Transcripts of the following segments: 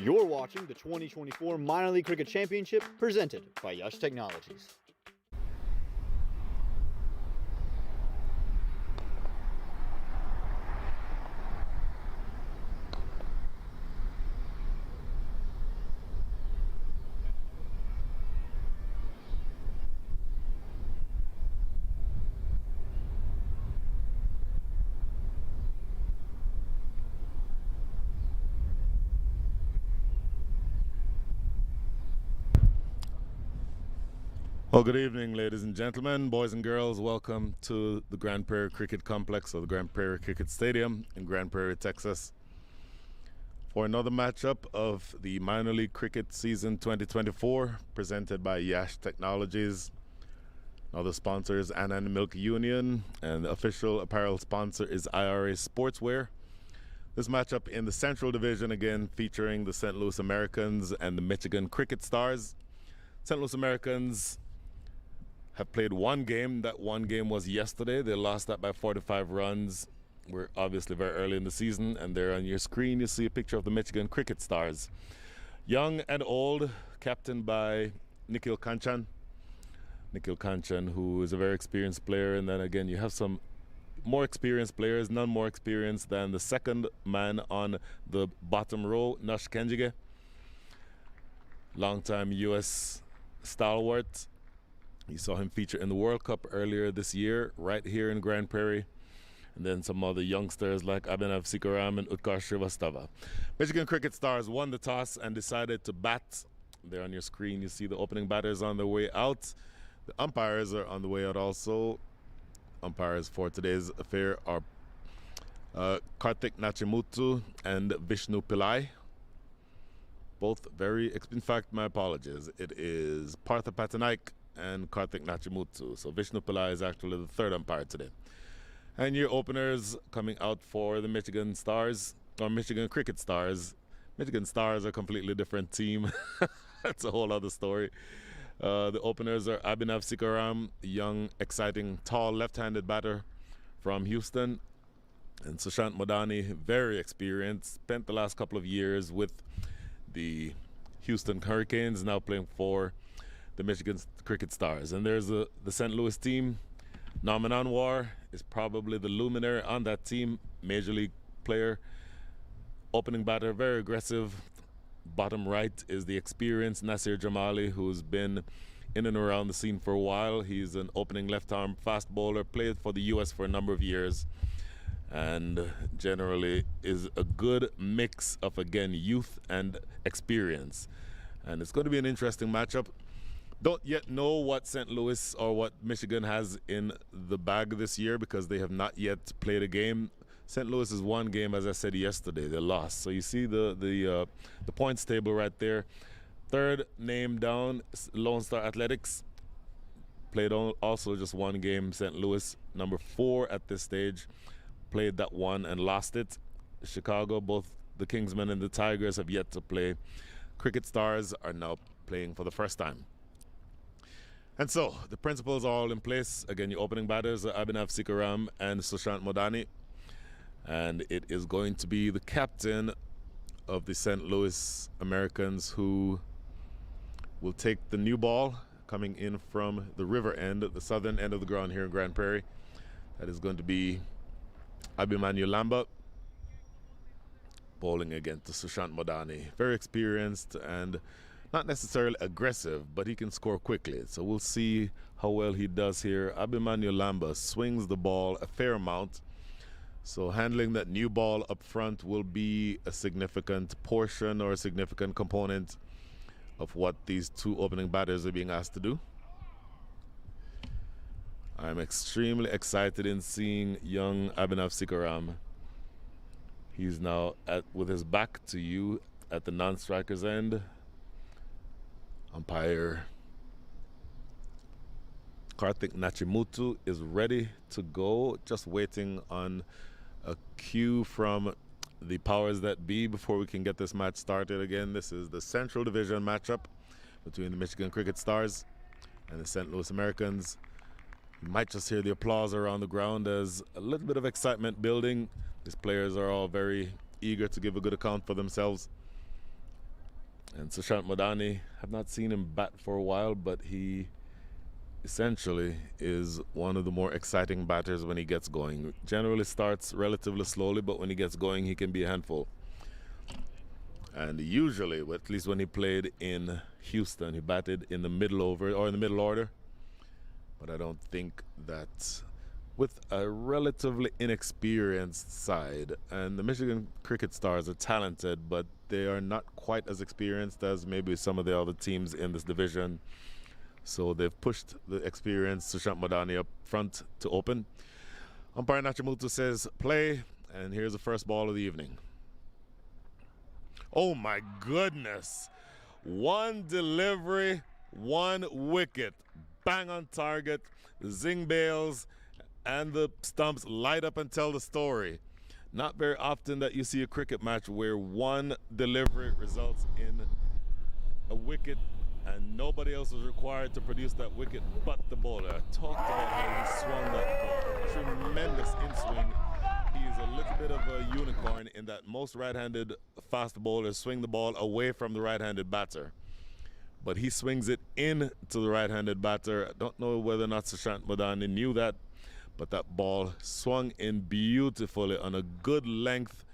You're watching the 2024 Minor League Cricket Championship presented by Yash Technologies. Well, good evening, ladies and gentlemen, boys and girls. Welcome to the Grand Prairie Cricket Complex, or the Grand Prairie Cricket Stadium in Grand Prairie, Texas, for another matchup of the Minor League Cricket Season 2024, presented by Yash Technologies. Other sponsors, Anna and Milk Union, and the official apparel sponsor is IRA Sportswear. This matchup in the Central Division, again, featuring the St. Louis Americans and the Michigan Cricket Stars. St. Louis Americans have played one game. That one game was yesterday. They lost that by 45 runs. We're obviously very early in the season, and there on your screen you see a picture of the Michigan Cricket Stars. Young and old, captained by Nikhil Kanchan. Nikhil Kanchan, who is a very experienced player, and then again you have some more experienced players, none more experienced than the second man on the bottom row, Nush Kenjige. Longtime U.S. stalwart. You saw him feature in the World Cup earlier this year, right here in Grand Prairie. And then some other youngsters like Abhinav Sikaram and Utkar Shrivastava. Michigan Cricket Stars won the toss and decided to bat. There on your screen you see the opening batters on their way out. The umpires are on the way out also. Umpires for today's affair are Karthik Nachimutu and Vishnu Pillai. Both in fact, my apologies. It is Partha Patanaik and Karthik Nachimutu. So Vishnu Pillai is actually the third umpire today. And your openers coming out for the Michigan Stars, or Michigan Cricket Stars. Michigan Stars are a completely different team. That's a whole other story. The openers are Abhinav Sikaram, young, exciting, tall, left-handed batter from Houston. And Sushant Modani, very experienced, spent the last couple of years with the Houston Hurricanes, now playing for the Michigan Cricket Stars. And there's the St. Louis team. Norman Anwar is probably the luminary on that team, major league player, opening batter, very aggressive. Bottom right is the experienced Nasir Jamali, who's been in and around the scene for a while. He's an opening left-arm fast bowler, played for the U.S. for a number of years, and generally is a good mix of, again, youth and experience. And it's going to be an interesting matchup. Don't yet know what St. Louis or what Michigan has in the bag this year because they have not yet played a game. St. Louis is one game, as I said yesterday, they lost. So you see the points table right there. Third name down, Lone Star Athletics. Played also just one game, St. Louis. Number 4 at this stage. Played that one and lost it. Chicago, both the Kingsmen and the Tigers have yet to play. Cricket Stars are now playing for the first time. And so, the principles are all in place. Again, your opening batters are Abhinav Sikaram and Sushant Modani. And it is going to be the captain of the St. Louis Americans who will take the new ball coming in from the river end, the southern end of the ground here in Grand Prairie. That is going to be Abhimanyu Lamba bowling against Sushant Modani. Very experienced and not necessarily aggressive, but he can score quickly. So we'll see how well he does here. Abhimanyu Lamba swings the ball a fair amount. So handling that new ball up front will be a significant portion or a significant component of what these two opening batters are being asked to do. I'm extremely excited in seeing young Abhinav Sikaram. He's now with his back to you at the non-striker's end. Umpire Karthik Nachimutu is ready to go, just waiting on a cue from the powers that be before we can get this match started again. This is the Central Division matchup between the Michigan Cricket Stars and the St. Louis Americans. You might just hear the applause around the ground as a little bit of excitement building. These players are all very eager to give a good account for themselves. And Sushant Madani, have not seen him bat for a while, but he essentially is one of the more exciting batters when he gets going. Generally starts relatively slowly, but when he gets going, he can be a handful. And usually, at least when he played in Houston, he batted in the middle order. But I don't think that with a relatively inexperienced side, and the Michigan Cricket Stars are talented, but they are not quite as experienced as maybe some of the other teams in this division. So they've pushed the experienced Sushant Madani up front to open. Umpire Nachamutu says play, and here's the first ball of the evening. Oh my goodness. One delivery, one wicket. Bang on target. The zing bails and the stumps light up and tell the story. Not very often that you see a cricket match where one delivery results in a wicket and nobody else was required to produce that wicket but the bowler. I talked about how he swung that ball. Tremendous in-swing. He is a little bit of a unicorn in that most right-handed fast bowlers swing the ball away from the right-handed batter. But he swings it into the right-handed batter. I don't know whether or not Sushant Madani knew that, but that ball swung in beautifully on a good length,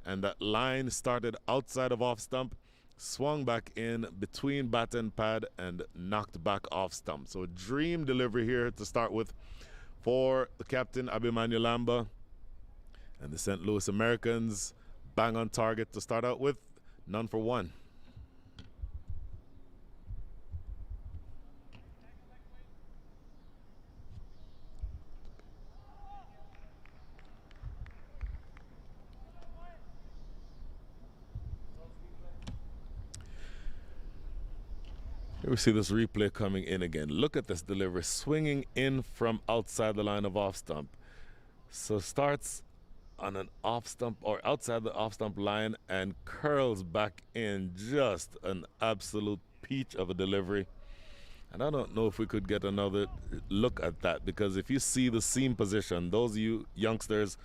and that line started outside of off stump, swung back in between bat and pad, and knocked back off stump. So a dream delivery here to start with for the captain, Abhimanyu Lamba. And the St. Louis Americans bang on target to start out with, none for one. Here we see this replay coming in again. Look at this delivery, swinging in from outside the line of off stump. So starts on an off stump or outside the off stump line and curls back in. Just an absolute peach of a delivery. And I don't know if we could get another look at that, because if you see the seam position, those of you youngsters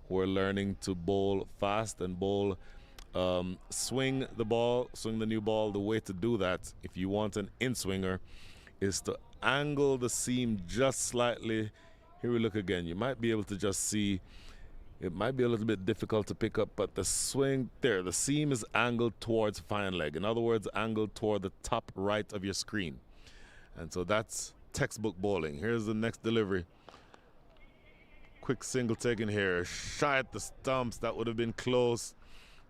who are learning to bowl fast and bowl swing the new ball, the way to do that, if you want an in-swinger, is to angle the seam just slightly. Here we look again. You might be able to just see, it might be a little bit difficult to pick up, but the swing there, the seam is angled towards fine leg. In other words, angled toward the top right of your screen. And so that's textbook bowling. Here's the next delivery. Quick single taken here. Shy at the stumps. That would have been close.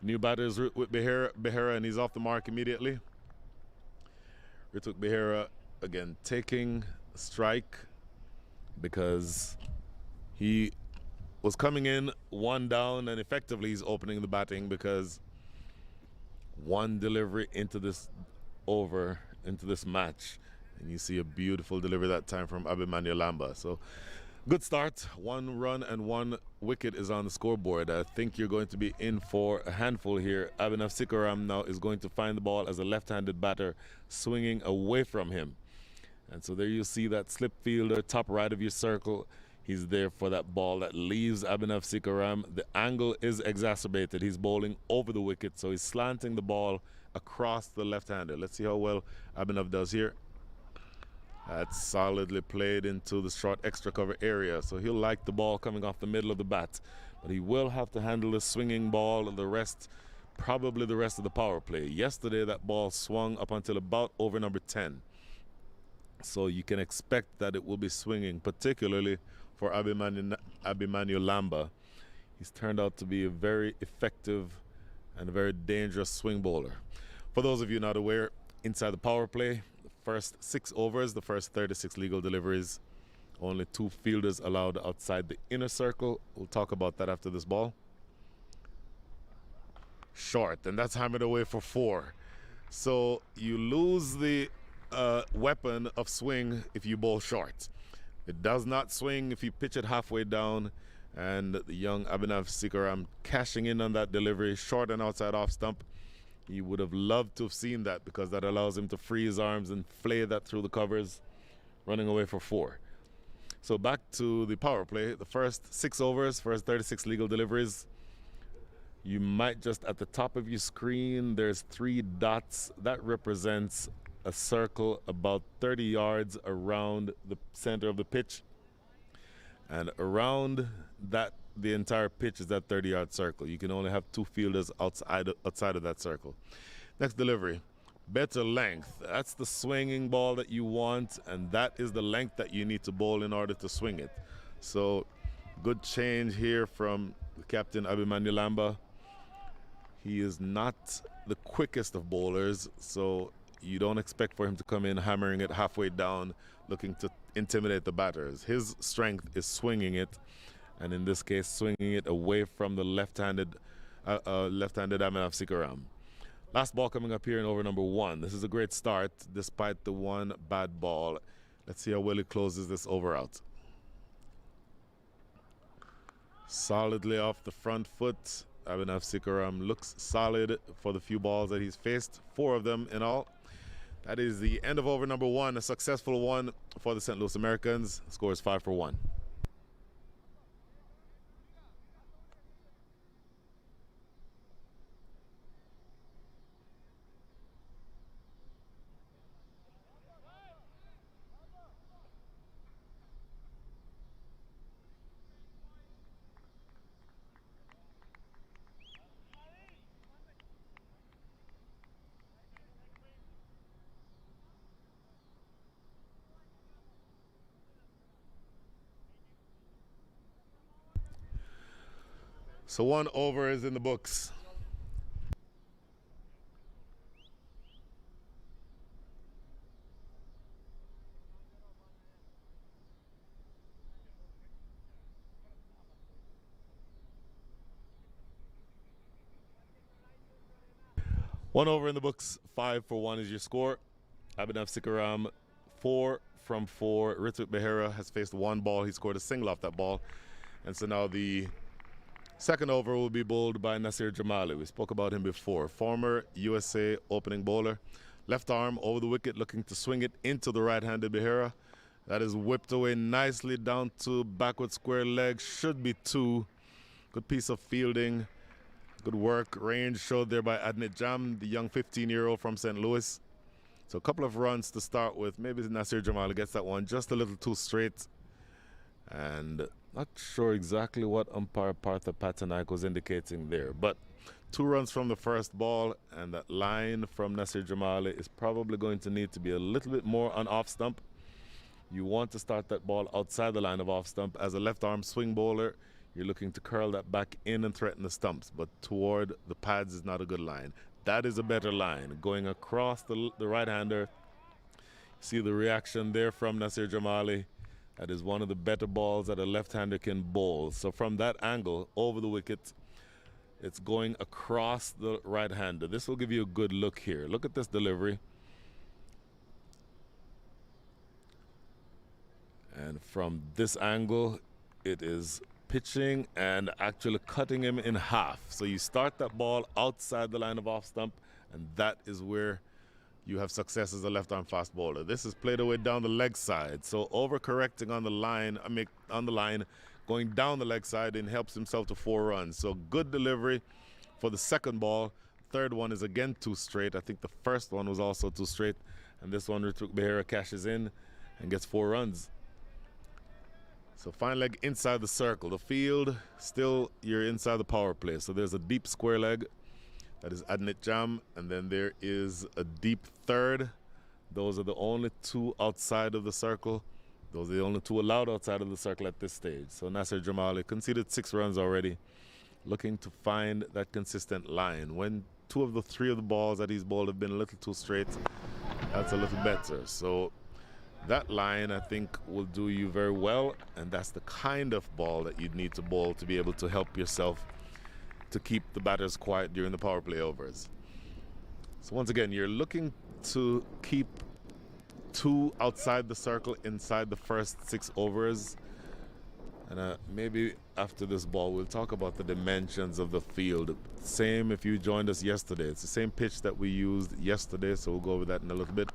New batter is with Behera, and he's off the mark immediately. Rituk Behera again taking a strike because he was coming in one down, and effectively he's opening the batting because one delivery into this over, into this match. And you see a beautiful delivery that time from Abhimanyu Lamba. So good start. One run and one wicket is on the scoreboard. I think you're going to be in for a handful here. Abhinav Sikaram now is going to find the ball as a left-handed batter swinging away from him. And so there you see that slip fielder, top right of your circle. He's there for that ball that leaves Abhinav Sikaram. The angle is exacerbated. He's bowling over the wicket, so he's slanting the ball across the left-hander. Let's see how well Abhinav does here. That's solidly played into the short extra cover area, so he'll like the ball coming off the middle of the bat. But he will have to handle the swinging ball and probably the rest of the power play. Yesterday, that ball swung up until about over number 10. So you can expect that it will be swinging, particularly for Abhimanyu Lamba. He's turned out to be a very effective and a very dangerous swing bowler. For those of you not aware, inside the power play, first 6 overs, the first 36 legal deliveries, only 2 fielders allowed outside the inner circle. We'll talk about that after this ball. Short, and that's hammered away for 4. So you lose the weapon of swing if you bowl short. It does not swing if you pitch it halfway down, and the young Abhinav Sikaram cashing in on that delivery, short and outside off stump. He would have loved to have seen that because that allows him to free his arms and flay that through the covers, running away for 4. So back to the power play. The first 6 overs, first 36 legal deliveries. You might just, at the top of your screen, there's 3 dots. That represents a circle about 30 yards around the center of the pitch. And around that, the entire pitch is that 30-yard circle. You can only have 2 fielders outside of that circle. Next delivery. Better length. That's the swinging ball that you want, and that is the length that you need to bowl in order to swing it. So, good change here from Captain Abimanyu Lamba. He is not the quickest of bowlers, so you don't expect for him to come in hammering it halfway down, looking to intimidate the batters. His strength is swinging it, and in this case, swinging it away from the left-handed Amenaf Sikaram. Last ball coming up here in over number 1. This is a great start, despite the one bad ball. Let's see how well he closes this over out. Solidly off the front foot. Amenaf Sikaram looks solid for the few balls that he's faced, 4 of them in all. That is the end of over number 1, a successful one for the St. Louis Americans. The score is 5-1. So 1 over is in the books. One over in the books, 5-1 is your score. Amenaf Sikaram, 4 from 4. Ritvik Behera has faced 1 ball. He scored a single off that ball. And so now the second over will be bowled by Nasir Jamali. We spoke about him before. Former USA opening bowler. Left arm over the wicket, looking to swing it into the right-handed Behera. That is whipped away nicely down to backward square leg. Should be 2. Good piece of fielding. Good work. Range showed there by Adnit Jam, the young 15-year-old from St. Louis. So a couple of runs to start with. Maybe Nasir Jamali gets that one just a little too straight. And not sure exactly what umpire Partha Patanaik was indicating there. But 2 runs from the first ball, and that line from Nasir Jamali is probably going to need to be a little bit more on off stump. You want to start that ball outside the line of off stump. As a left-arm swing bowler, you're looking to curl that back in and threaten the stumps, but toward the pads is not a good line. That is a better line. Going across the right-hander, see the reaction there from Nasir Jamali. That is one of the better balls that a left-hander can bowl. So from that angle, over the wicket, it's going across the right-hander. This will give you a good look here. Look at this delivery. And from this angle, it is pitching and actually cutting him in half. So you start that ball outside the line of off stump, and that is where you have success as a left-arm fast bowler. This is played away down the leg side. So overcorrecting on the line, going down the leg side, and helps himself to 4 runs. So good delivery for the second ball. Third one is again too straight. I think the first one was also too straight. And this one, Ritvik Behera cashes in and gets 4 runs. So fine leg inside the circle. The field, still you're inside the power play. So there's a deep square leg. That is Adnit Jam. And then there is a deep third. Those are the only 2 outside of the circle. Those are the only 2 allowed outside of the circle at this stage. So Nasir Jamali conceded 6 runs already, looking to find that consistent line. When 2 of the 3 of the balls that he's bowled have been a little too straight, that's a little better. So that line, I think, will do you very well, and that's the kind of ball that you'd need to bowl to be able to help yourself to keep the batters quiet during the power play overs. So once again, you're looking to keep 2 outside the circle inside the first 6 overs. And maybe after this ball, we'll talk about the dimensions of the field. Same if you joined us yesterday. It's the same pitch that we used yesterday, so we'll go over that in a little bit.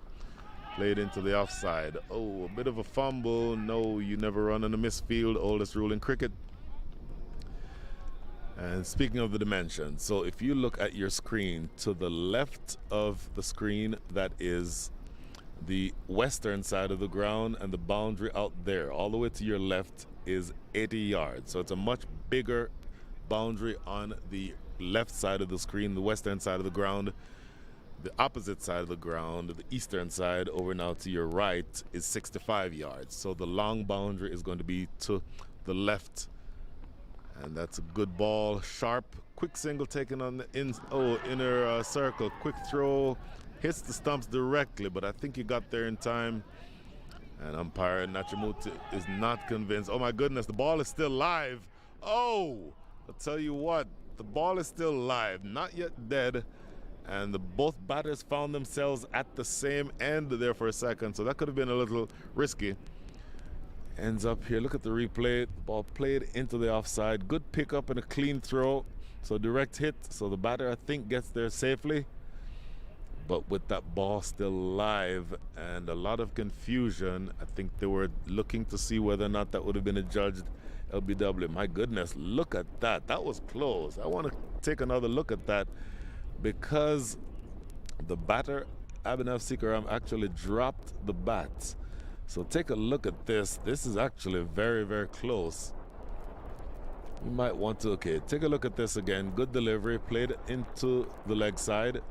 Played into the offside. Oh, a bit of a fumble. No, you never run in a misfield. Oldest rule in cricket. And speaking of the dimensions, so if you look at your screen, to the left of the screen, that is the western side of the ground, and the boundary out there, all the way to your left, is 80 yards. So it's a much bigger boundary on the left side of the screen, the western side of the ground. The opposite side of the ground, the eastern side, over now to your right, is 65 yards. So the long boundary is going to be to the left. And that's a good ball, sharp, quick single taken on the inner circle, quick throw, hits the stumps directly, but I think he got there in time. And umpire Nachimutu is not convinced. Oh my goodness, the ball is still live. Oh, I'll tell you what, the ball is still live, not yet dead. And both batters found themselves at the same end there for a second, so that could have been a little risky. Ends up here, look at the replay, the ball played into the offside, good pickup and a clean throw, so direct hit, so the batter I think gets there safely. But with that ball still live and a lot of confusion, I think they were looking to see whether or not that would have been adjudged LBW. My goodness, look at that, that was close. I want to take another look at that because the batter, Abhinav Sikaram, actually dropped the bat. So take a look at this. This is actually very, very close. You might want to, okay, take a look at this again. Good delivery, played into the leg side.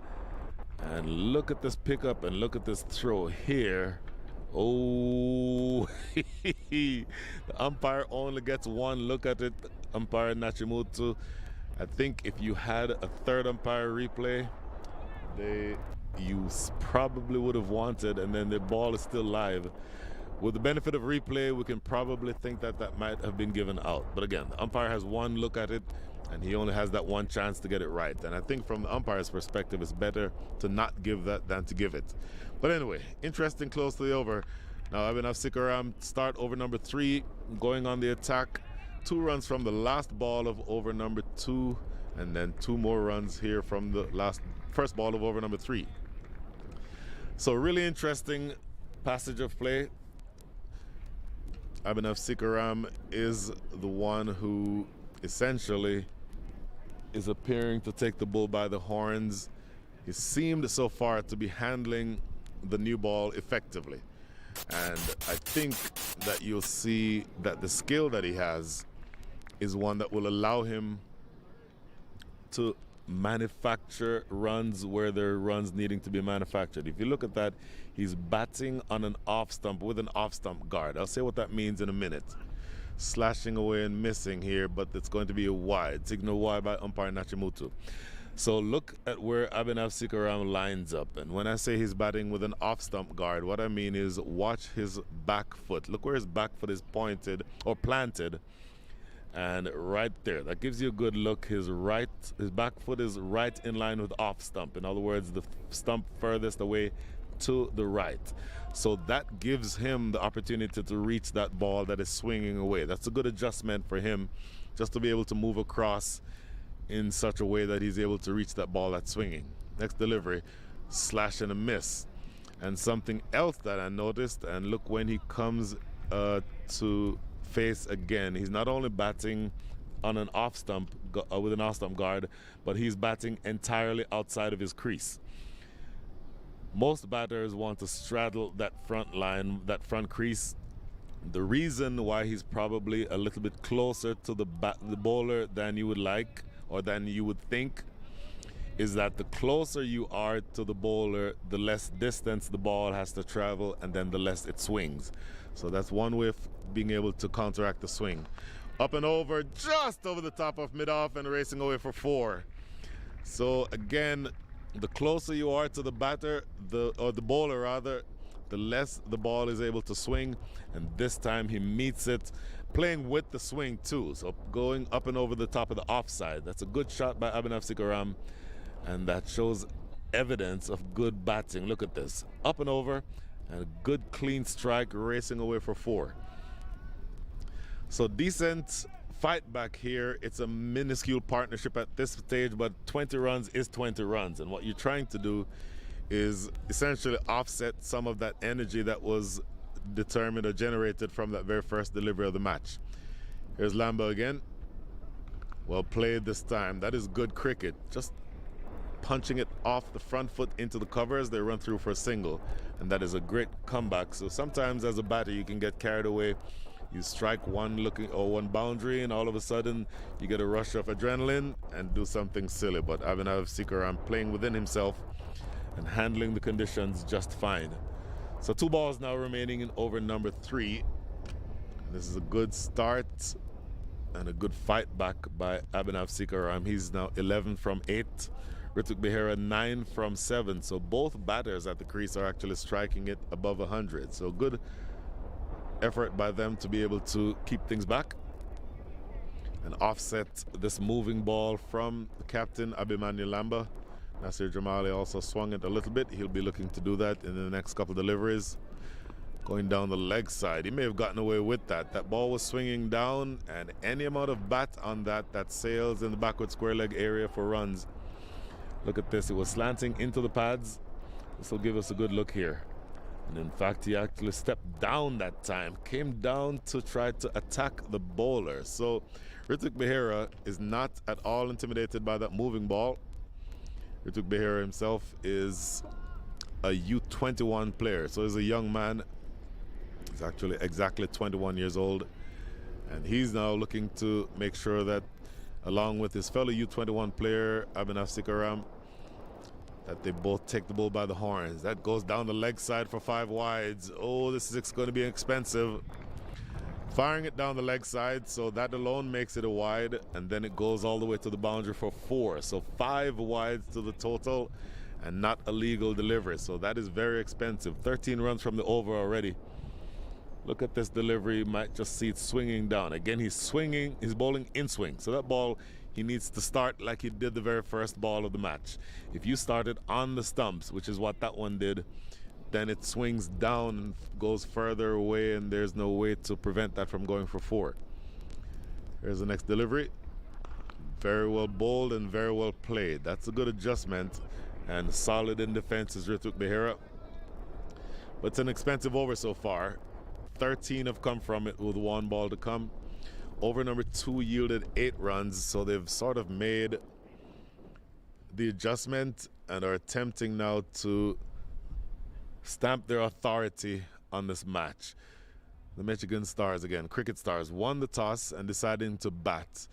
And look at this pickup and look at this throw here. Oh, the umpire only gets one look at it, umpire Nachimutu. I think if you had a third umpire replay, you probably would have wanted, and then the ball is still live. With the benefit of replay, we can probably think that that might have been given out. But again, the umpire has one look at it, and he only has that one chance to get it right. And I think from the umpire's perspective, it's better to not give that than to give it. But anyway, interesting close to the over. Now, Abhinav Sikaram start over number 3, going on the attack. 2 runs from the last ball of over number 2, and then 2 more runs here from the first ball of over number 3. So really interesting passage of play. Abhinav Sikaram is the one who essentially is appearing to take the bull by the horns. He seemed so far to be handling the new ball effectively. And I think that you'll see that the skill that he has is one that will allow him to manufacture runs where there are runs needing to be manufactured. If you look at that, he's batting on an off stump with an off stump guard. I'll say what that means in a minute. Slashing away and missing here, but it's going to be a wide. Signal wide by umpire Nachimutu. So look at where Abhinav Sikaram lines up. And when I say he's batting with an off stump guard, what I mean is watch his back foot. Look where his back foot is pointed or planted. And right there, that gives you a good look. His back foot is right in line with off stump. In other words, the stump furthest away to the right. So that gives him the opportunity to reach that ball that is swinging away. That's a good adjustment for him, just to be able to move across in such a way that he's able to reach that ball that's swinging. Next delivery, slash and a miss. And something else that I noticed, and look when he comes to face again, he's not only batting on an off stump with an off stump guard, but he's batting entirely outside of his crease. Most batters want to straddle that front line, that front crease. The reason why he's probably a little bit closer to the bowler than you would like or than you would think is that the closer you are to the bowler, the less distance the ball has to travel, and then the less it swings. So that's one way of being able to counteract the swing. Up and over, just over the top of mid-off and racing away for 4. So again, the closer you are to the batter, or the bowler rather, the less the ball is able to swing. And this time he meets it, playing with the swing too. So going up and over the top of the offside. That's a good shot by Abhinav Sikaram. And that shows evidence of good batting. Look at this. Up and over, and a good clean strike, racing away for 4. So decent fight back here. It's a minuscule partnership at this stage, but 20 runs is 20 runs. And what you're trying to do is essentially offset some of that energy that was determined or generated from that very first delivery of the match. Here's Lambo again. Well played this time. That is good cricket. Just punching it off the front foot into the covers, they run through for a single, and that is a great comeback. So sometimes as a batter you can get carried away. You strike one boundary, and all of a sudden you get a rush of adrenaline and do something silly. But Abhinav Sikaram playing within himself and handling the conditions just fine. So 2 balls now remaining in over number 3. This is a good start and a good fight back by Abhinav Sikaram. He's now 11 from 8. Rituk Behera 9 from 7. So both batters at the crease are actually striking it above 100. So good effort by them to be able to keep things back and offset this moving ball from the captain Abhimanyu Lamba. Nasir Jamali also swung it a little bit. He'll be looking to do that in the next couple deliveries. Going down the leg side. He may have gotten away with that. That ball was swinging down, and any amount of bat on that sails in the backward square leg area for runs. Look at this. It was slanting into the pads. This will give us a good look here. And in fact, he actually stepped down that time, came down to try to attack the bowler. So Rituk Behera is not at all intimidated by that moving ball. Rituk Behera himself is a U21 player, so he's a young man. He's actually exactly 21 years old, and he's now looking to make sure that, along with his fellow U21 player Abhinav Sikaram, that they both take the bull by the horns. That goes down the leg side for 5 wides. Oh, this is going to be expensive. Firing it down the leg side, so that alone makes it a wide, and then it goes all the way to the boundary for 4. So 5 wides to the total, and not a legal delivery. So that is very expensive. 13 runs from the over already. Look at this delivery. You might just see it swinging down. Again, he's swinging, he's bowling in swing. So that ball, he needs to start like he did the very first ball of the match. If you started on the stumps, which is what that one did, then it swings down and goes further away, and there's no way to prevent that from going for 4. Here's the next delivery. Very well bowled and very well played. That's a good adjustment, and solid in defense is Rituk Behera. But it's an expensive over so far. 13 have come from it with 1 ball to come. Over number 2 yielded 8 runs, so they've sort of made the adjustment and are attempting now to stamp their authority on this match. The Michigan Stars, again, cricket stars, won the toss and deciding to bat.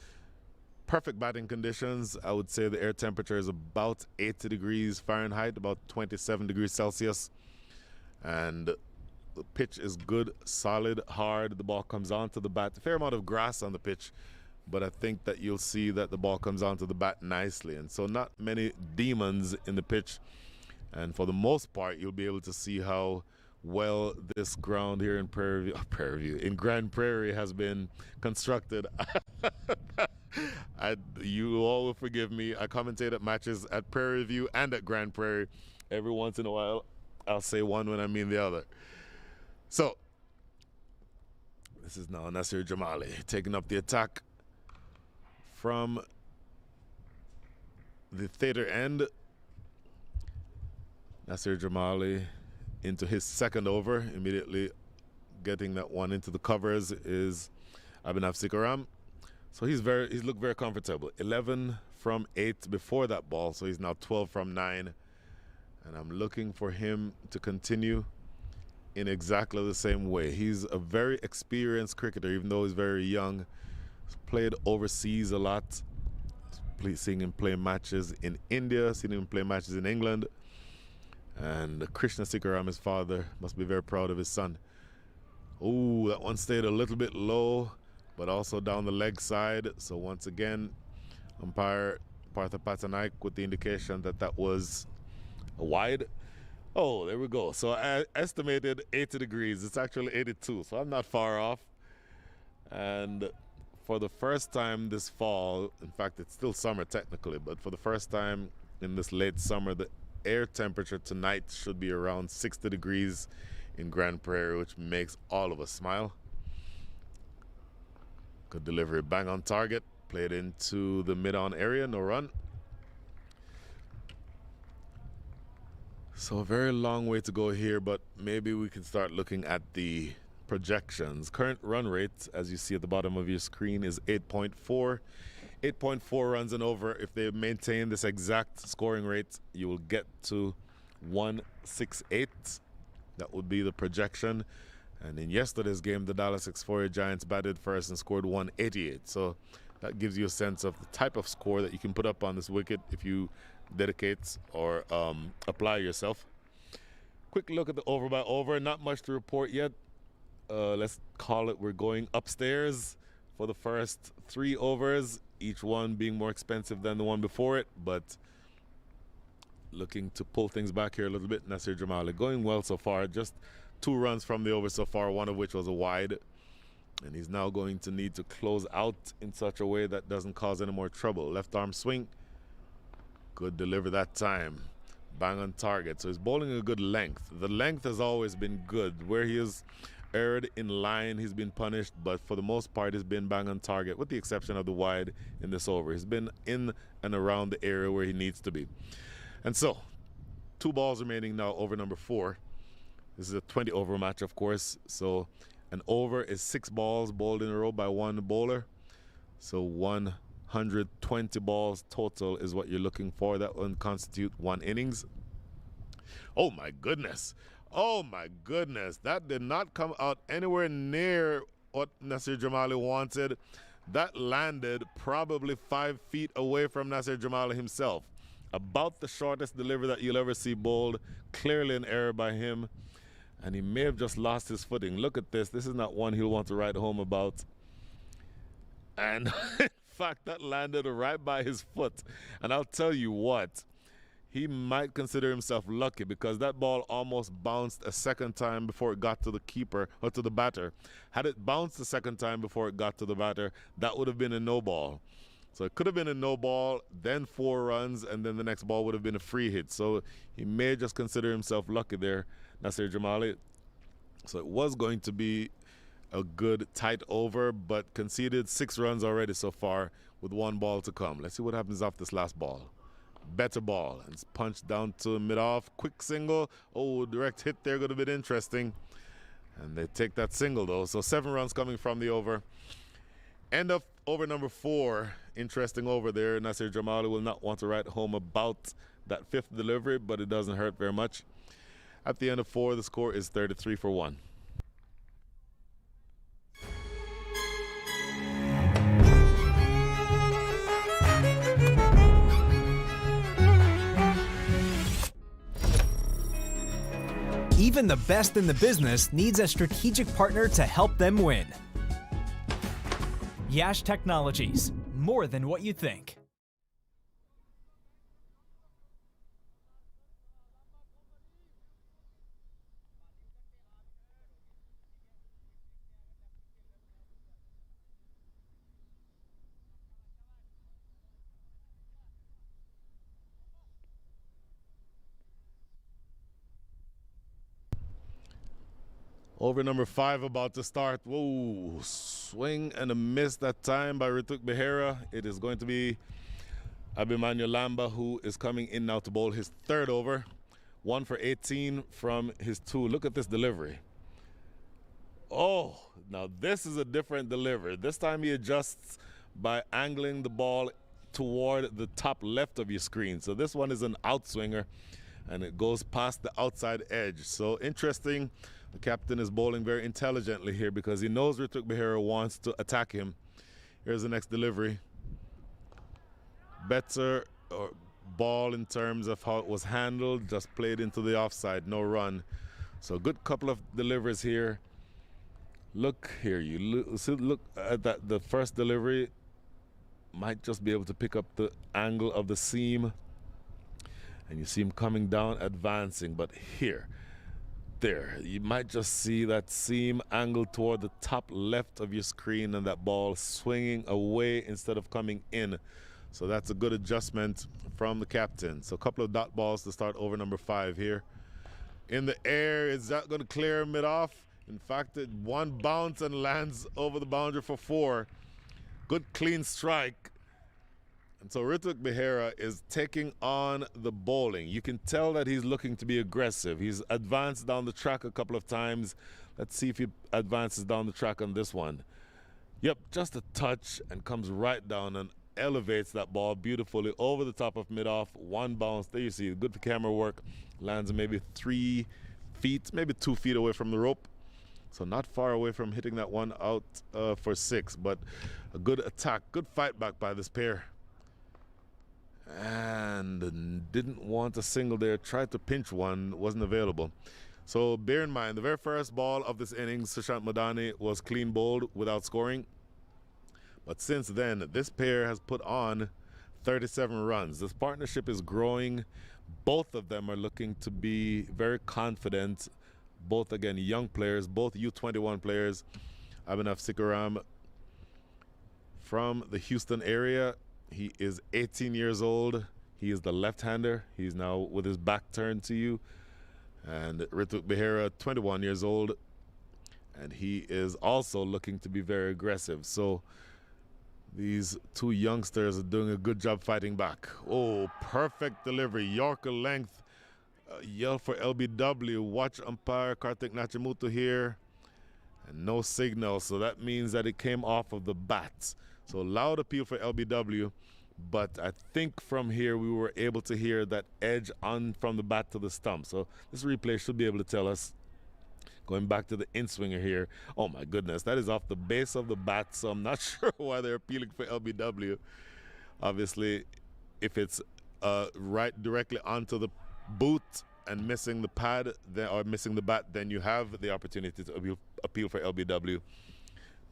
Perfect batting conditions. I would say the air temperature is about 80 degrees Fahrenheit, about 27 degrees Celsius. And the pitch is good, solid, hard. The ball comes onto the bat. A fair amount of grass on the pitch, but I think that you'll see that the ball comes onto the bat nicely. And so not many demons in the pitch. And for the most part, you'll be able to see how well this ground here in in Grand Prairie has been constructed. You all will forgive me. I commentate at matches at Prairie View and at Grand Prairie. Every once in a while, I'll say one when I mean the other. So, this is now Nasir Jamali taking up the attack from the theater end. Nasir Jamali into his second over, immediately getting that one into the covers is Abhinav Sikaram. So he's looked very comfortable. 11 from 8 before that ball, so he's now 12 from 9. And I'm looking for him to continue in exactly the same way. He's a very experienced cricketer, even though he's very young. He's played overseas a lot. Seeing him play matches in India, seeing him play matches in England. And Krishna Sikaram, his father, must be very proud of his son. Ooh, that one stayed a little bit low, but also down the leg side. So once again, umpire Partha Patanaik with the indication that that was a wide. Oh, there we go. So I estimated 80 degrees. It's actually 82, so I'm not far off. And for the first time this fall, in fact, it's still summer technically, but for the first time in this late summer, the air temperature tonight should be around 60 degrees in Grand Prairie, which makes all of us smile. Good delivery, bang on target, played into the mid-on area, no run. So a very long way to go here, but maybe we can start looking at the projections. Current run rate, as you see at the bottom of your screen, is 8.4. 8.4 runs and over. If they maintain this exact scoring rate, you will get to 168. That would be the projection. And in yesterday's game, the Dallas Exforia Giants batted first and scored 188. So that gives you a sense of the type of score that you can put up on this wicket if you dedicate or apply yourself. Quick look at the over by over. Not much to report yet. Let's call it we're going upstairs for the first 3 overs, each one being more expensive than the one before it, but looking to pull things back here a little bit. Nasir Jamali going well so far. Just 2 runs from the over so far, one of which was a wide. And he's now going to need to close out in such a way that doesn't cause any more trouble. Left arm swing. Good deliver that time. Bang on target. So he's bowling a good length. The length has always been good. Where he has erred in line, he's been punished, but for the most part, he's been bang on target, with the exception of the wide in this over. He's been in and around the area where he needs to be. And so, 2 balls remaining now, over number 4. This is a 20 over match, of course. So an over is 6 balls bowled in a row by one bowler. So 120 balls total is what you're looking for. That would constitute 1 innings. Oh my goodness. Oh my goodness. That did not come out anywhere near what Nasir Jamali wanted. That landed probably 5 feet away from Nasir Jamali himself. About the shortest delivery that you'll ever see bowled. Clearly an error by him. And he may have just lost his footing. Look at this. This is not one he'll want to write home about. And in fact, that landed right by his foot. And I'll tell you what, he might consider himself lucky, because that ball almost bounced a second time before it got to the keeper or to the batter. Had it bounced a second time before it got to the batter, that would have been a no ball. So it could have been a no ball, then 4 runs, and then the next ball would have been a free hit. So he may just consider himself lucky there, Nasir Jamali. So it was going to be a good tight over, but conceded 6 runs already so far with 1 ball to come. Let's see what happens off this last ball. Better ball. It's punched down to mid-off. Quick single. Oh, direct hit there would have been interesting. And they take that single, though. So 7 runs coming from the over. End of over number 4. Interesting over there. Nasir Jamali will not want to write home about that 5th delivery, but it doesn't hurt very much. At the end of 4, the score is 33 for 1. Even the best in the business needs a strategic partner to help them win. Yash Technologies, more than what you think. Over number 5 about to start. Whoa, swing and a miss that time by Rituk Behera. It is going to be Abhimanyu Lamba who is coming in now to bowl his 3rd over. 1 for 18 from his 2. Look at this delivery. Oh, now this is a different delivery. This time he adjusts by angling the ball toward the top left of your screen. So this one is an outswinger, and it goes past the outside edge. So interesting. The captain is bowling very intelligently here because he knows Rituk Behera wants to attack him. Here's the next delivery. Better ball in terms of how it was handled, just played into the offside, no run. So good couple of deliveries here. Look here, look at that. The first delivery might just be able to pick up the angle of the seam, and you see him coming down, advancing. But here, there, you might just see that seam angled toward the top left of your screen, and that ball swinging away instead of coming in. So that's a good adjustment from the captain. So a couple of dot balls to start over number 5 here. In the air, is that going to clear mid off? In fact, one bounce and lands over the boundary for 4. Good clean strike. And so Rituk Behera is taking on the bowling. You can tell that he's looking to be aggressive. He's advanced down the track a couple of times. Let's see if he advances down the track on this one. Yep, just a touch and comes right down. And elevates that ball beautifully over the top of mid-off, one bounce. There you see, good camera work. Lands maybe 3 feet, maybe 2 feet away from the rope. So not far away from hitting that one out for 6, but a good attack, good fight back by this pair. And didn't want a single there, tried to pinch one, wasn't available. So bear in mind, the very first ball of this innings, Sushant Madani was clean bowled without scoring. But since then, this pair has put on 37 runs. This partnership is growing. Both of them are looking to be very confident. Both, again, young players, both U21 players. Abhinav Sikaram from the Houston area. He is 18 years old. He is the left-hander. He's now with his back turned to you. And Rituk Behera, 21 years old. And he is also looking to be very aggressive. So these two youngsters are doing a good job fighting back. Oh, perfect delivery. Yorker length. Yell for LBW. Watch umpire Karthik Nachimutu here. And no signal. So that means that it came off of the bat. So loud appeal for LBW. But I think from here we were able to hear that edge on from the bat to the stump. So this replay should be able to tell us. Going back to the in-swinger here. Oh my goodness, that is off the base of the bat, so I'm not sure why they're appealing for LBW. Obviously, if it's right directly onto the boot and missing the pad, or missing the bat, then you have the opportunity to appeal for LBW.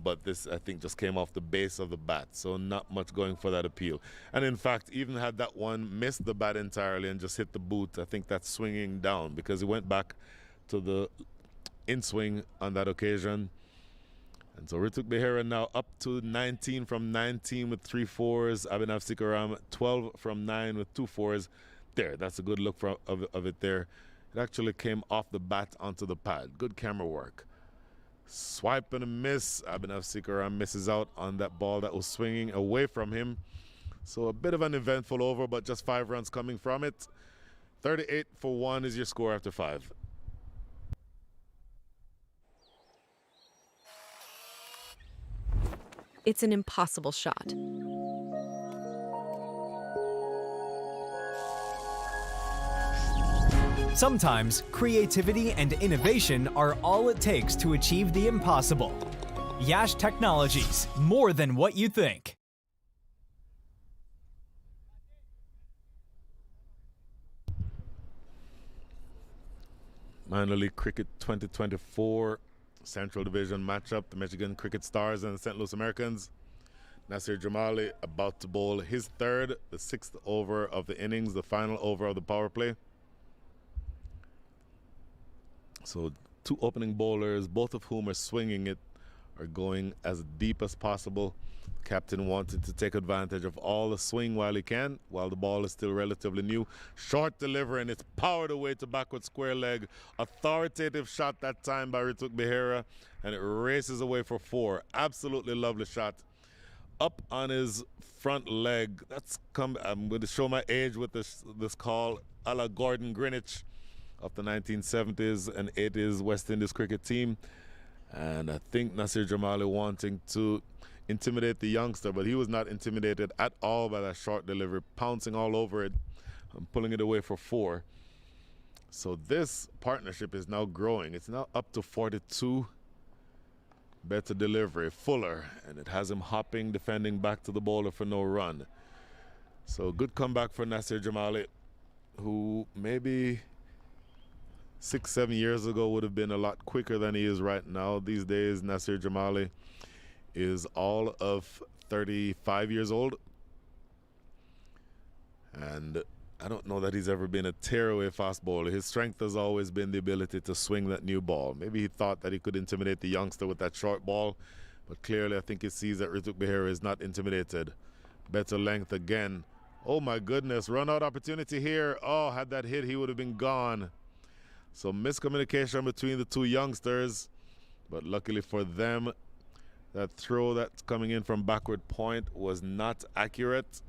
But this, I think, just came off the base of the bat, so not much going for that appeal. And in fact, even had that one missed the bat entirely and just hit the boot, I think that's swinging down because it went back to the in-swing on that occasion. And so Rituk Behera now up to 19 from 19 with 3 fours. Abhinav Sikaram 12 from 9 with 2 fours. There, that's a good look of it there. It actually came off the bat onto the pad. Good camera work. Swipe and a miss. Abhinav Sikaram misses out on that ball that was swinging away from him. So a bit of an eventful over, but just 5 runs coming from it. 38 for 1 is your score after 5. It's an impossible shot. Sometimes creativity and innovation are all it takes to achieve the impossible. Yash Technologies, more than what you think. Minor League Cricket 2024 Central Division matchup, the Michigan Cricket Stars and the St. Louis Americans. Nasir Jamali about to bowl his third, the 6th over of the innings, the final over of the power play. So 2 opening bowlers, both of whom are swinging it, are going as deep as possible. The captain wanted to take advantage of all the swing while he can, while the ball is still relatively new. Short delivery, and it's powered away to backward square leg. Authoritative shot that time by Rituk Behera, and it races away for 4. Absolutely lovely shot. Up on his front leg. I'm going to show my age with this call, a la Gordon Greenwich of the 1970s and 80s West Indies cricket team. And I think Nasir Jamali wanting to intimidate the youngster, but he was not intimidated at all by that short delivery, pouncing all over it and pulling it away for 4. So this partnership is now growing. It's now up to 42. Better delivery, Fuller, and it has him hopping, defending back to the bowler for no run. So good comeback for Nasir Jamali, who maybe 6-7 years ago would have been a lot quicker than he is right now. These days, Nasir Jamali is all of 35 years old. And I don't know that he's ever been a tearaway fast bowler. His strength has always been the ability to swing that new ball. Maybe he thought that he could intimidate the youngster with that short ball, but clearly I think he sees that Rituk Behera is not intimidated. Better length again. Oh my goodness, run out opportunity here. Oh, had that hit, he would have been gone. So miscommunication between the two youngsters, but luckily for them, that throw that's coming in from backward point was not accurate.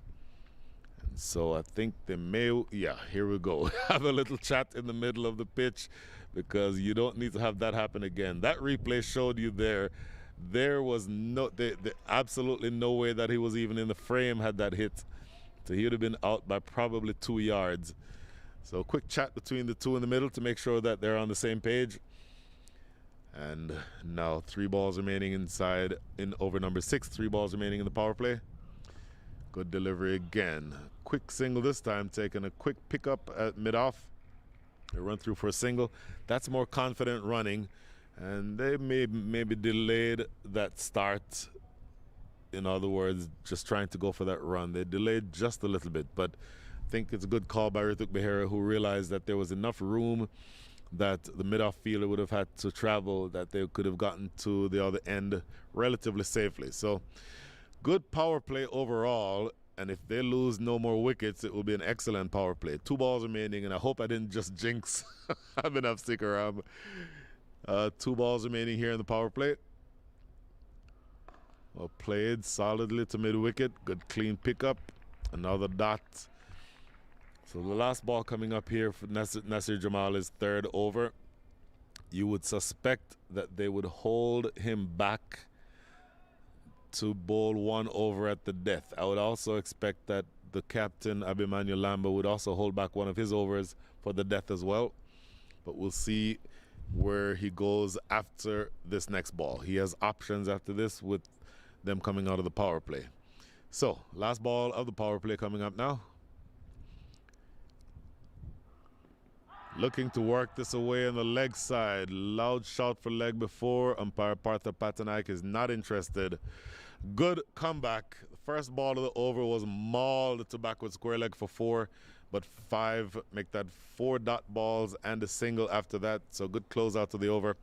And so I think they may, yeah, here we go. Have a little chat in the middle of the pitch because you don't need to have that happen again. That replay showed you there there was absolutely no way that he was even in the frame had that hit. So he would have been out by probably 2 yards. So a quick chat between the two in the middle to make sure that they're on the same page. And now 3 balls remaining inside in over number 6. 3 balls remaining in the power play. Good delivery again. Quick single this time, taking a quick pickup at mid-off. They run through for a single. That's more confident running. And they maybe delayed that start. In other words, just trying to go for that run. They delayed just a little bit, but I think it's a good call by Rituk Behera, who realized that there was enough room that the mid-off fielder would have had to travel, that they could have gotten to the other end relatively safely. So good power play overall, and if they lose no more wickets, it will be an excellent power play. 2 balls remaining, and I hope I didn't just jinx Abhinav Sikaram. 2 balls remaining here in the power play. Well played solidly to mid-wicket. Good clean pickup. Another dot. So the last ball coming up here for Nasir Jamal is 3rd over. You would suspect that they would hold him back to bowl 1 over at the death. I would also expect that the captain, Abhimanyu Lamba, would also hold back one of his overs for the death as well. But we'll see where he goes after this next ball. He has options after this with them coming out of the power play. So, last ball of the power play coming up now. Looking to work this away on the leg side. Loud shout for leg before. Umpire Partha Patanaik is not interested. Good comeback. The first ball of the over was mauled to backward square leg for 4, but 5 make that 4 dot balls and a single after that. So good close out to the over.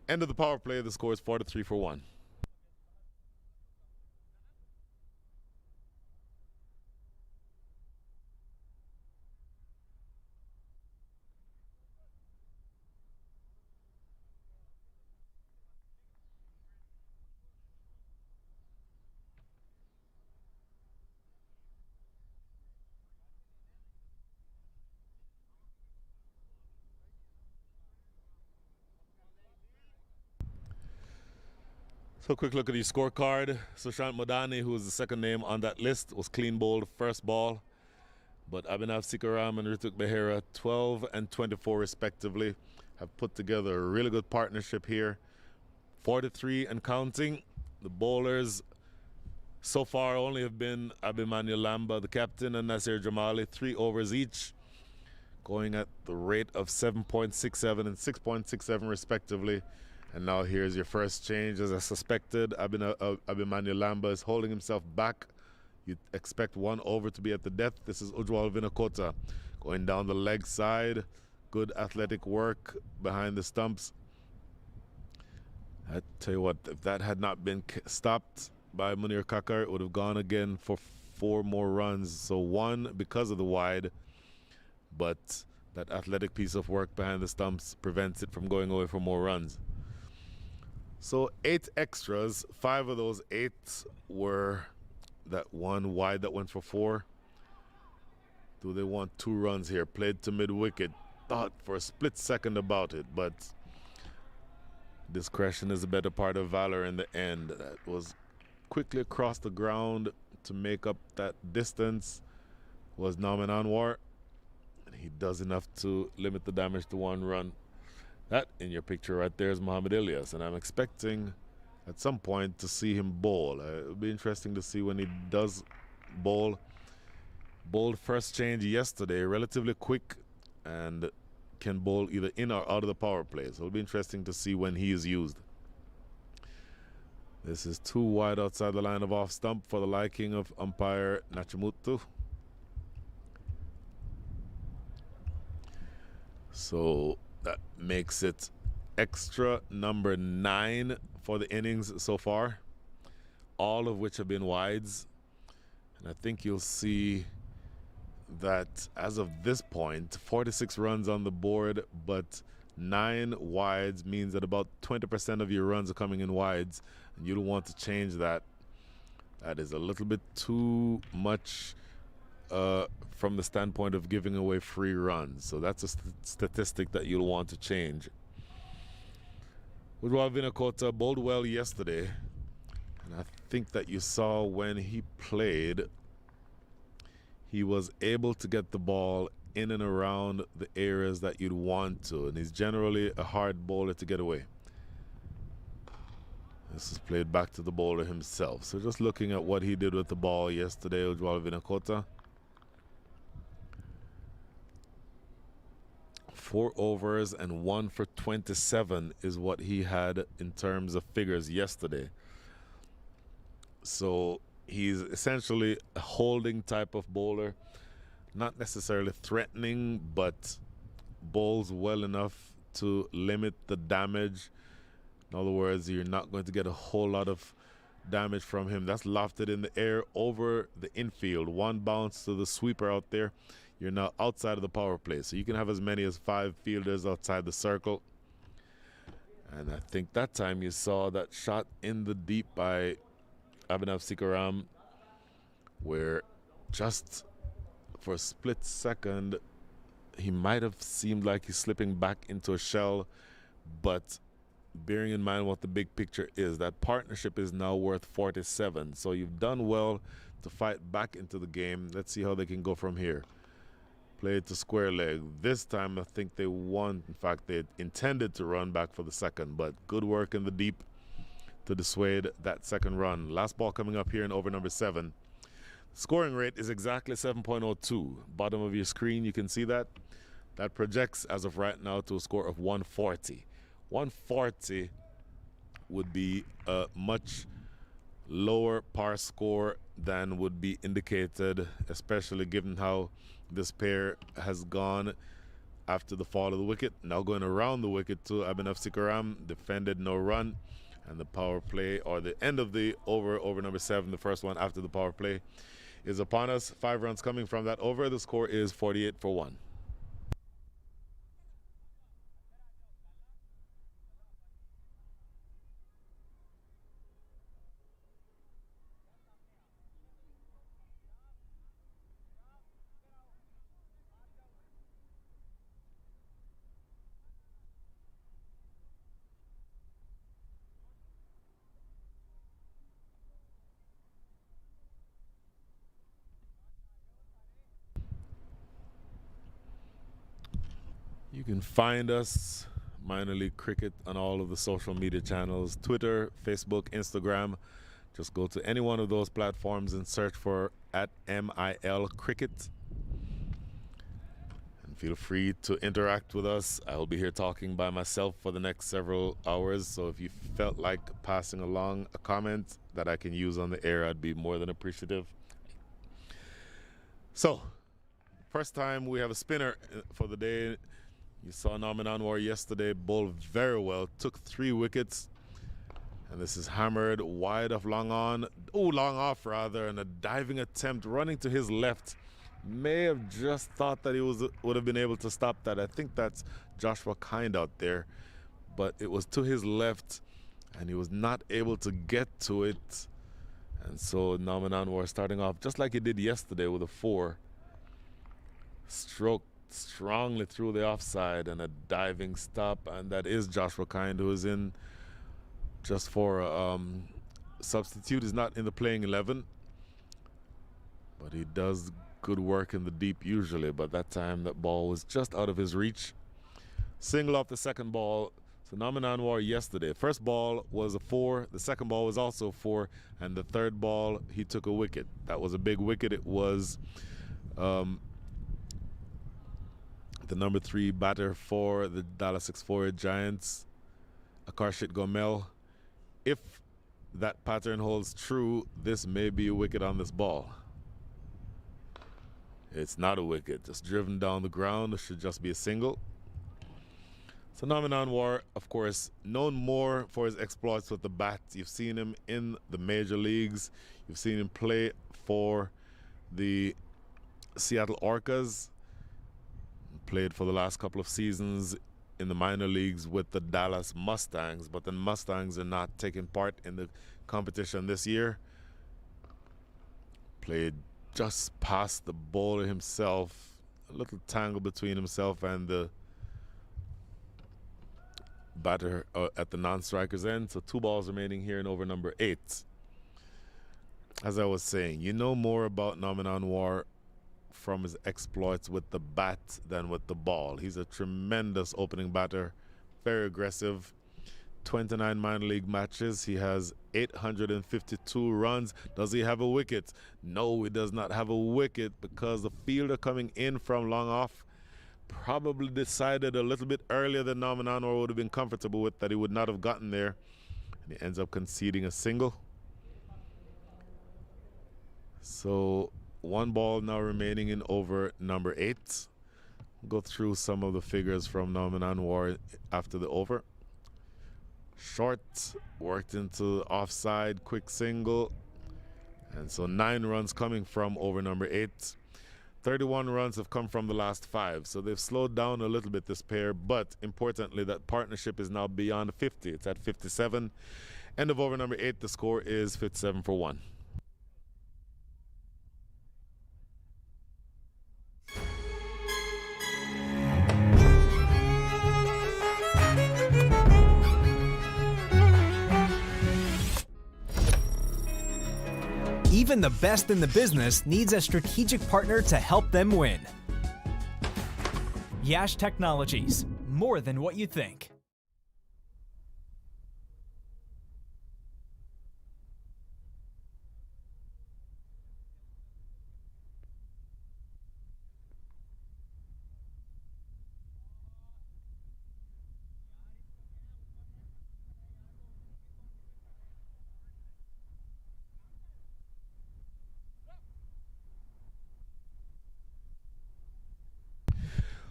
End of the power play. The score is 4-3 for 1. So quick look at the scorecard. Sushant Madani, who was the second name on that list, was clean bowled first ball. But Abhinav Sikaram and Rituk Behera, 12 and 24 respectively, have put together a really good partnership here. 43 and counting. The bowlers so far only have been Abhimanyu Lamba, the captain, and Nasir Jamali, 3 overs each, going at the rate of 7.67 and 6.67 respectively. And now here's your first change. As I suspected, Abhimanyu Lamba is holding himself back. You'd expect 1 over to be at the death. This is Ujwal Vinakota going down the leg side. Good athletic work behind the stumps. I tell you what, if that had not been stopped by Munir Kakar, it would have gone again for 4 more runs. So 1 because of the wide, but that athletic piece of work behind the stumps prevents it from going away for more runs. So 8 extras, 5 of those 8 were that 1 wide that went for 4. Do they want 2 runs here? Played to mid-wicket. Thought for a split second about it, but discretion is a better part of valor in the end. That was quickly across the ground to make up that distance was Nauman Anwar. And he does enough to limit the damage to 1 run. That in your picture right there is Muhammad Ilyas, and I'm expecting at some point to see him bowl. It'll be interesting to see when he does bowl. Bowled first change yesterday, relatively quick, and can bowl either in or out of the power play. So it'll be interesting to see when he is used. This is 2 wide outside the line of off stump for the liking of umpire Nachimutu. So that makes it extra number 9 for the innings so far, all of which have been wides. And I think you'll see that as of this point, 46 runs on the board, but 9 wides means that about 20% of your runs are coming in wides, and you don't want to change that. That is a little bit too much from the standpoint of giving away free runs. So that's a statistic that you'll want to change. Ujwal Vinakota bowled well yesterday, and I think that you saw when he played, he was able to get the ball in and around the areas that you'd want to, and he's generally a hard bowler to get away. This is played back to the bowler himself. So just looking at what he did with the ball yesterday, Ujwal Vinakota. 4 overs and 1 for 27 is what he had in terms of figures yesterday. So he's essentially a holding type of bowler, not necessarily threatening, but bowls well enough to limit the damage. In other words, you're not going to get a whole lot of damage from him. That's lofted in the air over the infield. One bounce to the sweeper out there. You're now outside of the power play. So you can have as many as 5 fielders outside the circle. And I think that time you saw that shot in the deep by Abhinav Sikaram, where just for a split second, he might have seemed like he's slipping back into a shell, but bearing in mind what the big picture is, that partnership is now worth 47. So you've done well to fight back into the game. Let's see how they can go from here. Played to square leg. This time I think they won. In fact, they intended to run back for the second, but good work in the deep to dissuade that second run. Last ball coming up here in over number 7. Scoring rate is exactly 7.02. Bottom of your screen, you can see that. That projects as of right now to a score of 140. 140 would be a much lower par score than would be indicated, especially given how this pair has gone after the fall of the wicket. Now going around the wicket to Abhinav Sikaram, defended, no run. And the power play, or the end of the over number 7, the first one after the power play, is upon us. 5 runs coming from that over. The score is 48 for 1. You can find us, Minor League Cricket, on all of the social media channels, Twitter, Facebook, Instagram. Just go to any one of those platforms and search for @MIL Cricket. And feel free to interact with us. I will be here talking by myself for the next several hours. So if you felt like passing along a comment that I can use on the air, I'd be more than appreciative. So, first time we have a spinner for the day. You saw Norman Anwar yesterday bowl very well, took 3 wickets. And this is hammered wide of long off rather, and a diving attempt running to his left. May have just thought that he would have been able to stop that. I think that's Joshua Kind out there. But it was to his left, and he was not able to get to it. And so Norman Anwar starting off just like he did yesterday with a 4. Stroke strongly through the offside and a diving stop, and that is Joshua Kind, who is in just for substitute. Is not in the playing 11, but he does good work in the deep usually, but that time that ball was just out of his reach. Single off the second ball. So Norman Anwar yesterday, first ball was a 4, the second ball was also 4, and the third ball he took a wicket. That was a big wicket. It was the number 3 batter for the Dallas 6-4 Giants, Akarshit Gomel. If that pattern holds true, this may be a wicket on this ball. It's not a wicket, just driven down the ground. It should just be a single. So Norman Anwar, of course, known more for his exploits with the bat. You've seen him in the major leagues. You've seen him play for the Seattle Orcas. Played for the last couple of seasons in the minor leagues with the Dallas Mustangs, but the Mustangs are not taking part in the competition this year. Played just past the bowler himself, a little tangle between himself and the batter at the non-striker's end. So 2 balls remaining here in over number 8. As I was saying, you know more about Norman Anwar from his exploits with the bat than with the ball. He's a tremendous opening batter, very aggressive. 29 minor league matches. He has 852 runs. Does he have a wicket? No, he does not have a wicket because the fielder coming in from long off probably decided a little bit earlier than Norman Anwar would have been comfortable with that he would not have gotten there. And he ends up conceding a single. So 1 ball now remaining in over number 8. Go through some of the figures from Norman Anwar after the over. Short, worked into the offside, quick single. And so 9 runs coming from over number 8. 31 runs have come from the last 5. So they've slowed down a little bit, this pair. But importantly, that partnership is now beyond 50. It's at 57. End of over number 8, the score is 57 for 1. Even the best in the business needs a strategic partner to help them win. Yash Technologies, more than what you think.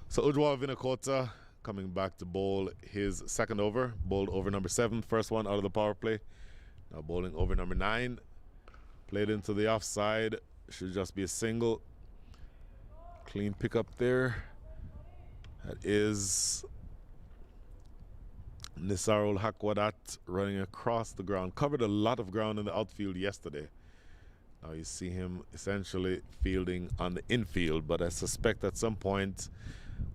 So Ujwal Vinakota coming back to bowl his second over. Bowled over number 7, first one out of the power play. Now bowling over number 9. Played into the offside. Should just be a single. Clean pickup there. That is Nisarul Hakwadat running across the ground. Covered a lot of ground in the outfield yesterday. Now you see him essentially fielding on the infield, but I suspect at some point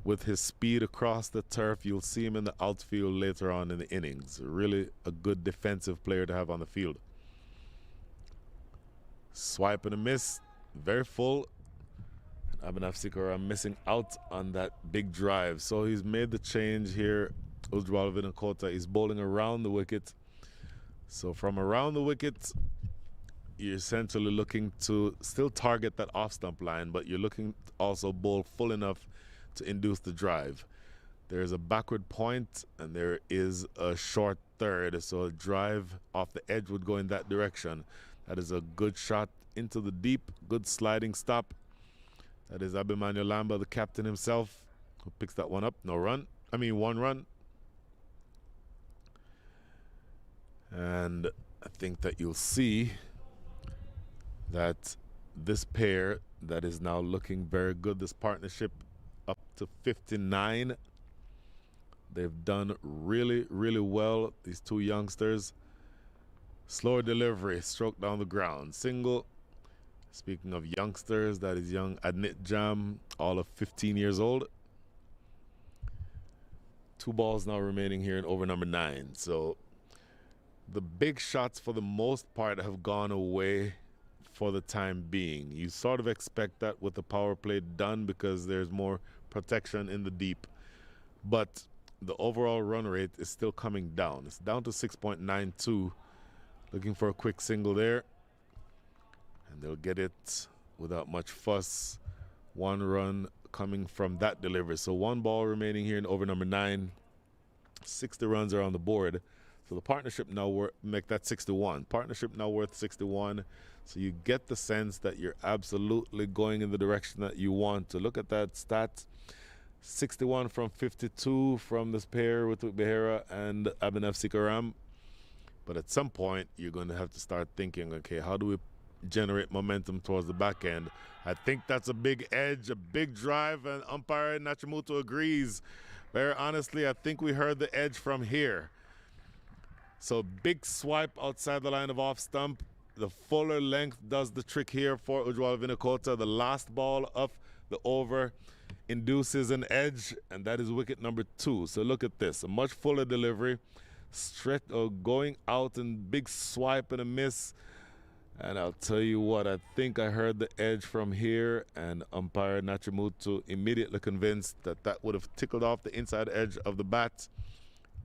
with his speed across the turf, you'll see him in the outfield later on in the innings. Really a good defensive player to have on the field. Swipe and a miss, very full. Abhinav Sikora missing out on that big drive. So he's made the change here. Ujwal Vinakota is bowling around the wicket. So from around the wicket, you're essentially looking to still target that off-stump line, but you're looking to also bowl full enough to induce the drive. There's a backward point and there is a short third, so a drive off the edge would go in that direction. That is a good shot into the deep, good sliding stop. That is Abhimanyu Lamba, the captain himself, who picks that one up. No run. I mean, 1 run. And I think that you'll see that this pair that is now looking very good, this partnership up to 59. They've done really, really well, these 2 youngsters. Slower delivery, stroke down the ground. Single. Speaking of youngsters, that is young Adnit Jam, all of 15 years old. 2 balls now remaining here in over number 9. So the big shots for the most part have gone away for the time being. You sort of expect that with the power play done because there's more protection in the deep. But the overall run rate is still coming down. It's down to 6.92. Looking for a quick single there. And they'll get it without much fuss. 1 run coming from that delivery. So 1 ball remaining here in over number 9. 60 runs are on the board. So the partnership now make that 61. Partnership now worth 61. So you get the sense that you're absolutely going in the direction that you want to. Look at that stat. 61 from 52 from this pair with Behera and Abhinav Sikaram. But at some point, you're going to have to start thinking, okay, how do we generate momentum towards the back end? I think that's a big edge, a big drive, and umpire Nachimuto agrees. Very honestly, I think we heard the edge from here. So big swipe outside the line of off stump. The fuller length does the trick here for Ujwal Vinakota. The last ball of the over induces an edge, and that is wicket number 2. So look at this, a much fuller delivery, stretch going out and big swipe and a miss. And I'll tell you what, I think I heard the edge from here, and umpire Nachimutu immediately convinced that that would have tickled off the inside edge of the bat.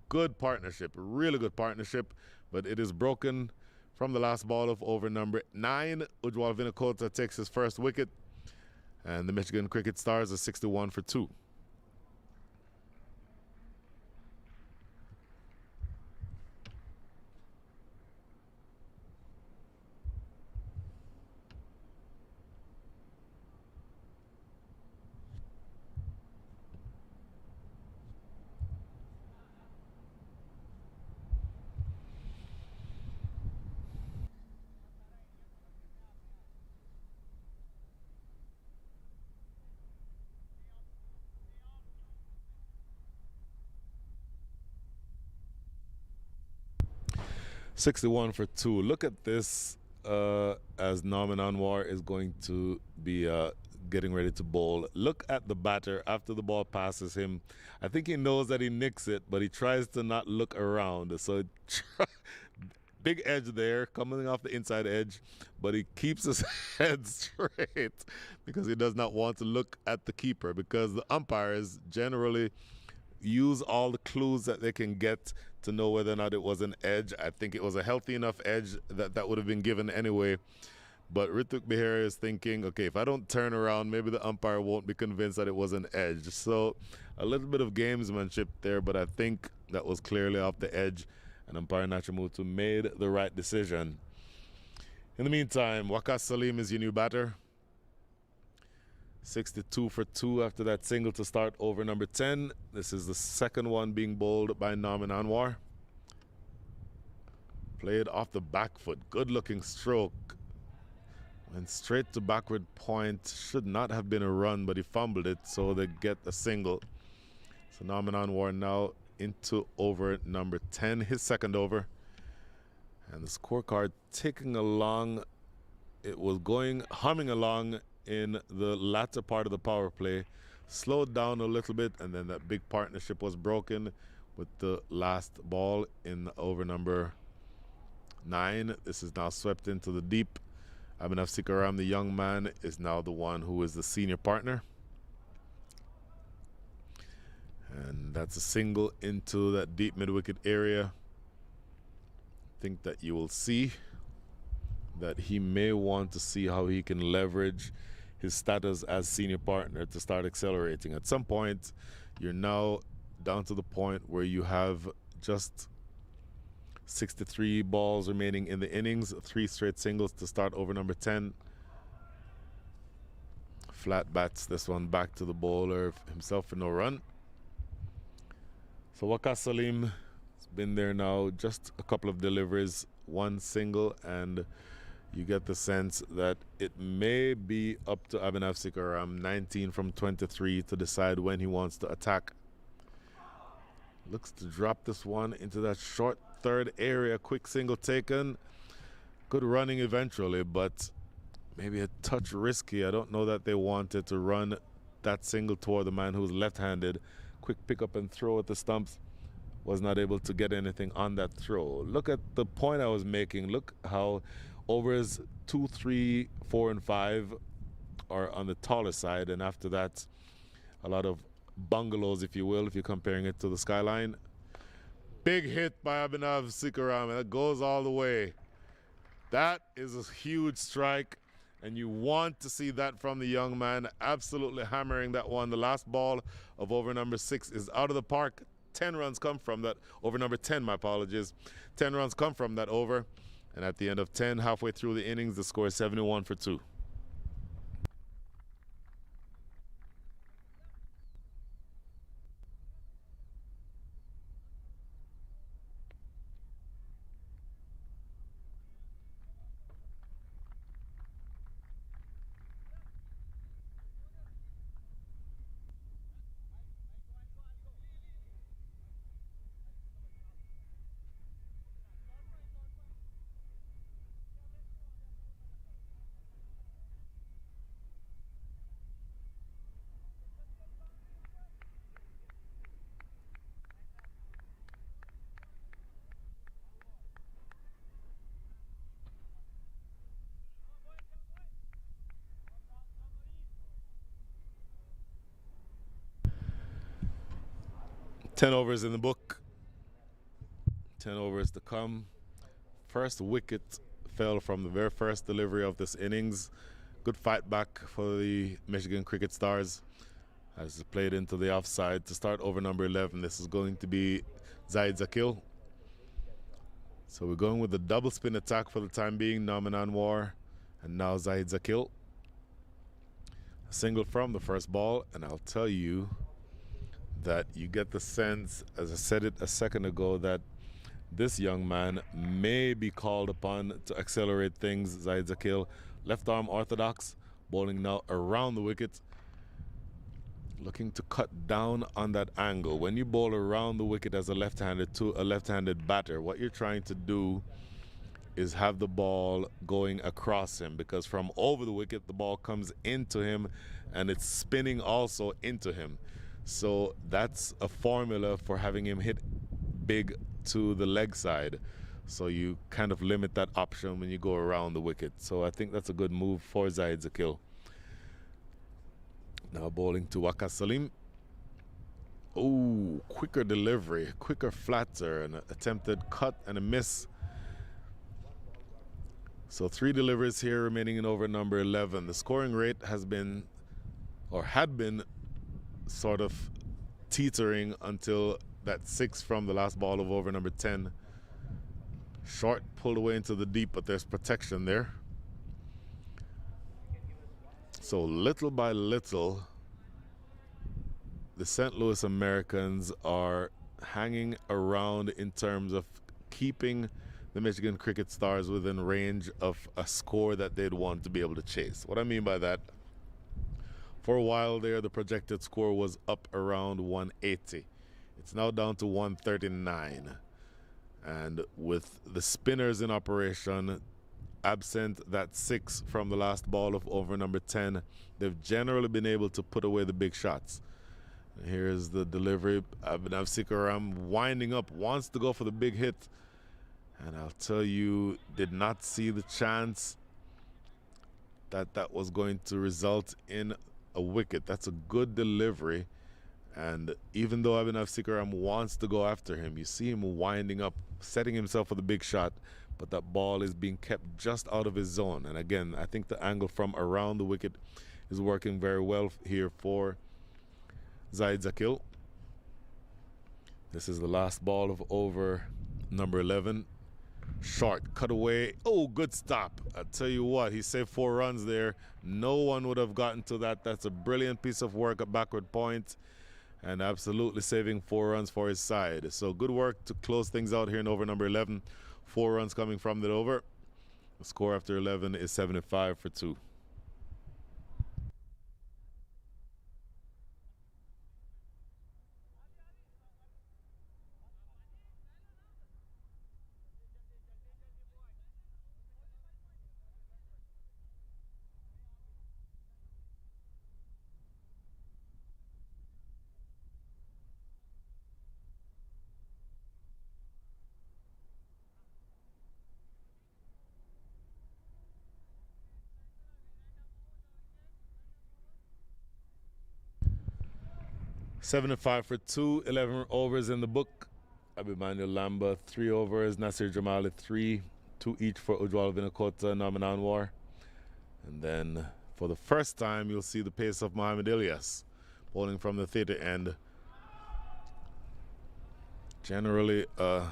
Good partnership, really good partnership, but it is broken from the last ball of over number 9. Ujwal Vinakota takes his first wicket, and the Michigan Cricket Stars are 61 for 2. $61 for 2. Look at this as Norman Anwar is going to be getting ready to bowl. Look at the batter after the ball passes him. I think he knows that he nicks it, but he tries to not look around. So big edge there coming off the inside edge, but he keeps his head straight because he does not want to look at the keeper, because the umpires generally use all the clues that they can get to know whether or not it was an edge. I think it was a healthy enough edge that that would have been given anyway. But Rituk Behera is thinking, okay, if I don't turn around, maybe the umpire won't be convinced that it was an edge. So a little bit of gamesmanship there, but I think that was clearly off the edge, and umpire Nachimutu made the right decision. In the meantime, Waqas Salim is your new batter. 62 for 2 after that single to start over number 10. This is the second one being bowled by Norman Anwar. Played off the back foot. Good looking stroke. Went straight to backward point. Should not have been a run, but he fumbled it, so they get a single. So Norman Anwar now into over number 10, his second over. And the scorecard ticking along. It was humming along in the latter part of the power play, slowed down a little bit, and then that big partnership was broken with the last ball in over number 9. This is now swept into the deep. Abhinav Sikaram, the young man, is now the one who is the senior partner. And that's a single into that deep mid-wicket area. I think that you will see that he may want to see how he can leverage his status as senior partner to start accelerating. At some point, you're now down to the point where you have just 63 balls remaining in the innings, 3 straight singles to start over number 10. Flat bats this one back to the bowler himself for no run. So Waqas Salim has been there now, just a couple of deliveries, 1 single, and you get the sense that it may be up to Abhinav Sikaram, 19 from 23, to decide when he wants to attack. Looks to drop this one into that short third area. Quick single taken. Good running eventually, but maybe a touch risky. I don't know that they wanted to run that single toward the man who's left-handed. Quick pick up and throw at the stumps. Was not able to get anything on that throw. Look at the point I was making. Look how overs 2, 3, 4, and 5 are on the taller side, and after that, a lot of bungalows, if you will, if you're comparing it to the skyline. Big hit by Abhinav Sikaram, and that goes all the way. That is a huge strike, and you want to see that from the young man, absolutely hammering that one. The last ball of over number 6 is out of the park. 10 runs come from that, over number 10, my apologies. 10 runs come from that over. And at the end of 10, halfway through the innings, the score is 71 for 2. 10 overs in the book. 10 overs to come. First wicket fell from the very first delivery of this innings. Good fight back for the Michigan Cricket Stars as it played into the offside to start over number 11. This is going to be Zaid Zakil. So we're going with the double spin attack for the time being. Norman Anwar and now Zaid Zakil. A single from the first ball, and I'll tell you that you get the sense, as I said it a second ago, that this young man may be called upon to accelerate things. Zaid Zakil, left arm orthodox, bowling now around the wicket, looking to cut down on that angle. When you bowl around the wicket as a left-handed batter, what you're trying to do is have the ball going across him, because from over the wicket the ball comes into him and it's spinning also into him. So that's a formula for having him hit big to the leg side. So you kind of limit that option when you go around the wicket. So I think that's a good move for Zaid Zakil. Now bowling to Waqas Salim. Oh, quicker delivery, quicker flatter, an attempted cut and a miss. So 3 deliveries here remaining in over number 11. The scoring rate has been, or had been, sort of teetering until that 6 from the last ball of over number 10. Short pulled away into the deep, but there's protection there. So little by little, the St. Louis Americans are hanging around in terms of keeping the Michigan Cricket Stars within range of a score that they'd want to be able to chase. What I mean by that, for a while there, the projected score was up around 180. It's now down to 139. And with the spinners in operation, absent that 6 from the last ball of over number 10, they've generally been able to put away the big shots. And here's the delivery. Abhinav Sikaram winding up, wants to go for the big hit. And I'll tell you, did not see the chance that was going to result in a wicket. That's a good delivery. And even though Abhinav Sikaram wants to go after him, you see him winding up, setting himself for the big shot, but that ball is being kept just out of his zone. And again, I think the angle from around the wicket is working very well here for Zaid Zakil. This is the last ball of over number 11. Short, cut away. Oh, good stop. I tell you what, he saved 4 runs there. No one would have gotten to that. That's a brilliant piece of work at backward point, and absolutely saving 4 runs for his side. So good work to close things out here in over number 11. 4 runs coming from that over. The score after 11 is 75 for 2. $75 for 2, 11 overs in the book. Abhimanyu Lamba, 3 overs. Nasir Jamali, 3, 2 each for Ujwal Vinakota, Norman Anwar. And then for the first time, you'll see the pace of Mohamed Ilyas, bowling from the theater end. Generally a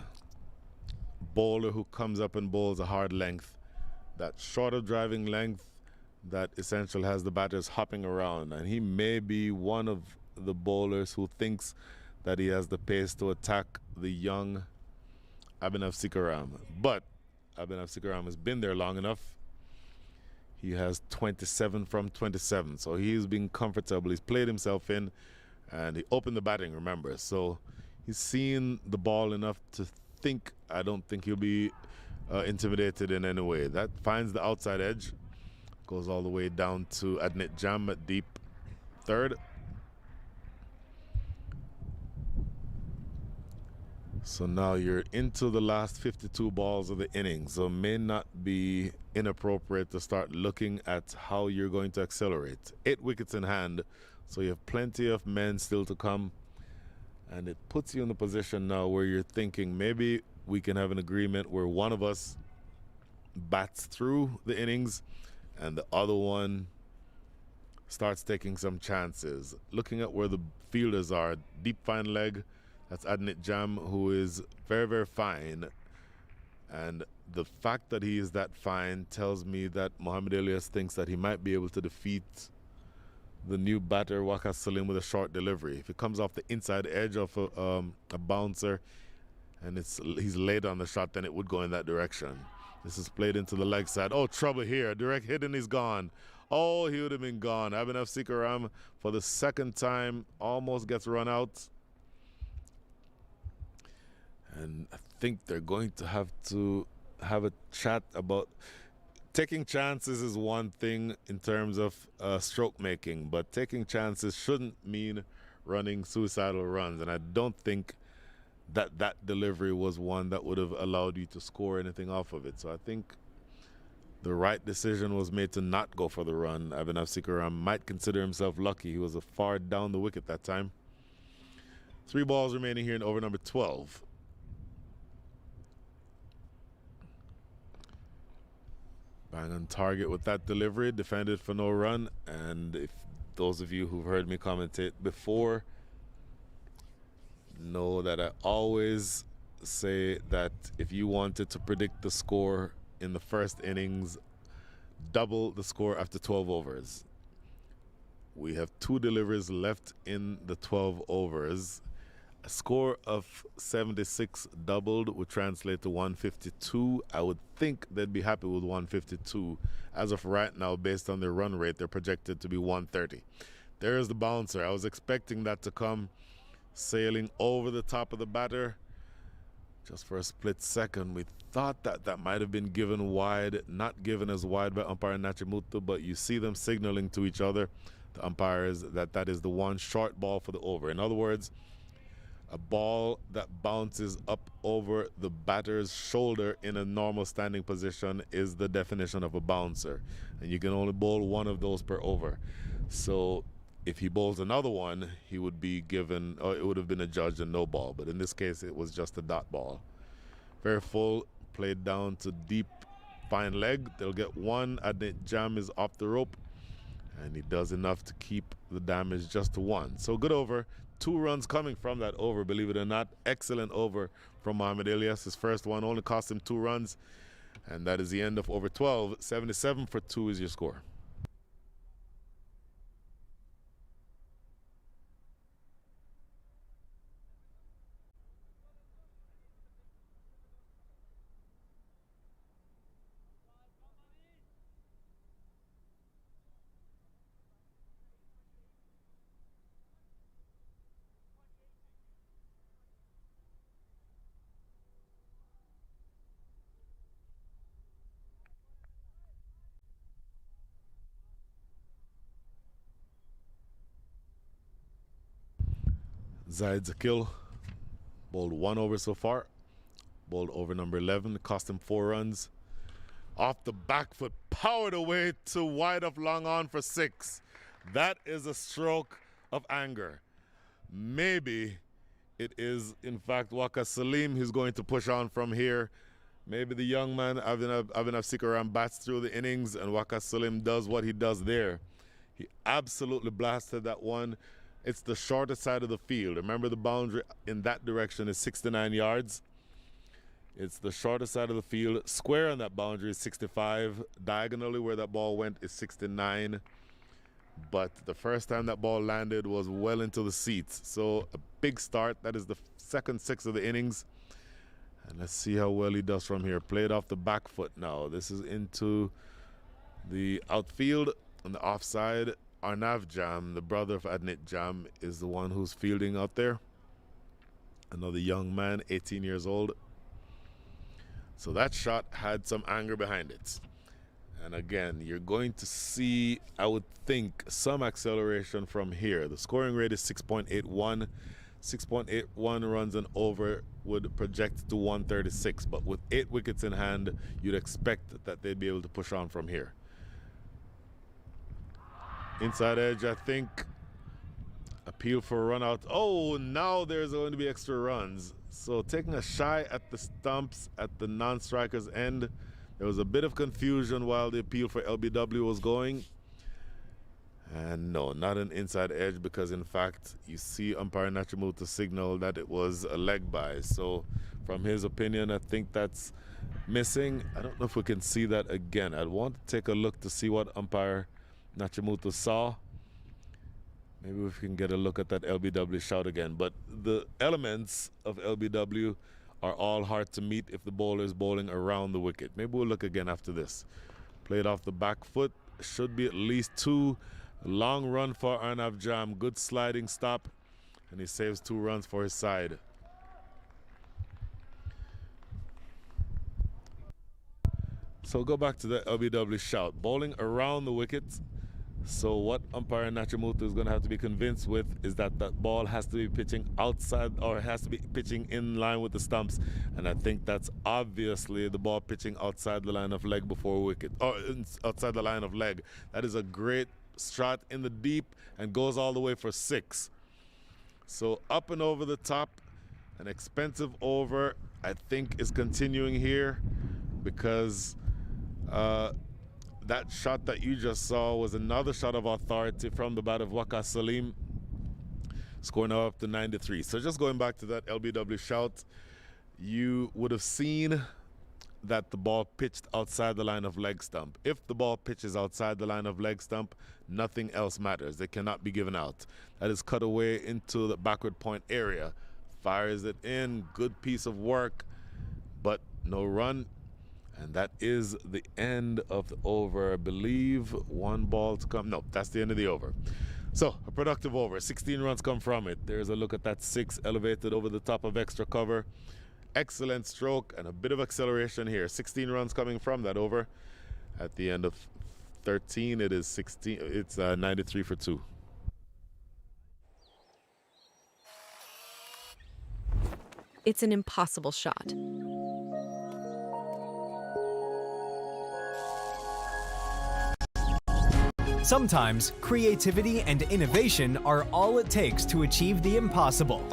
bowler who comes up and bowls a hard length. That shorter driving length that essentially has the batters hopping around. And he may be one of the bowlers who thinks that he has the pace to attack the young Abhinav Sikaram. But Abhinav Sikaram has been there long enough. He has 27 from 27, so he's been comfortable. He's played himself in, and he opened the batting, remember. So he's seen the ball enough to think, I don't think he'll be intimidated in any way. That finds the outside edge, goes all the way down to Adnit Jam at deep third. So now you're into the last 52 balls of the inning, so it may not be inappropriate to start looking at how you're going to accelerate. 8 wickets in hand, so you have plenty of men still to come. And it puts you in the position now where you're thinking maybe we can have an agreement where one of us bats through the innings and the other one starts taking some chances. Looking at where the fielders are, deep fine leg, that's Adnit Jam, who is very, very fine. And the fact that he is that fine tells me that Mohamed Elias thinks that he might be able to defeat the new batter Waqas Salim with a short delivery. If it comes off the inside edge of a bouncer and he's late on the shot, then it would go in that direction. This is played into the leg side. Oh, trouble here. Direct hit and he's gone. Oh, he would have been gone. Abhinav Sikaram, for the second time, almost gets run out. And I think they're going to have a chat about taking chances is one thing in terms of stroke making, but taking chances shouldn't mean running suicidal runs. And I don't think that delivery was one that would have allowed you to score anything off of it. So I think the right decision was made to not go for the run. Abhinav Sikaram might consider himself lucky. He was a far down the wicket that time. 3 balls remaining here in over number 12. Bang on target with that delivery, defended for no run. And if those of you who've heard me commentate before know that I always say that if you wanted to predict the score in the first innings, double the score after 12 overs. We have 2 deliveries left in the 12 overs. A score of 76 doubled would translate to 152. I would think they'd be happy with 152. As of right now, based on their run rate, they're projected to be 130. There's the bouncer. I was expecting that to come sailing over the top of the batter. Just for a split second, we thought that that might have been given wide, not given as wide by umpire Nachimutu, but you see them signaling to each other, the umpires, that that is the one short ball for the over. In other words, a ball that bounces up over the batter's shoulder in a normal standing position is the definition of a bouncer. And you can only bowl one of those per over. So if he bowls another one, he would be given, or it would have been adjudged a no ball. But in this case, it was just a dot ball. Very full, played down to deep, fine leg. They'll get one. Adnit Jam is off the rope. And he does enough to keep the damage just to 1. So good over. 2 runs coming from that over, believe it or not. Excellent over from Mohamed Elias. His first one only cost him 2 runs. And that is the end of over 12. 77 for 2 is your score. Zaid Zakil bowled 1 over so far. Bowled over number 11, cost him 4 runs. Off the back foot, powered away to wide of long on for 6. That is a stroke of anger. Maybe it is, in fact, Waqas Salim who's going to push on from here. Maybe the young man, Abhinav Sikaram, bats through the innings and Waqas Salim does what he does there. He absolutely blasted that one. It's the shorter side of the field. Remember, the boundary in that direction is 69 yards. It's the shorter side of the field. Square on that boundary is 65. Diagonally where that ball went is 69. But the first time that ball landed was well into the seats. So a big start. That is the second 6 of the innings. And let's see how well he does from here. Played off the back foot now. This is into the outfield on the offside. Arnav Jam, the brother of Adnit Jam, is the one who's fielding out there. Another young man, 18 years old. So that shot had some anger behind it. And again, you're going to see, I would think, some acceleration from here. The scoring rate is 6.81. 6.81 runs and over would project to 136. But with 8 wickets in hand, you'd expect that they'd be able to push on from here. Inside edge, I think Appeal for a run out. Oh, now there's going to be extra runs. So taking a shy at the stumps at the non-striker's end. There was a bit of confusion while the appeal for LBW was going. And no, not an inside edge, because in fact you see umpire Nachimuto signal that it was a leg by. So from his opinion, I think that's missing. I don't know if we can see that again. I'd want to take a look to see what umpire Nachimuto saw. Maybe we can get a look at that LBW shout again. But the elements of LBW are all hard to meet if the bowler is bowling around the wicket. Maybe we'll look again after this. Played off the back foot. Should be at least 2. Long run for Arnav Jam. Good sliding stop. And he saves 2 runs for his side. So go back to the LBW shout. Bowling around the wickets. So what umpire Nachimuto is going to have to be convinced with is that that ball has to be pitching outside, or has to be pitching in line with the stumps. And I think that's obviously the ball pitching outside the line of leg before wicket, or outside the line of leg. That is a great shot in the deep and goes all the way for 6. So up and over the top, an expensive over, I think, is continuing here, because that shot that you just saw was another shot of authority from the bat of Waqar Salim, scoring now up to 93. So just going back to that LBW shout, you would have seen that the ball pitched outside the line of leg stump. If the ball pitches outside the line of leg stump, nothing else matters. They cannot be given out. That is cut away into the backward point area. Fires it in, good piece of work, but no run. And that is the end of the over. I believe 1 ball to come. No, that's the end of the over. So a productive over. 16 runs come from it. There's a look at that 6 elevated over the top of extra cover. Excellent stroke and a bit of acceleration here. 16 runs coming from that over. At the end of 13, it is 16. It's 93 for 2. It's an impossible shot. Sometimes creativity and innovation are all it takes to achieve the impossible.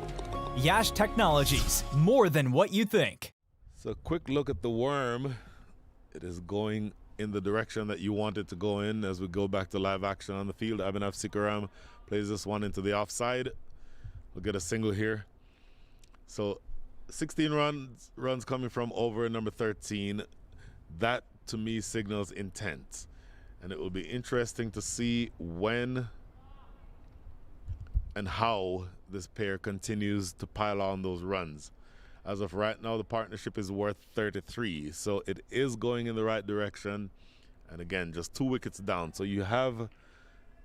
Yash Technologies, more than what you think. So quick look at the worm. It is going in the direction that you want it to go in. As we go back to live action on the field, Abhinav Sikaram plays this one into the offside. We'll get a single here. So 16 runs coming from over number 13. That to me signals intent. And it will be interesting to see when and how this pair continues to pile on those runs. As of right now, the partnership is worth 33, so it is going in the right direction. And again, just 2 wickets down. So you have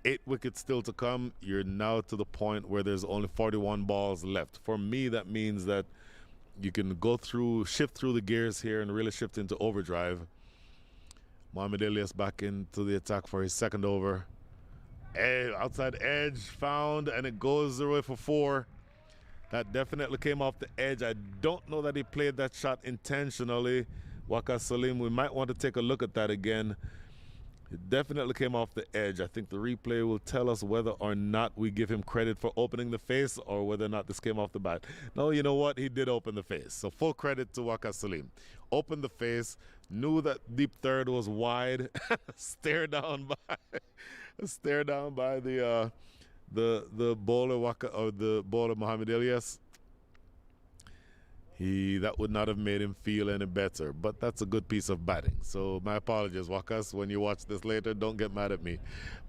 8 wickets still to come. You're now to the point where there's only 41 balls left. For me, that means that you can go through, shift through the gears here and really shift into overdrive. Mohamed Ilyas back into the attack for his second over. Outside edge found, and it goes away for 4. That definitely came off the edge. I don't know that he played that shot intentionally. Waqar Salim, we might want to take a look at that again. It definitely came off the edge. I think the replay will tell us whether or not we give him credit for opening the face or whether or not this came off the bat. No, you know what? He did open the face. So full credit to Waqar Salim. Opened the face, knew that deep third was wide, stare down by the bowler the bowler Mohamed Ilyas. That would not have made him feel any better, but that's a good piece of batting. So my apologies, Wakas. When you watch this later, don't get mad at me.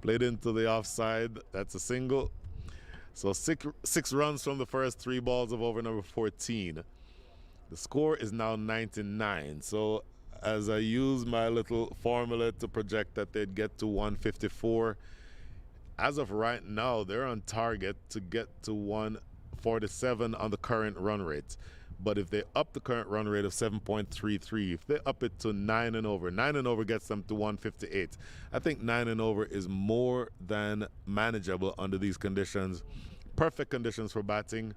Played into the offside. That's a single. So six runs from the first 3 balls of over number 14. The score is now 99. So as I use my little formula to project that they'd get to 154, as of right now, they're on target to get to 147 on the current run rate. But if they up the current run rate of 7.33, if they up it to 9 and over, 9 and over gets them to 158. I think 9 and over is more than manageable under these conditions. Perfect conditions for batting.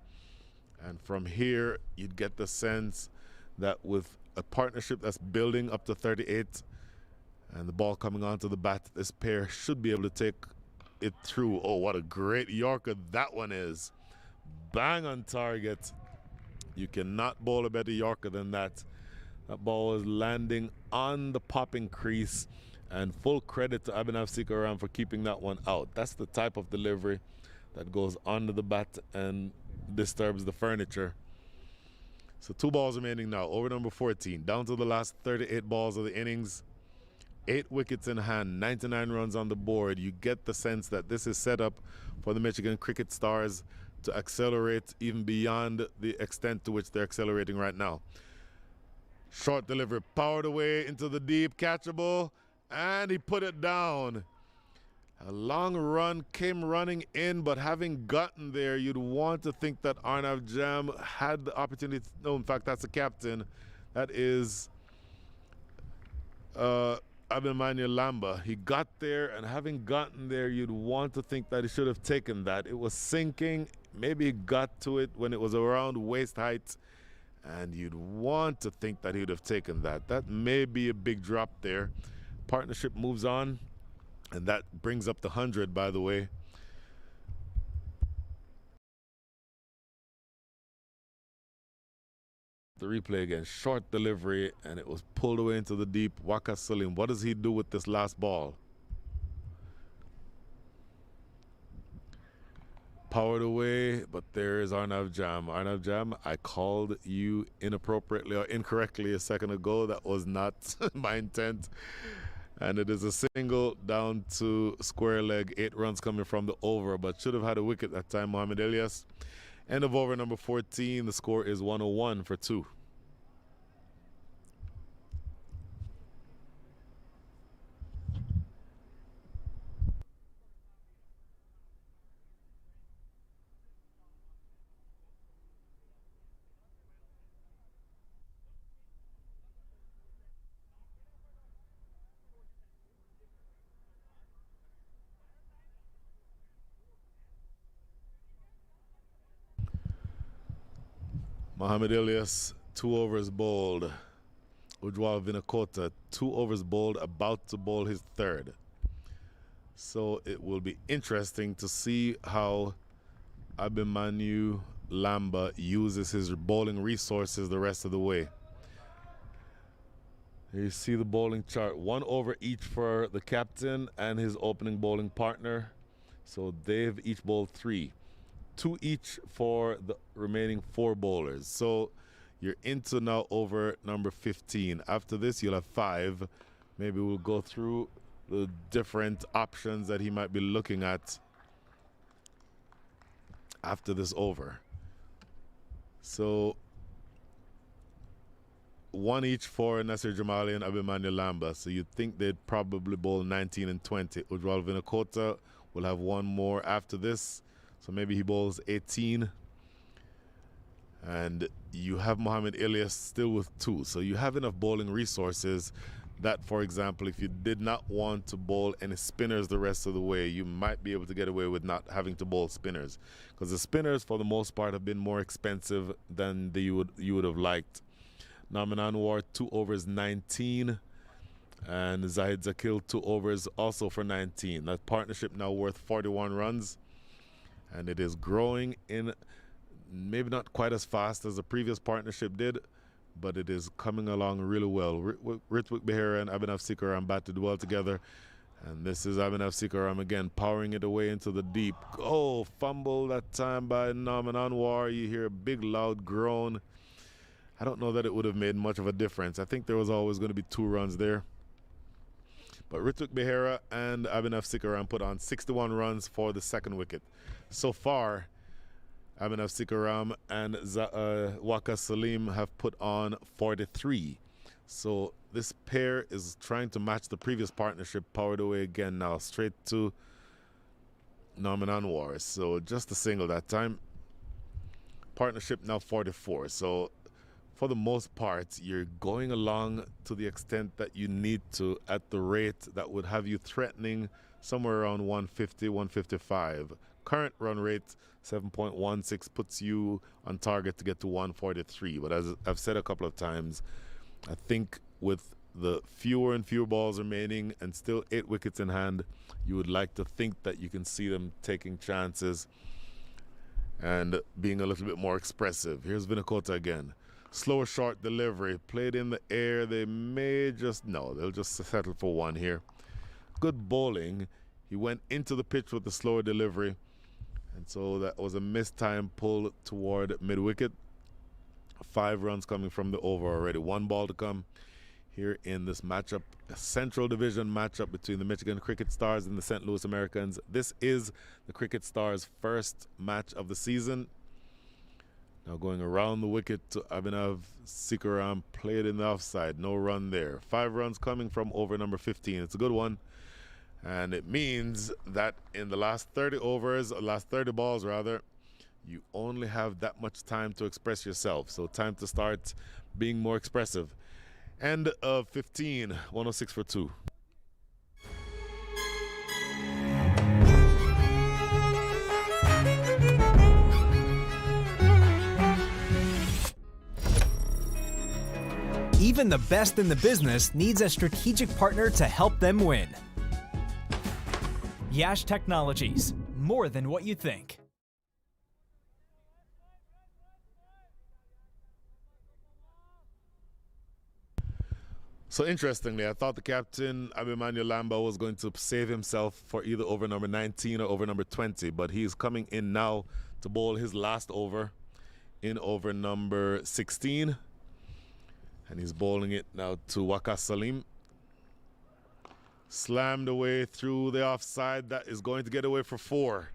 And from here, you'd get the sense that with a partnership that's building up to 38 and the ball coming onto the bat, this pair should be able to take it through. Oh, what a great Yorker that one is. Bang on target. You cannot bowl a better Yorker than that. That ball was landing on the popping crease, and full credit to Abhinav Sikaram for keeping that one out. That's the type of delivery that goes under the bat and disturbs the furniture. So 2 balls remaining now, over number 14, down to the last 38 balls of the innings. 8 wickets in hand, 99 runs on the board. You get the sense that this is set up for the Michigan Cricket Stars to accelerate even beyond the extent to which they're accelerating right now. Short delivery, powered away into the deep, catchable, and he put it down. A long run came running in, but having gotten there, you'd want to think that Arnav Jam had the opportunity to, no, in fact, that's the captain. That is Abhinav Lamba. He got there, and having gotten there, you'd want to think that he should have taken that. It was sinking. Maybe he got to it when it was around waist height, and you'd want to think that he would have taken that. That may be a big drop there. Partnership moves on, and that brings up the 100, by the way. The replay again, short delivery, and it was pulled away into the deep. Waqar Salim, what does he do with this last ball? Powered away, but there is Arnav Jam. Arnav Jam, I called you inappropriately or incorrectly a second ago. That was not my intent. And it is a single down to square leg. 8 runs coming from the over, but should have had a wicket that time, Mohamed Elias. End of over number 14. The score is 101 for 2. Mohamed Elias, 2 overs bowled. Ujwal Vinakota, 2 overs bowled, about to bowl his 3rd. So it will be interesting to see how Abhimanyu Lamba uses his bowling resources the rest of the way. Here you see the bowling chart. 1 over each for the captain and his opening bowling partner. So they've each bowled 3. 2 each for the remaining 4 bowlers. So you're into now over number 15. After this, you'll have 5. Maybe we'll go through the different options that he might be looking at after this over. So 1 each for Nasir Jamali and Abhimanyu Lamba. So you'd think they'd probably bowl 19 and 20. Ujwal Vinakota will have 1 more after this. So maybe he bowls 18. And you have Mohamed Elias still with 2. So you have enough bowling resources that, for example, if you did not want to bowl any spinners the rest of the way, you might be able to get away with not having to bowl spinners. Because the spinners, for the most part, have been more expensive than you would have liked. Naman Anwar, 2 overs, 19. And Zahid Zakil, 2 overs, also for 19. That partnership now worth 41 runs. And it is growing in maybe not quite as fast as the previous partnership did, but it is coming along really well. Ritwik Behera and Abhinav Sikaram batted well together. And this is Abhinav Sikaram again, powering it away into the deep. Oh, fumble that time by Naman Anwar. You hear a big loud groan. I don't know that it would have made much of a difference. I think there was always going to be 2 runs there. But Ritwik Behera and Abhinav Sikaram put on 61 runs for the 2nd wicket. So far, Abhinav Sikaram and Waqar Salim have put on 43. So this pair is trying to match the previous partnership, powered away again now, straight to Naman Anwar. So just a single that time. Partnership now 44. So for the most part, you're going along to the extent that you need to at the rate that would have you threatening somewhere around 150, 155. Current run rate, 7.16, puts you on target to get to 143. But as I've said a couple of times, I think with the fewer and fewer balls remaining and still 8 wickets in hand, you would like to think that you can see them taking chances and being a little bit more expressive. Here's Vinakota again. Slower short delivery, played in the air. They may just, no, they'll just settle for one here. Good bowling. He went into the pitch with the slower delivery, and so that was a mistimed pull toward mid-wicket. 5 runs coming from the over already. 1 ball to come here in this matchup, a Central Division matchup between the Michigan Cricket Stars and the St. Louis Americans. This is the Cricket Stars' first match of the season. Now going around the wicket to Abhinav Sikaram, played in the offside, no run there. 5 runs coming from over number 15. It's a good one, and it means that in the last 30 balls rather, you only have that much time to express yourself. So time to start being more expressive. End of 15, 106 for 2. Even the best in the business needs a strategic partner to help them win. Yash Technologies, more than what you think. So interestingly, I thought the captain, Abhimanyu Lamba, was going to save himself for either over number 19 or over number 20, but he's coming in now to bowl his last over in over number 16. And he's bowling it now to Waqas Salim. Slammed away through the offside. That is going to get away for 4.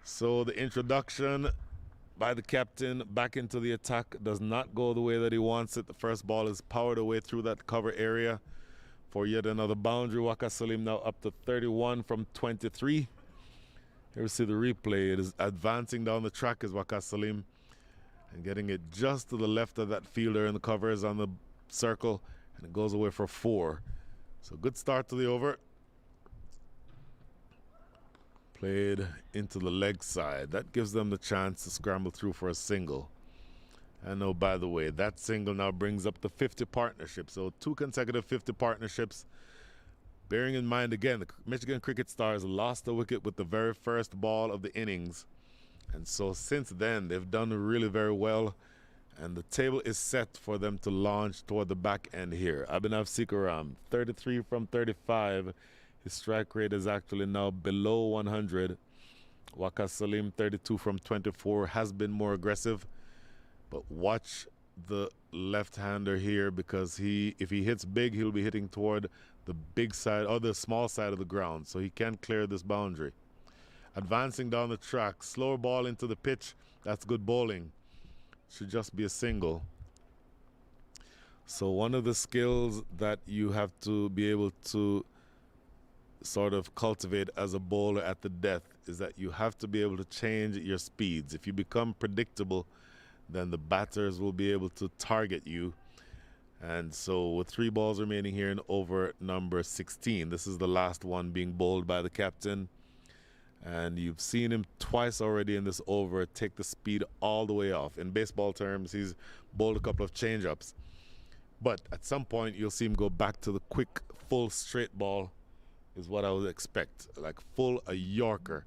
So the introduction by the captain back into the attack does not go the way that he wants it. The first ball is powered away through that cover area for yet another boundary. Waqas Salim now up to 31 from 23. Here we see the replay. It is advancing down the track as Waqas Salim and getting it just to the left of that fielder, and the cover is on the circle, and it goes away for 4. So good start to the over. Played into the leg side. That gives them the chance to scramble through for a single. And oh, by the way, that single now brings up the 50 partnership. So 2 consecutive 50 partnerships. Bearing in mind, again, the Michigan Cricket Stars lost a wicket with the very first ball of the innings. And so since then, they've done really very well. And the table is set for them to launch toward the back end here. Abhinav Sikaram, 33 from 35. His strike rate is actually now below 100. Waqas Salim, 32 from 24, has been more aggressive. But watch the left-hander here, because if he hits big, he'll be hitting toward the big side or the small side of the ground. So he can clear this boundary. Advancing down the track, slower ball into the pitch. That's good bowling. Should just be a single. So one of the skills that you have to be able to sort of cultivate as a bowler at the death is that you have to be able to change your speeds. If you become predictable, then the batters will be able to target you. And so with 3 balls remaining here in over number 16, this is the last one being bowled by the captain. And you've seen him twice already in this over take the speed all the way off. In baseball terms, he's bowled a couple of change-ups. But at some point, you'll see him go back to the quick, full straight ball is what I would expect. Like full, a Yorker.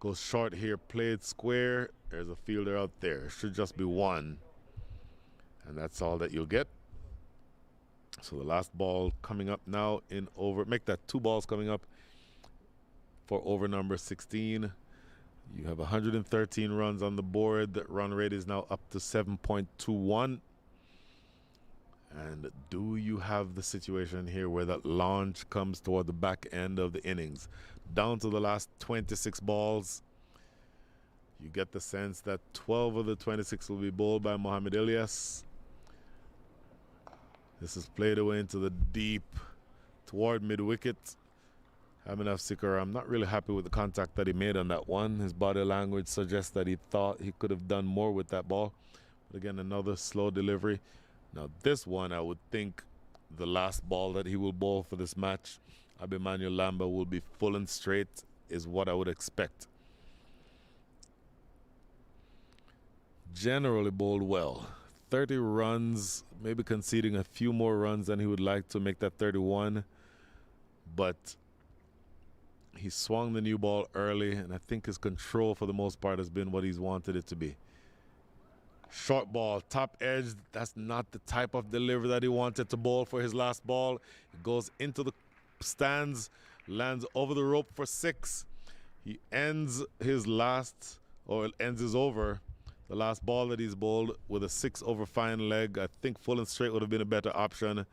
Goes short here, played square. There's a fielder out there. Should just be 1. And that's all that you'll get. So the last ball coming up now in over. Make that 2 balls coming up for over number 16. You have 113 runs on the board. The run rate is now up to 7.21. And do you have the situation here where that launch comes toward the back end of the innings? Down to the last 26 balls. You get the sense that 12 of the 26 will be bowled by Mohamed Ilyas. This is played away into the deep toward mid-wicket. Abhinav Sikaram, I'm not really happy with the contact that he made on that one. His body language suggests that he thought he could have done more with that ball. But again, another slow delivery. Now this one, I would think the last ball that he will bowl for this match, Abhimanyu Lamba, will be full and straight, is what I would expect. Generally bowled well. 30 runs, maybe conceding a few more runs than he would like to make that 31. But he swung the new ball early, and I think his control for the most part has been what he's wanted it to be. Short ball, top edge. That's not the type of delivery that he wanted to bowl for his last ball. It goes into the stands, lands over the rope for 6. He ends his over. The last ball that he's bowled with a 6 over fine leg. I think full and straight would have been a better option.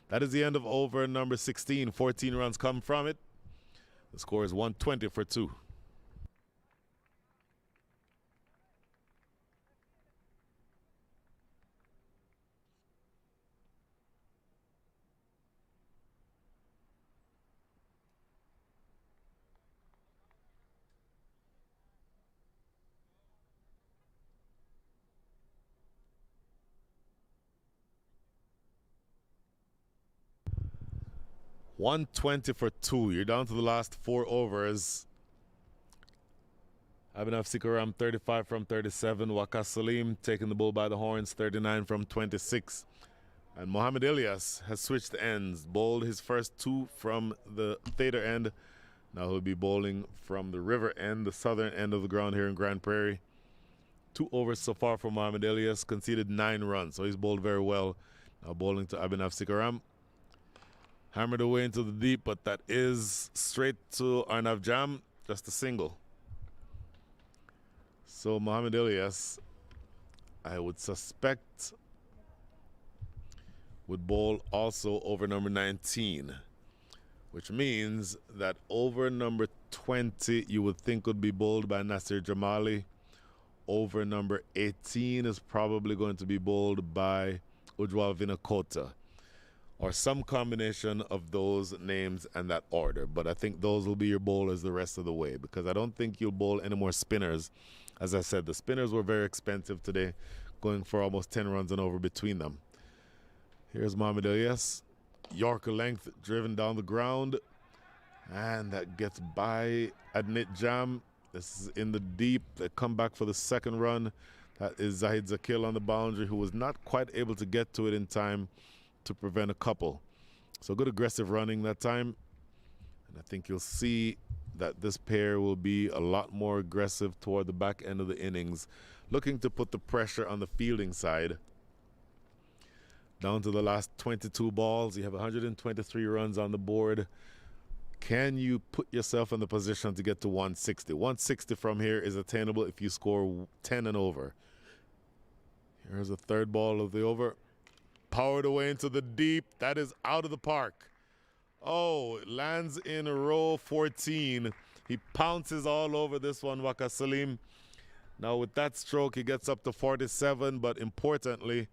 That is the end of over number 16. 14 runs come from it. The score is 120 for 2. $120 for 2. You're down to the last 4 overs. Abhinav Sikaram 35 from 37. Waqas Salim taking the bull by the horns 39 from 26. And Mohamed Ilyas has switched ends. Bowled his first 2 from the theta end. Now he'll be bowling from the river end, the southern end of the ground here in Grand Prairie. 2 overs so far for Mohamed Ilyas. Conceded 9 runs, so he's bowled very well. Now bowling to Abhinav Sikaram. Hammered away into the deep, but that is straight to Arnav Jam, just a single. So Mohamed Ilyas, I would suspect, would bowl also over number 19, which means that over number 20 you would think would be bowled by Nasir Jamali. Over number 18 is probably going to be bowled by Ujwal Vinakota, or some combination of those names and that order. But I think those will be your bowlers the rest of the way, because I don't think you'll bowl any more spinners. As I said, the spinners were very expensive today, going for almost 10 runs and over between them. Here's Mohamed Ilyas. Yorker length driven down the ground, and that gets by Adnit Jam. This is in the deep. They come back for the second run. That is Zahid Zakil on the boundary, who was not quite able to get to it in time to prevent a couple. So good aggressive running that time. And I think you'll see that this pair will be a lot more aggressive toward the back end of the innings, looking to put the pressure on the fielding side. Down to the last 22 balls. You have 123 runs on the board. Can you put yourself in the position to get to 160? 160 from here is attainable if you score 10 and over. Here's the third ball of the over. Powered away into the deep. That is out of the park. Oh, it lands in row 14. He pounces all over this one, Waqas Salim. Now with that stroke, he gets up to 47, but importantly,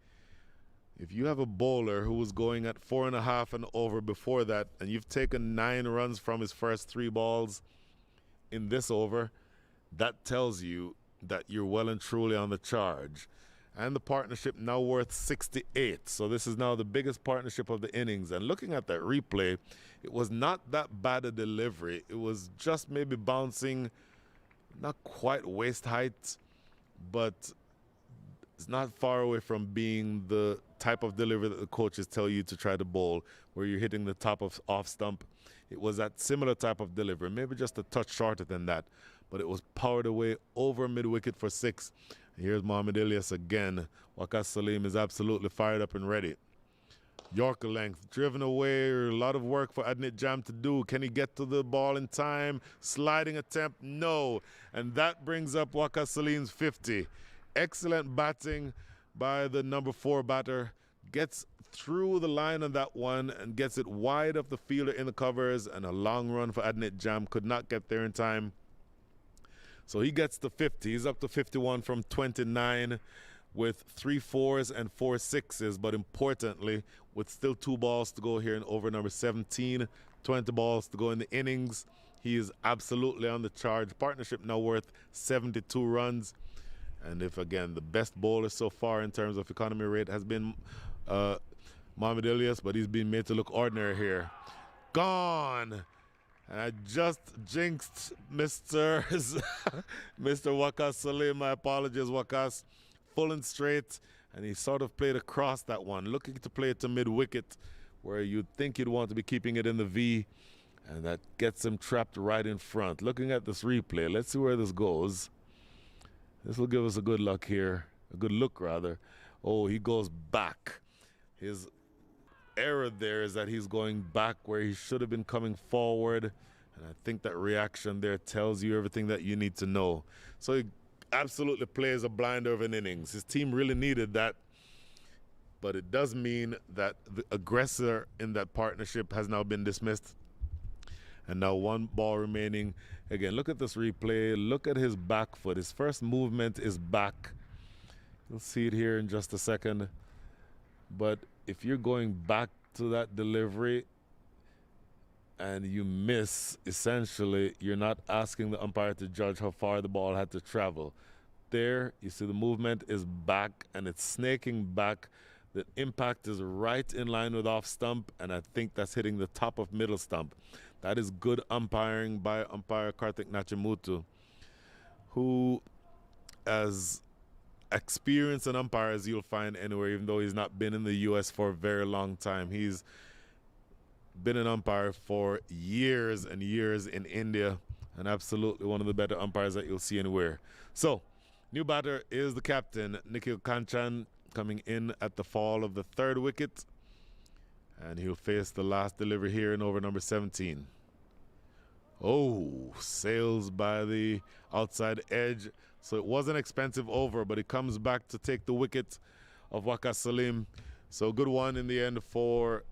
if you have a bowler who was going at 4.5 and over before that, and you've taken 9 runs from his first 3 balls in this over, that tells you that you're well and truly on the charge. And the partnership now worth 68. So this is now the biggest partnership of the innings. And looking at that replay, it was not that bad a delivery. It was just maybe bouncing, not quite waist height, but it's not far away from being the type of delivery that the coaches tell you to try to bowl, where you're hitting the top of off stump. It was that similar type of delivery, maybe just a touch shorter than that, but it was powered away over mid-wicket for 6. Here's Mohamed Ilyas again. Waqas Salim is absolutely fired up and ready. Yorker length, driven away. A lot of work for Adnit Jam to do. Can he get to the ball in time? Sliding attempt, no. And that brings up Waqas Salim's 50. Excellent batting by the number 4 batter. Gets through the line on that one and gets it wide of the fielder in the covers, and a long run for Adnit Jam. Could not get there in time. So he gets to 50. He's up to 51 from 29 with 3 4s and 4 6s. But importantly, with still 2 balls to go here in over number 17, 20 balls to go in the innings, he is absolutely on the charge. Partnership now worth 72 runs. And if, again, the best bowler so far in terms of economy rate has been Mohamed Ilyas, but he's been made to look ordinary here. Gone! And I just jinxed Mr. Waqas Salim. My apologies, Waqas. Full and straight. and he sort of played across that one, looking to play it to mid-wicket, where you'd think you'd want to be keeping it in the V, and that gets him trapped right in front. Looking at this replay, let's see where this goes. This will give us a good look here, a good look rather. Oh, he goes back. His error there is that he's going back where he should have been coming forward, and I think that reaction there tells you everything that you need to know. So he absolutely plays a blinder of an innings. His team really needed that, but it does mean that the aggressor in that partnership has now been dismissed. And now one ball remaining. Again, look at this replay. Look at his back foot. His first movement is back. You'll see it here in just a second. But if you're going back to that delivery and you miss, essentially, you're not asking the umpire to judge how far the ball had to travel. There, you see the movement is back and it's snaking back. The impact is right in line with off stump, and I think that's hitting the top of middle stump. That is good umpiring by umpire Karthik Nachimutu, who, as experienced an umpire as you'll find anywhere, even though he's not been in the U.S. for a very long time. He's been an umpire for years and years in India, and absolutely one of the better umpires that you'll see anywhere. So, new batter is the captain, Nikhil Kanchan, coming in at the fall of the third wicket. And he'll face the last delivery here in over number 17. Oh, sails by the outside edge. So it was an expensive over, but he comes back to take the wicket of Waqas Salim. So good one in the end for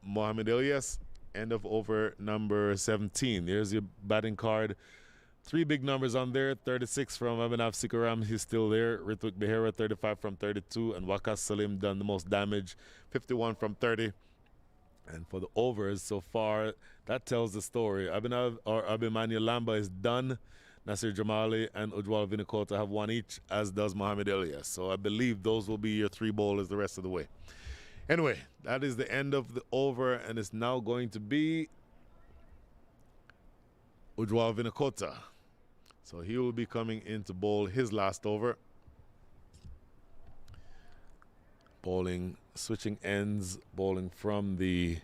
Mohamed Ilyas. End of over number 17. There's your batting card. 3 big numbers on there. 36 from Abhinav Sikaram. He's still there. Ritwik Behera, 35 from 32. And Waqas Salim done the most damage. 51 from 30. And for the overs so far, that tells the story. Abhimanyu Lamba is done. Nasir Jamali and Ujwal Vinakota have one each, as does Mohamed Ilyas. So I believe those will be your 3 bowlers the rest of the way. Anyway, that is the end of the over, and it's now going to be Ujwal Vinakota. So he will be coming in to bowl his last over. Bowling, switching ends, bowling from the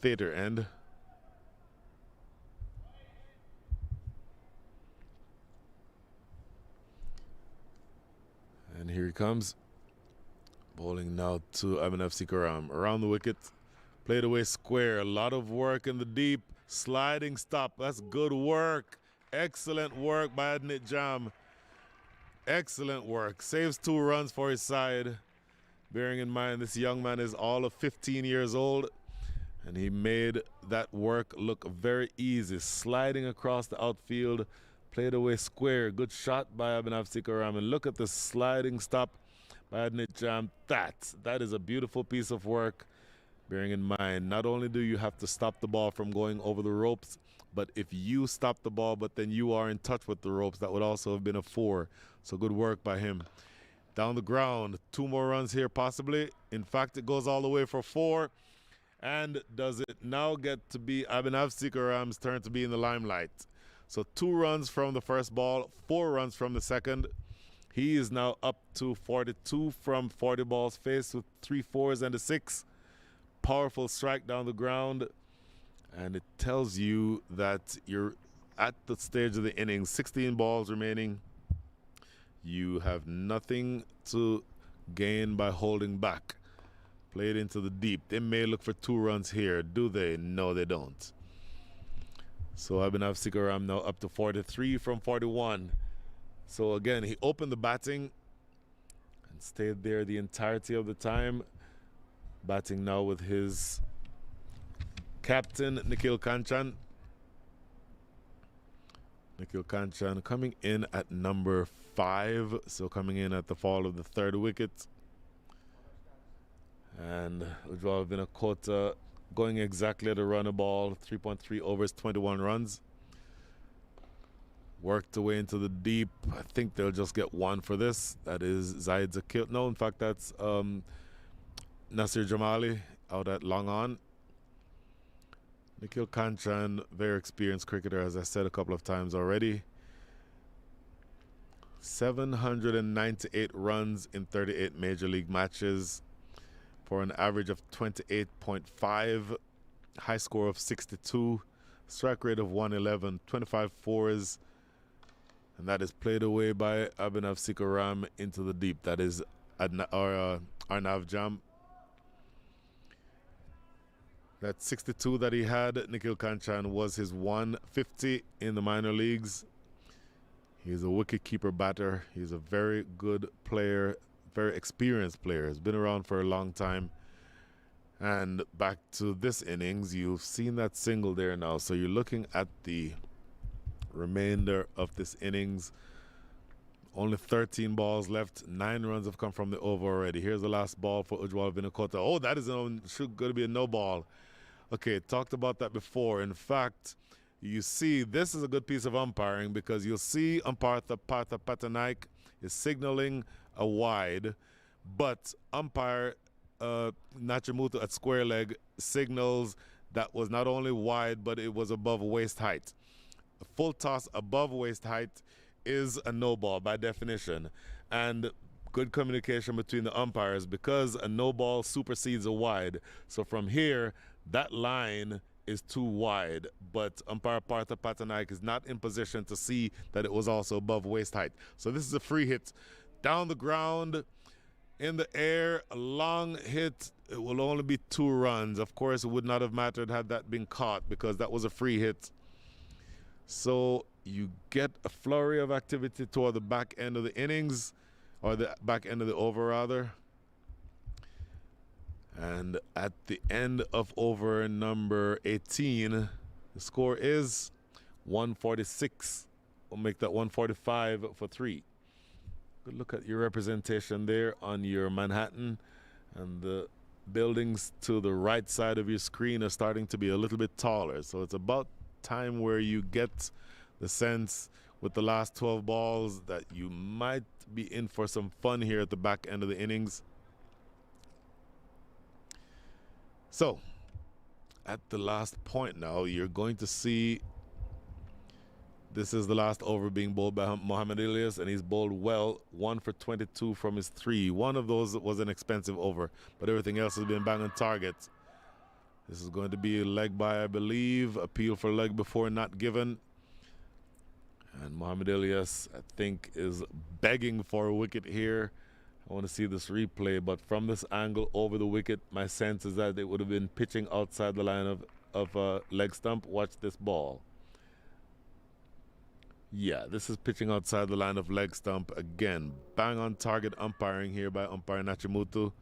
theater end. And here he comes. Bowling now to Abhinav Sikaram. Around the wicket, played away square. A lot of work in the deep. Sliding stop. That's good work. Excellent work by Adnit Jam. Excellent work. Saves 2 runs for his side. Bearing in mind this young man is all of 15 years old, and he made that work look very easy. Sliding across the outfield, played away square. Good shot by Abhinav Sikaram. And look at the sliding stop by Adnit Jam. That is a beautiful piece of work. Bearing in mind, not only do you have to stop the ball from going over the ropes, but if you stop the ball, but then you are in touch with the ropes, that would also have been a 4. So good work by him. Down the ground, 2 more runs here possibly. In fact, it goes all the way for 4. And does it now get to be Abhinav Sikaram's turn to be in the limelight? So 2 runs from the first ball, 4 runs from the second. He is now up to 42 from 40 balls faced with 3 4s and a 6. Powerful strike down the ground. And it tells you that you're at the stage of the innings, 16 balls remaining. You have nothing to gain by holding back. Play it into the deep. They may look for 2 runs here. Do they? No, they don't. So Abhinav Sikaram now up to 43 from 41. So again, he opened the batting and stayed there the entirety of the time. Batting now with his captain, Nikhil Kanchan. Nikhil Kanchan coming in at number 5. So coming in at the fall of the 3rd wicket. And Ujwal Vinakota going exactly at a run a ball. 3.3 overs, 21 runs. Worked away into the deep. I think they'll just get 1 for this. That is Zaid Zakil. No, in fact, that's Nasir Jamali out at long on. Nikhil Kanchan, very experienced cricketer, as I said a couple of times already. 798 runs in 38 major league matches for an average of 28.5, high score of 62, strike rate of 111, 25 fours, and that is played away by Abhinav Sikaram into the deep. That is Arnav Jam. That 62 that he had, Nikhil Kanchan, was his 150 in the minor leagues. He's a wicket-keeper batter. He's a very good player, very experienced player. He's been around for a long time. And back to this innings, you've seen that single there now. So you're looking at the remainder of this innings. Only 13 balls left. 9 runs have come from the over already. Here's the last ball for Ujwal Vinakota. Oh, that is going to be a no ball. Okay, talked about that before. In fact, you see, this is a good piece of umpiring because you'll see umpire Partha Patanaik is signaling a wide, but umpire Nachimutu at square leg signals that was not only wide, but it was above waist height. A full toss above waist height is a no ball by definition. And good communication between the umpires because a no ball supersedes a wide. So from here, that line is too wide, but umpire Partha Patanaik is not in position to see that it was also above waist height. So this is a free hit down the ground, in the air, a long hit. It will only be 2 runs. Of course, it would not have mattered had that been caught because that was a free hit. So you get a flurry of activity toward the back end of the innings, or the back end of the over rather. And at the end of over number 18, the score is 146. We'll make that 145 for 3. Good look at your representation there on your Manhattan. And the buildings to the right side of your screen are starting to be a little bit taller. So it's about time where you get the sense with the last 12 balls that you might be in for some fun here at the back end of the innings. So, at the last point now, you're going to see this is the last over being bowled by Mohamed Ilyas, and he's bowled well, 1 for 22 from his 3. One of those was an expensive over, but everything else has been bang on target. This is going to be a leg by, I believe, appeal for leg before not given. And Mohamed Ilyas, I think, is begging for a wicket here. I want to see this replay, but from this angle over the wicket, my sense is that it would have been pitching outside the line of leg stump. Watch this ball. Yeah, this is pitching outside the line of leg stump. Again, bang on target umpiring here by umpire Nachimutu.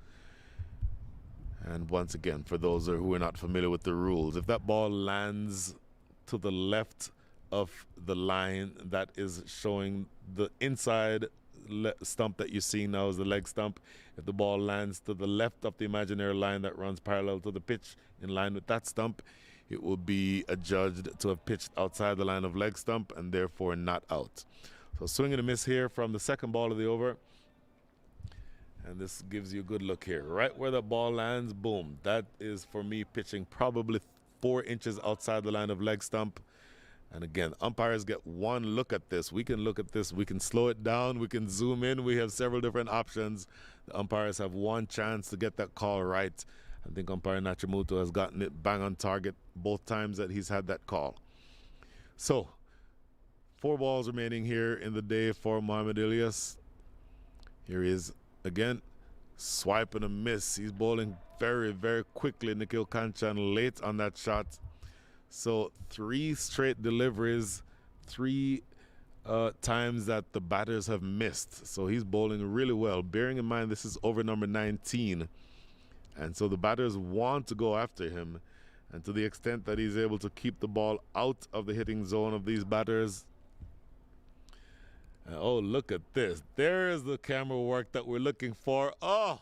And once again, for those who are not familiar with the rules, if that ball lands to the left of the line that is showing the inside stump that you're seeing now is the leg stump. If the ball lands to the left of the imaginary line that runs parallel to the pitch in line with that stump, it will be adjudged to have pitched outside the line of leg stump and therefore not out. So swing and a miss here from the second ball of the over. And this gives you a good look here. Right where the ball lands, boom. That is, for me, pitching probably 4 inches outside the line of leg stump. And again, umpires get one look at this. We can look at this. We can slow it down. We can zoom in. We have several different options. The umpires have one chance to get that call right. I think umpire Nachimutu has gotten it bang on target both times that he's had that call. So, 4 balls remaining here in the day for Mohamed Ilyas. Here he is again. Swipe and a miss. He's bowling very, very quickly. Nikhil Kanchan late on that shot. So 3 straight deliveries, 3 times that the batters have missed. So he's bowling really well. Bearing in mind this is over number 19. And so the batters want to go after him. And to the extent that he's able to keep the ball out of the hitting zone of these batters. Oh, look at this. There is the camera work that we're looking for. Oh!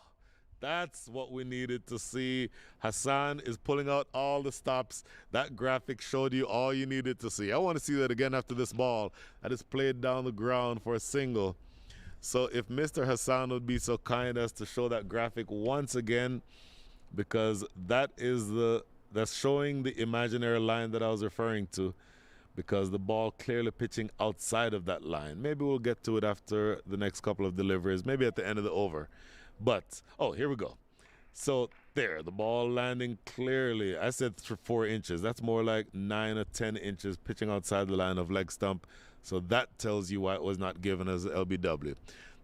That's what we needed to see. Hassan is pulling out all the stops. That graphic showed you all you needed to see. I want to see that again after this ball. That is played down the ground for a single. So if Mr. Hassan would be so kind as to show that graphic once again, because that is that's showing the imaginary line that I was referring to. because the ball clearly pitching outside of that line. Maybe we'll get to it after the next couple of deliveries, maybe at the end of the over. But, oh, here we go. So there, the ball landing clearly. I said 4 inches. That's more like 9 or 10 inches pitching outside the line of leg stump. So that tells you why it was not given as LBW.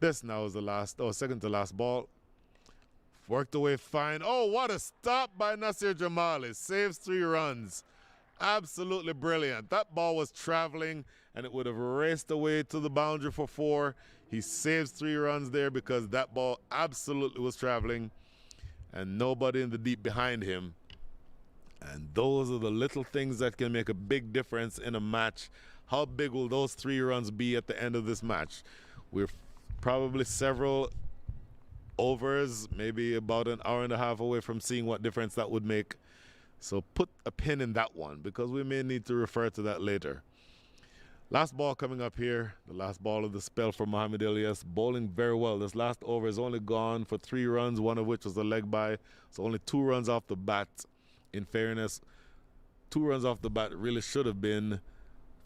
This now is the second to last ball. Worked away fine. Oh, what a stop by Nasir Jamali. Saves 3 runs. Absolutely brilliant. That ball was traveling and it would have raced away to the boundary for 4. He saves 3 runs there because that ball absolutely was traveling and nobody in the deep behind him. And those are the little things that can make a big difference in a match. How big will those 3 runs be at the end of this match? We're probably several overs, maybe about an hour and a half away from seeing what difference that would make. So put a pin in that one because we may need to refer to that later. Last ball coming up here, the last ball of the spell for Mohamed Elias, bowling very well. This last over is only gone for 3 runs, one of which was a leg by. So only 2 runs off the bat. In fairness, 2 runs off the bat really should have been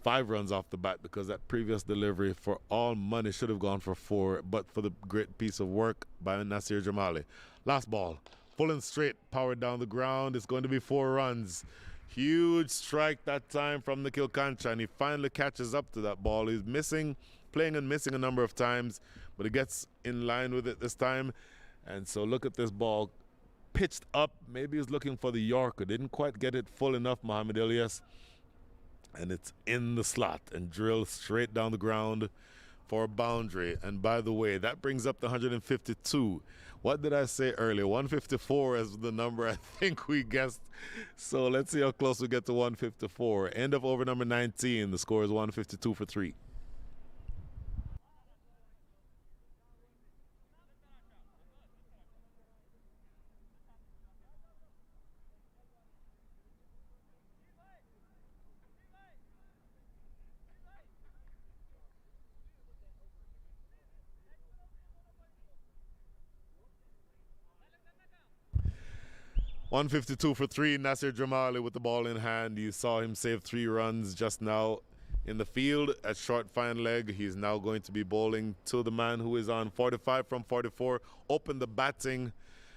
5 runs off the bat because that previous delivery for all money should have gone for 4, but for the great piece of work by Nasir Jamali. Last ball, full and straight, powered down the ground. It's going to be 4 runs. Huge strike that time from Nikhil Kancha, and he finally catches up to that ball. He's missing, playing and missing a number of times, but he gets in line with it this time. And so look at this ball, pitched up. Maybe he's looking for the Yorker. Didn't quite get it full enough, Mohamed Elias. And it's in the slot and drilled straight down the ground for a boundary. And by the way, that brings up the 152. What did I say earlier? 154 is the number I think we guessed. So let's see how close we get to 154. End of over number 19. The score is 152 for 3. $152 for 3, Nasir Jamali with the ball in hand. You saw him save 3 runs just now in the field at short fine leg. He's now going to be bowling to the man who is on 45 from 44. Open the batting.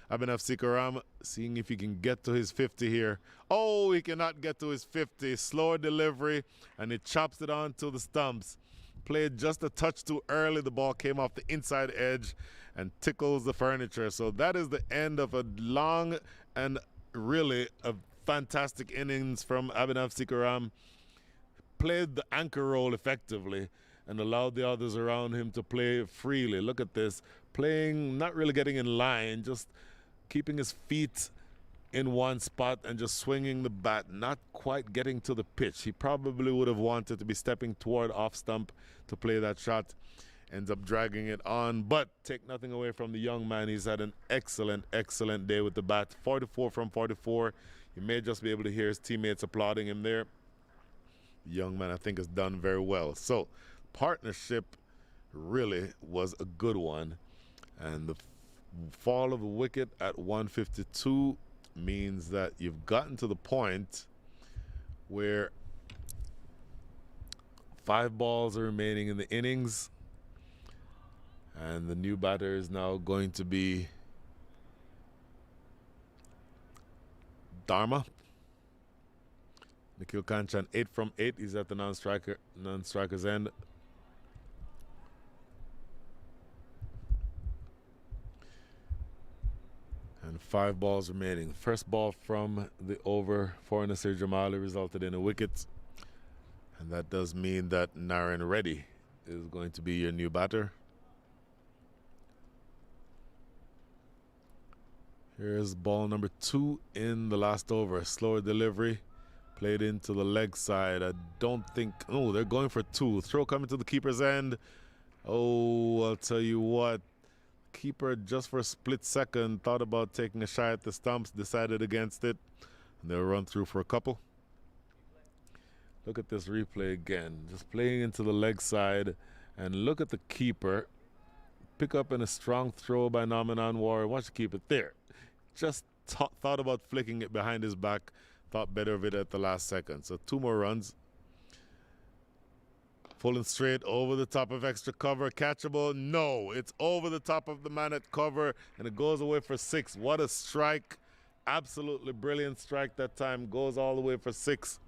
Abhinav Sikaram seeing if he can get to his 50 here. Oh, he cannot get to his 50. Slower delivery, and he chops it on to the stumps. Played just a touch too early. The ball came off the inside edge and tickles the furniture. So that is the end of a long and really a fantastic innings from Abhinav Sikaram. Played the anchor role effectively and allowed the others around him to play freely. Look at this. Playing, not really getting in line, just keeping his feet in one spot and just swinging the bat, not quite getting to the pitch. He probably would have wanted to be stepping toward off stump to play that shot. Ends up dragging it on, but take nothing away from the young man. He's had an excellent, excellent day with the bat. 44 from 44. You may just be able to hear his teammates applauding him there. The young man, I think, has done very well. So, partnership really was a good one. And the fall of the wicket at 152 means that you've gotten to the point where 5 balls are remaining in the innings. And the new batter is now going to be Dharma. Nikhil Kanchan, 8 from 8. He's at the non-striker's end. And 5 balls remaining. First ball from the over for Nasir Jamali resulted in a wicket. And that does mean that Narayan Reddy is going to be your new batter. Here's ball number 2 in the last over. Slower delivery. Played into the leg side. I don't think... Oh, they're going for 2. Throw coming to the keeper's end. Oh, I'll tell you what. Keeper, just for a split second, thought about taking a shot at the stumps, decided against it. And they'll run through for a couple. Look at this replay again. Just playing into the leg side. And look at the keeper. Pick up in a strong throw by Naman Anwar. Watch the keeper there. Just thought about flicking it behind his back. Thought better of it at the last second. So 2 more runs. Pulling straight over the top of extra cover. Catchable? No. It's over the top of the man at cover, and it goes away for 6. What a strike. Absolutely brilliant strike that time. Goes all the way for 6.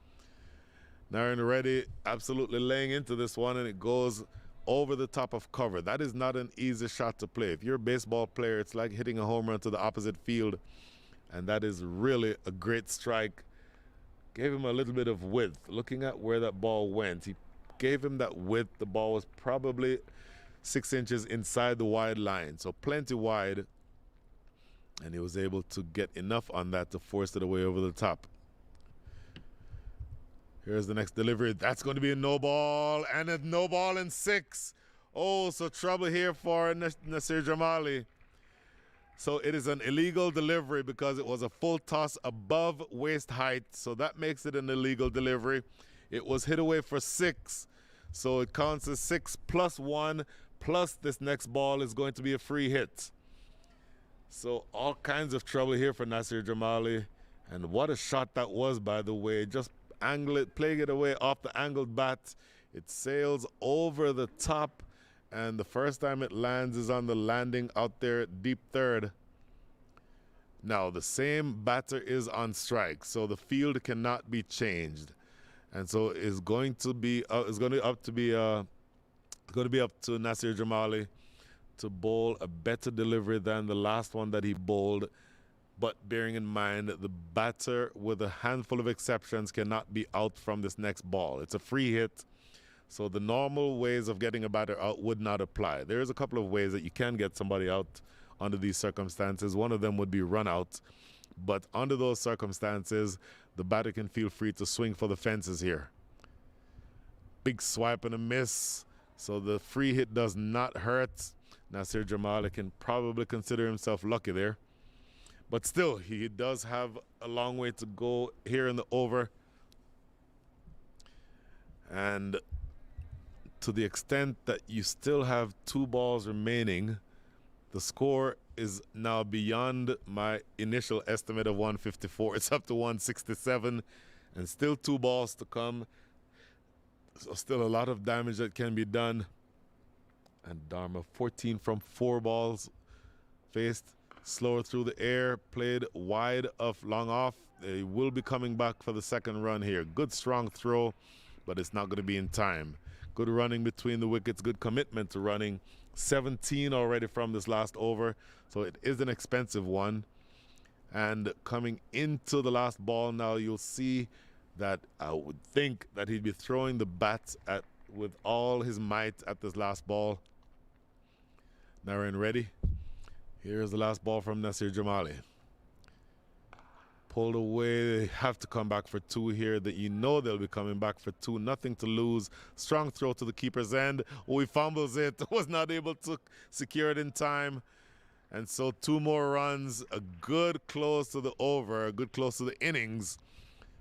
Naren Reddy absolutely laying into this one, and it goes over the top of cover. That is not an easy shot to play. If you're a baseball player, it's like hitting a home run to the opposite field, and that is really a great strike. Gave him a little bit of width. Looking at where that ball went, he gave him that width. The ball was probably 6 inches inside the wide line, so plenty wide, and he was able to get enough on that to force it away over the top. Here's the next delivery. That's going to be a no ball, and a no ball in 6. Oh, so trouble here for Nasir Jamali. So it is an illegal delivery because it was a full toss above waist height, so that makes it an illegal delivery. It was hit away for 6, so it counts as 6 plus 1, plus this next ball is going to be a free hit. So all kinds of trouble here for Nasir Jamali, and what a shot that was, by the way. Just angle it, playing it away off the angled bat. It sails over the top, and the first time it lands is on the landing out there deep third. Now the same batter is on strike, so the field cannot be changed, and so it's going to be up to Nasir Jamali to bowl a better delivery than the last one that he bowled. But bearing in mind, the batter, with a handful of exceptions, cannot be out from this next ball. It's a free hit, so the normal ways of getting a batter out would not apply. There is a couple of ways that you can get somebody out under these circumstances. One of them would be run out, but under those circumstances, the batter can feel free to swing for the fences here. Big swipe and a miss, so the free hit does not hurt. Nasir Jamali can probably consider himself lucky there. But still, he does have a long way to go here in the over. And to the extent that you still have 2 balls remaining, the score is now beyond my initial estimate of 154. It's up to 167, and still 2 balls to come. So still a lot of damage that can be done. And Dharma, 14 from 4 balls faced. Slower through the air, played wide of long off. They will be coming back for the second run here. Good strong throw, but it's not going to be in time. Good running between the wickets, good commitment to running. 17 already from this last over, so it is an expensive one. And coming into the last ball now, you'll see that I would think that he'd be throwing the bat with all his might at this last ball. Naren Reddy. Here's the last ball from Nasir Jamali. Pulled away. They have to come back for 2 here. That you know they'll be coming back for 2. Nothing to lose. Strong throw to the keeper's end. Oh, he fumbles it. Was not able to secure it in time. And so 2 more runs. A good close to the over. A good close to the innings.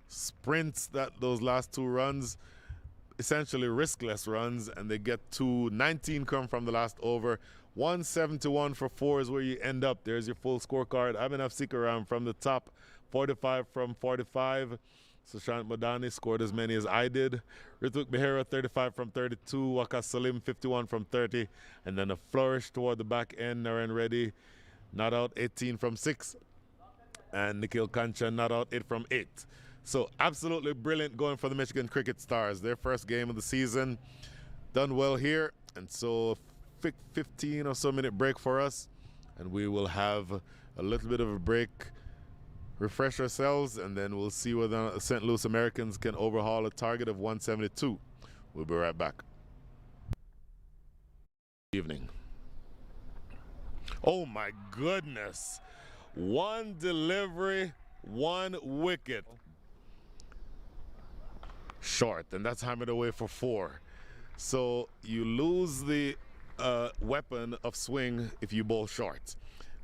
Sprints those last 2 runs. Essentially riskless runs. And they get 19 come from the last over. 171 for 4 is where you end up. There's your full scorecard. Abhinav Sikaram from the top, 45 from 45. Sushant Madani scored as many as I did. Rituk Behera, 35 from 32. Waqas Salim, 51 from 30. And then a flourish toward the back end. Naren Reddy, not out, 18 from 6. And Nikhil Kanchan, not out, 8 from 8. So absolutely brilliant going for the Michigan Cricket Stars. Their first game of the season. Done well here. And so 15 or so minute break for us, and we will have a little bit of a break, refresh ourselves, and then we'll see whether St. Louis Americans can overhaul a target of 172. We'll be right back. Evening. Oh my goodness. 1 delivery, 1 wicket. Short, and that's hammered away for 4. So you lose the weapon of swing if you bowl short.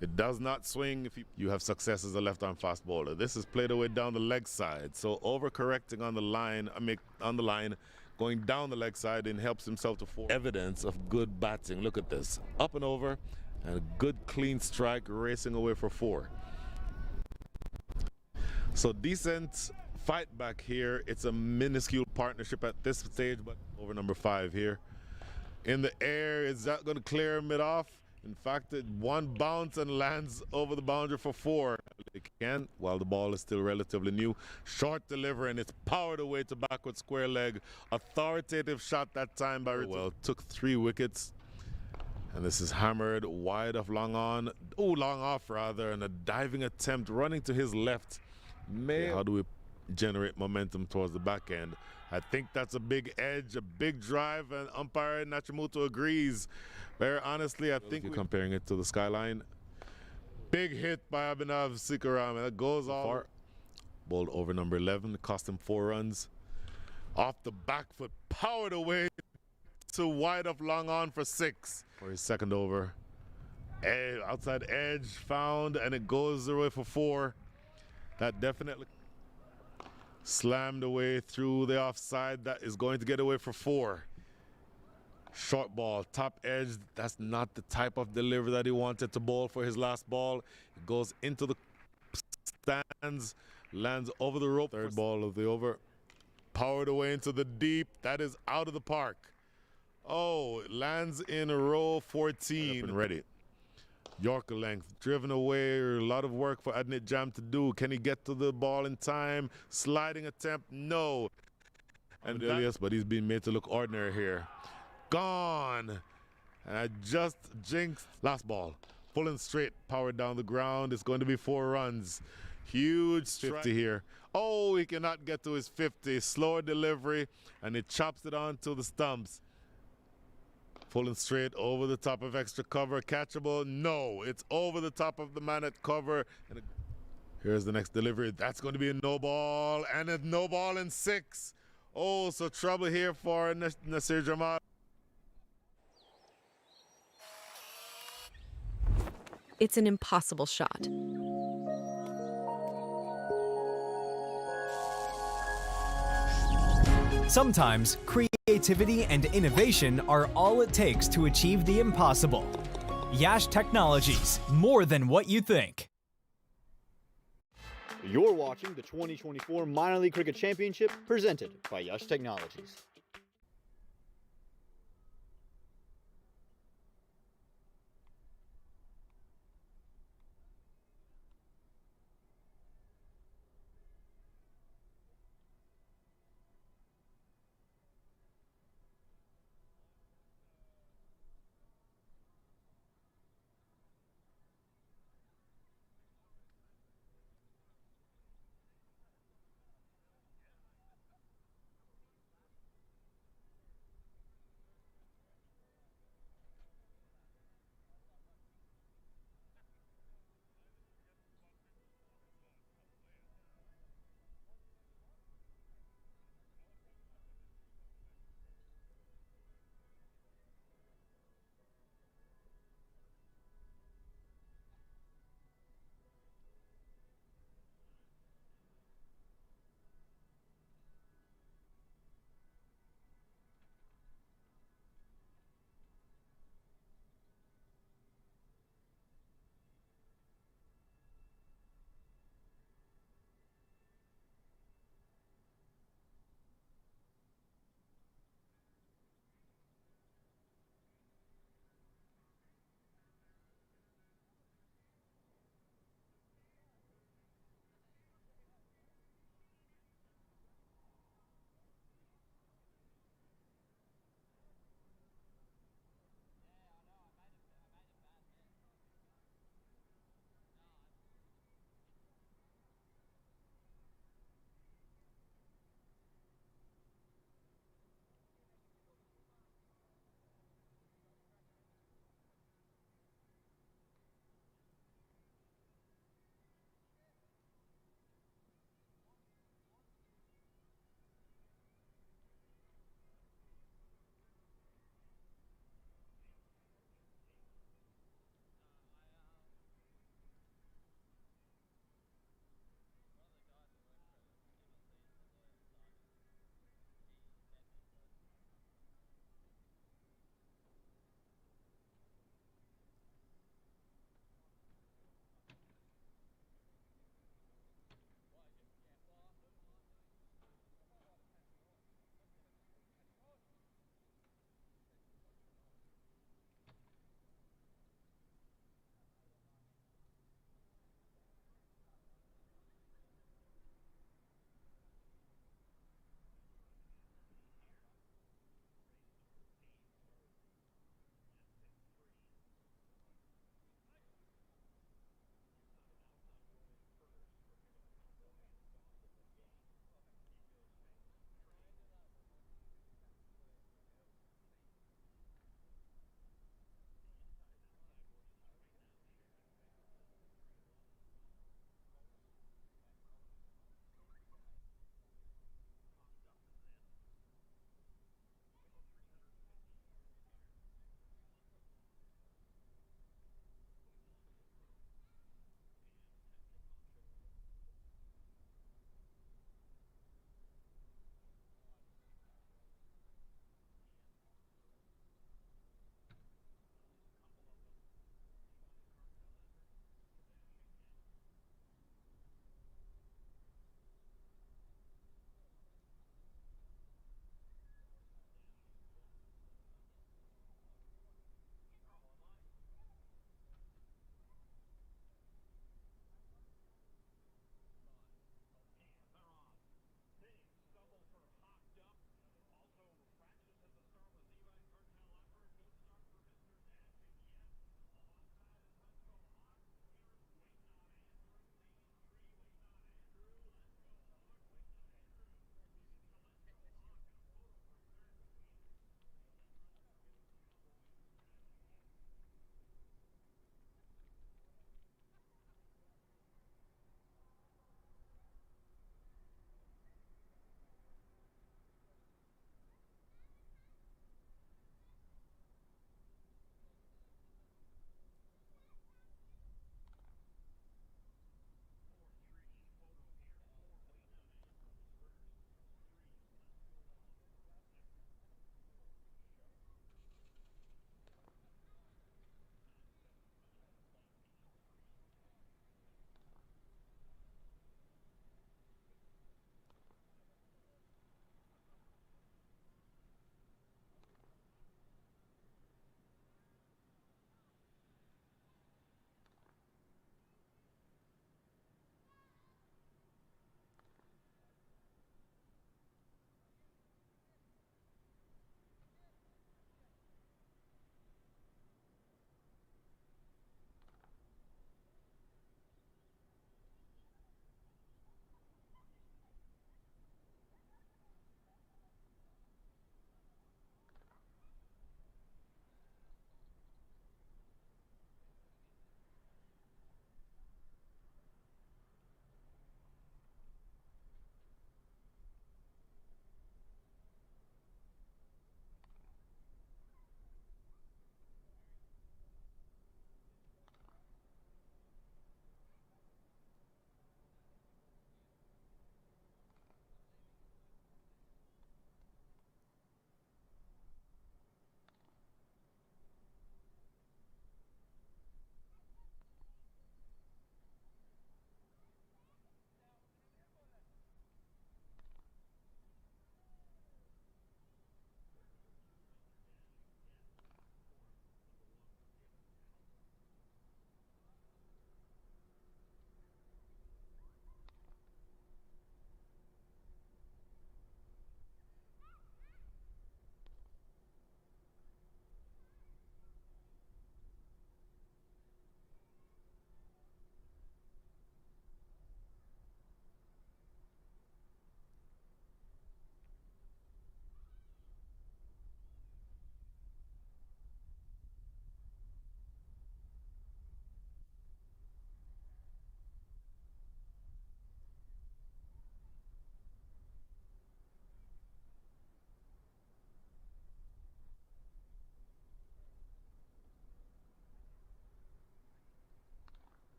It does not swing if you have success as a left-arm fast bowler. This is played away down the leg side, so overcorrecting on the line, going down the leg side, and helps himself to 4. Evidence of good batting. Look at this, up and over, and a good clean strike, racing away for 4. So decent fight back here. It's a minuscule partnership at this stage, but over number 5 here. In the air, is that going to clear him it off? In fact, one bounce and lands over the boundary for 4. It can, while the ball is still relatively new. Short delivery, and it's powered away to backward square leg. Authoritative shot that time by Well, took 3 wickets. And this is hammered wide of long off rather, and a diving attempt running to his left. How do we generate momentum towards the back end? I think that's a big edge, a big drive, and umpire Nachimuto agrees. Very honestly, I think we're comparing it to the skyline. Big hit by Abhinav Sikaram, and that goes off. Bowled over number 11, cost him 4 runs. Off the back foot, powered away to wide of long on for 6 for his second over. Outside edge found, and it goes away for 4. That definitely slammed away through the offside. That is going to get away for 4. Short ball, top edge. That's not the type of delivery that he wanted to bowl for his last ball. It goes into the stands, lands over the rope. Third ball of the over. Powered away into the deep. That is out of the park. Oh, it lands in row 14. And ready. Yorker length, driven away. A lot of work for Adnit Jam to do. Can he get to the ball in time? Sliding attempt, no. And Elias, but he's being made to look ordinary here. Gone. And I just jinxed. Last ball. Pulling straight, powered down the ground. It's going to be 4 runs. Huge 50 here. Oh, he cannot get to his 50. Slower delivery, and it chops it onto the stumps. Pulling straight over the top of extra cover. Catchable? No. It's over the top of the man at cover. And here's the next delivery. That's going to be a no ball, and a no ball in 6. Oh, so trouble here for Nasir Jamal. It's an impossible shot. Sometimes creativity and innovation are all it takes to achieve the impossible. Yash Technologies, more than what you think. You're watching the 2024 Minor League Cricket Championship presented by Yash Technologies.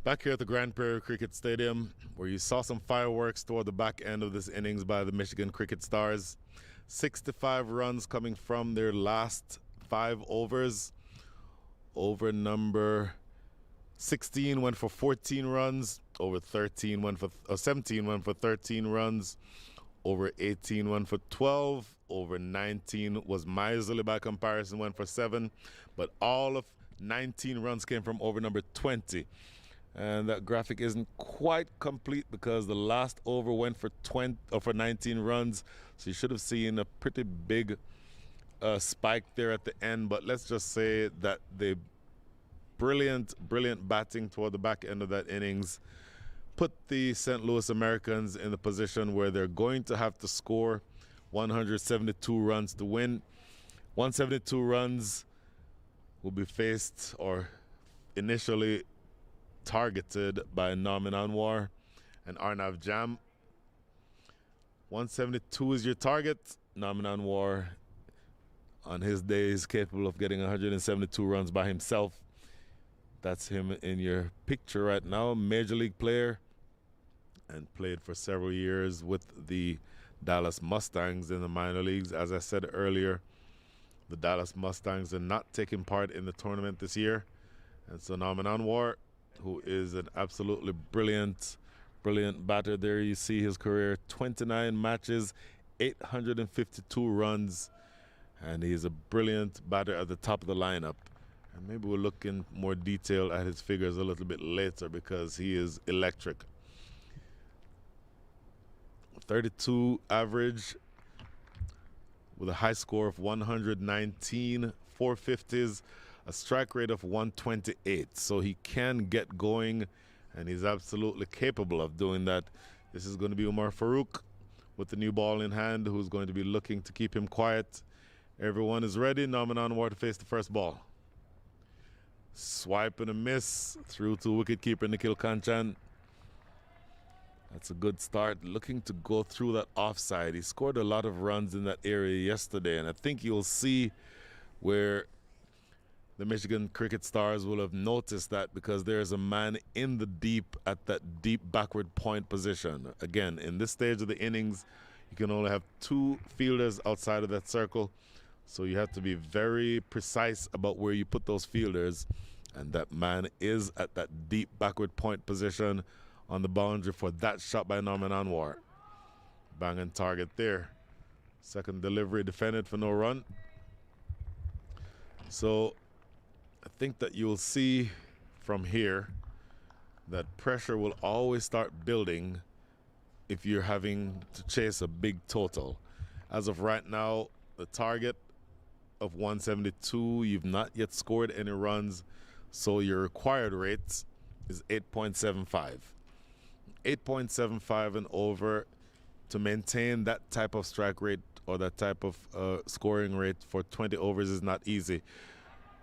Back here at the Grand Prairie Cricket Stadium, where you saw some fireworks toward the back end of this innings by the Michigan Cricket Stars. 65 runs coming from their last 5 overs. Over number 16 went for 14 runs. Over 13 went for 17 went for 13 runs. Over 18 went for 12. Over 19 was miserly by comparison, went for 7. But all of 19 runs came from over number 20. And that graphic isn't quite complete because the last over went for 19 runs. So you should have seen a pretty big spike there at the end. But let's just say that the brilliant batting toward the back end of that innings put the St. Louis Americans in the position where they're going to have to score 172 runs to win. 172 runs will be faced or initially targeted by Norman Anwar and Arnav Jam. 172 is your target. Norman Anwar on his day is capable of getting 172 runs by himself. That's him in your picture right now. Major league player and played for several years with the Dallas Mustangs in the minor leagues. As I said earlier, the Dallas Mustangs are not taking part in the tournament this year. And so Norman Anwar, who is an absolutely brilliant batter. There you see his career, 29 matches, 852 runs, and he's a brilliant batter at the top of the lineup. And maybe we'll look in more detail at his figures a little bit later because he is electric. 32 average with a high score of 119, 450s, a strike rate of 128. So he can get going, and he's absolutely capable of doing that. This is going to be Umar Farouk with the new ball in hand, who's going to be looking to keep him quiet. Everyone is ready. Norman Anwar to face the first ball. Swipe and a miss through to wicketkeeper Nikhil Kanchan. That's a good start. Looking to go through that offside. He scored a lot of runs in that area yesterday, and I think you'll see where the Michigan Cricket Stars will have noticed that because there's a man in the deep at that deep backward point position. Again, in this stage of the innings, you can only have 2 fielders outside of that circle. So you have to be very precise about where you put those fielders. And that man is at that deep backward point position on the boundary for that shot by Norman Anwar. Banging target there. Second delivery defended for no run. So I think that you'll see from here that pressure will always start building if you're having to chase a big total. As of right now, the target of 172, you've not yet scored any runs, so your required rate is 8.75. 8.75 and over to maintain that type of strike rate or that type of scoring rate for 20 overs is not easy.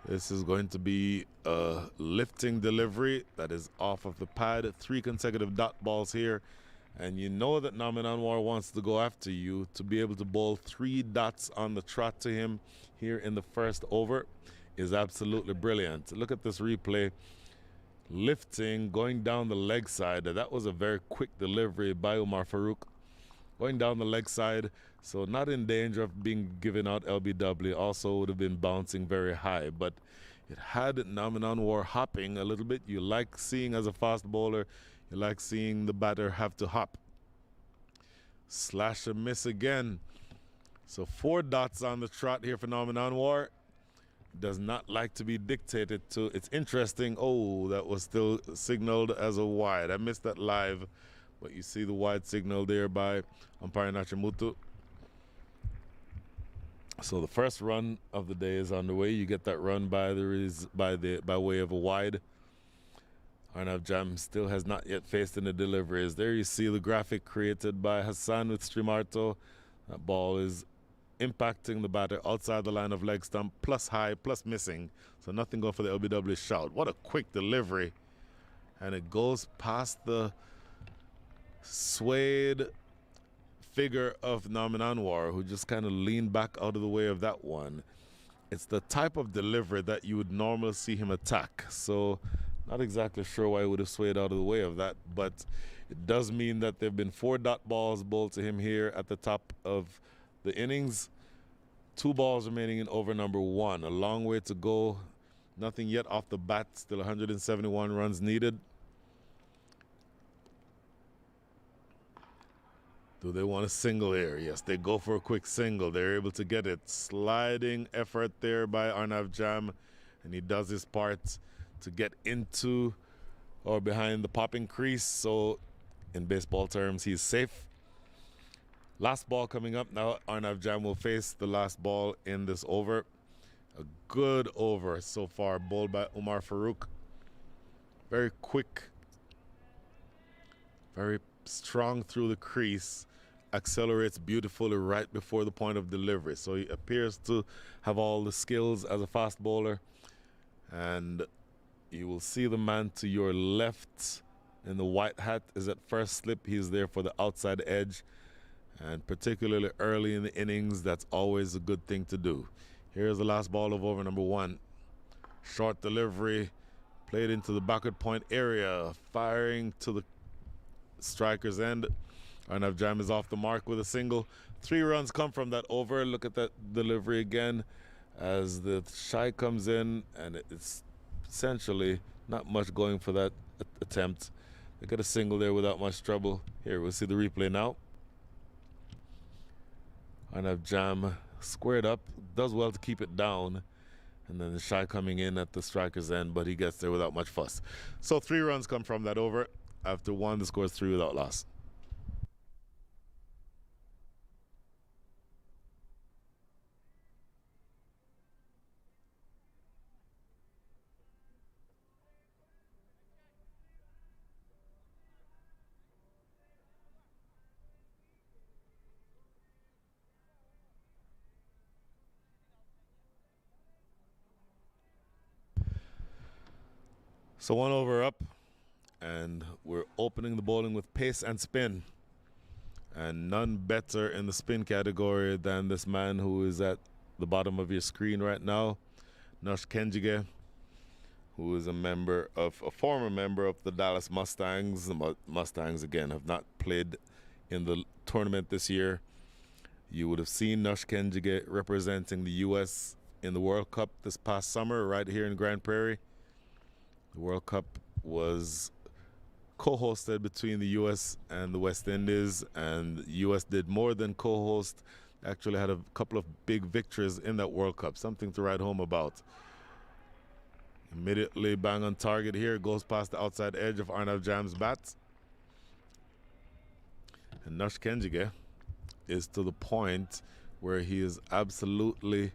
This is going to be a lifting delivery that is off of the pad. 3 consecutive dot balls here. And you know that Norman Anwar wants to go after you. To be able to bowl 3 dots on the trot to him here in the first over is absolutely brilliant. Look at this replay. Lifting, going down the leg side. That was a very quick delivery by Umar Farouk. Going down the leg side, so not in danger of being given out LBW. Also would have been bouncing very high, but it had Norman Anwar hopping a little bit. You like seeing, as a fast bowler, you like seeing the batter have to hop. Slash and miss again. So 4 dots on the trot here for Norman Anwar. Does not like to be dictated to. It's interesting. Oh, that was still signaled as a wide. I missed that live. But you see the wide signal there by umpire Nachimutu. So the first run of the day is on the way. You get that run by way of a wide. Arnav Jam still has not yet faced any deliveries. There you see the graphic created by Hassan with Streamarto. That ball is impacting the batter outside the line of leg stump, plus high, plus missing. So nothing going for the LBW shout. What a quick delivery. And it goes past the swayed figure of Norman Anwar, who just kind of leaned back out of the way of that one. It's the type of delivery that you would normally see him attack. So Not exactly sure why he would have swayed out of the way of that, but it does mean that there have been 4 dot balls bowled to him here at the top of the innings. 2 balls remaining in over number 1. A long way to go. Nothing yet off the bat. Still 171 runs needed. Do they want a single here? Yes, they go for a quick single. They're able to get it. Sliding effort there by Arnav Jam, and he does his part to get into or behind the popping crease. So in baseball terms, he's safe. Last ball coming up now. Arnav Jam will face the last ball in this over. A good over so far, bowled by Umar Farouk. Very quick, very strong through the crease, accelerates beautifully right before the point of delivery. So he appears to have all the skills as a fast bowler. And you will see the man to your left in the white hat is at first slip. He's there for the outside edge. And particularly early in the innings, that's always a good thing to do. Here's the last ball of over number 1. Short delivery, played into the backward point area, firing to the striker's end. Arnav Jam is off the mark with a single. 3 runs come from that over. Look at that delivery again as the shy comes in, and it's essentially not much going for that attempt. They get a single there without much trouble. Here, we'll see the replay now. Arnav Jam squared up, does well to keep it down, and then the shy coming in at the striker's end, but he gets there without much fuss. So 3 runs come from that over. After 1, the score is 3 without loss. So 1 over up, and we're opening the bowling with pace and spin. And none better in the spin category than this man who is at the bottom of your screen right now, Nush Kenjige, who is a former member of the Dallas Mustangs. The Mustangs, again, have not played in the tournament this year. You would have seen Nush Kenjige representing the U.S. in the World Cup this past summer right here in Grand Prairie. The World Cup was co-hosted between the U.S. and the West Indies, and the U.S. did more than co-host. Actually had a couple of big victories in that World Cup, something to write home about. Immediately bang on target here, goes past the outside edge of Arnav Jam's bat. And Nush Kenjige is to the point where he is absolutely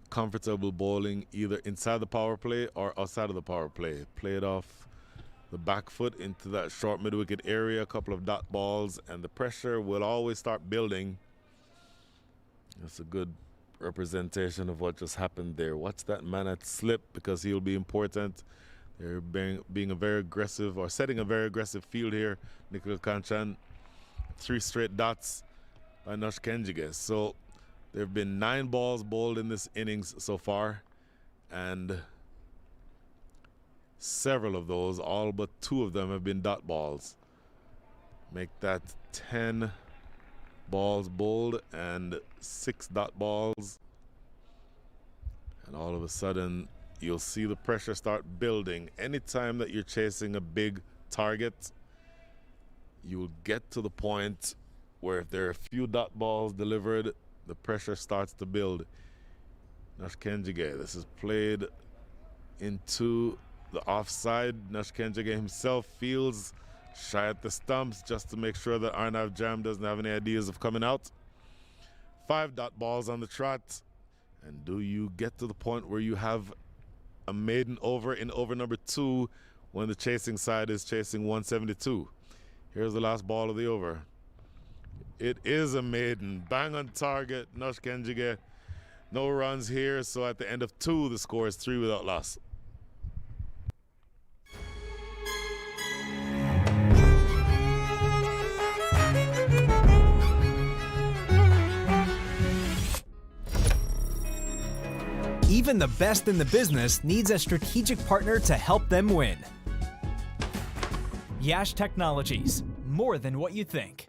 comfortable bowling either inside the power play or outside of the power play. Played off the back foot into that short mid-wicket area, a couple of dot balls, and the pressure will always start building. That's a good representation of what just happened there. Watch that man at slip because he'll be important. They're being a very aggressive, or setting a very aggressive field here. Nikhil Kanchan, 3 straight dots by Nush Kenjige. So there have been 9 balls bowled in this innings so far, and several of those, all but 2 of them, have been dot balls. Make that 10 balls bowled and 6 dot balls. And all of a sudden, you'll see the pressure start building. Anytime that you're chasing a big target, you will get to the point where if there are a few dot balls delivered, the pressure starts to build. Nush Kenjige, this is played into the offside. Nush Kenjige himself feels shy at the stumps just to make sure that Arnav Jam doesn't have any ideas of coming out. 5 dot balls on the trot. And do you get to the point where you have a maiden over in over number 2 when the chasing side is chasing 172? Here's the last ball of the over. It is a maiden. Bang on target, Nush Kenjige. No runs here, so at the end of 2, the score is 3 without loss. Even the best in the business needs a strategic partner to help them win. Yash Technologies, more than what you think.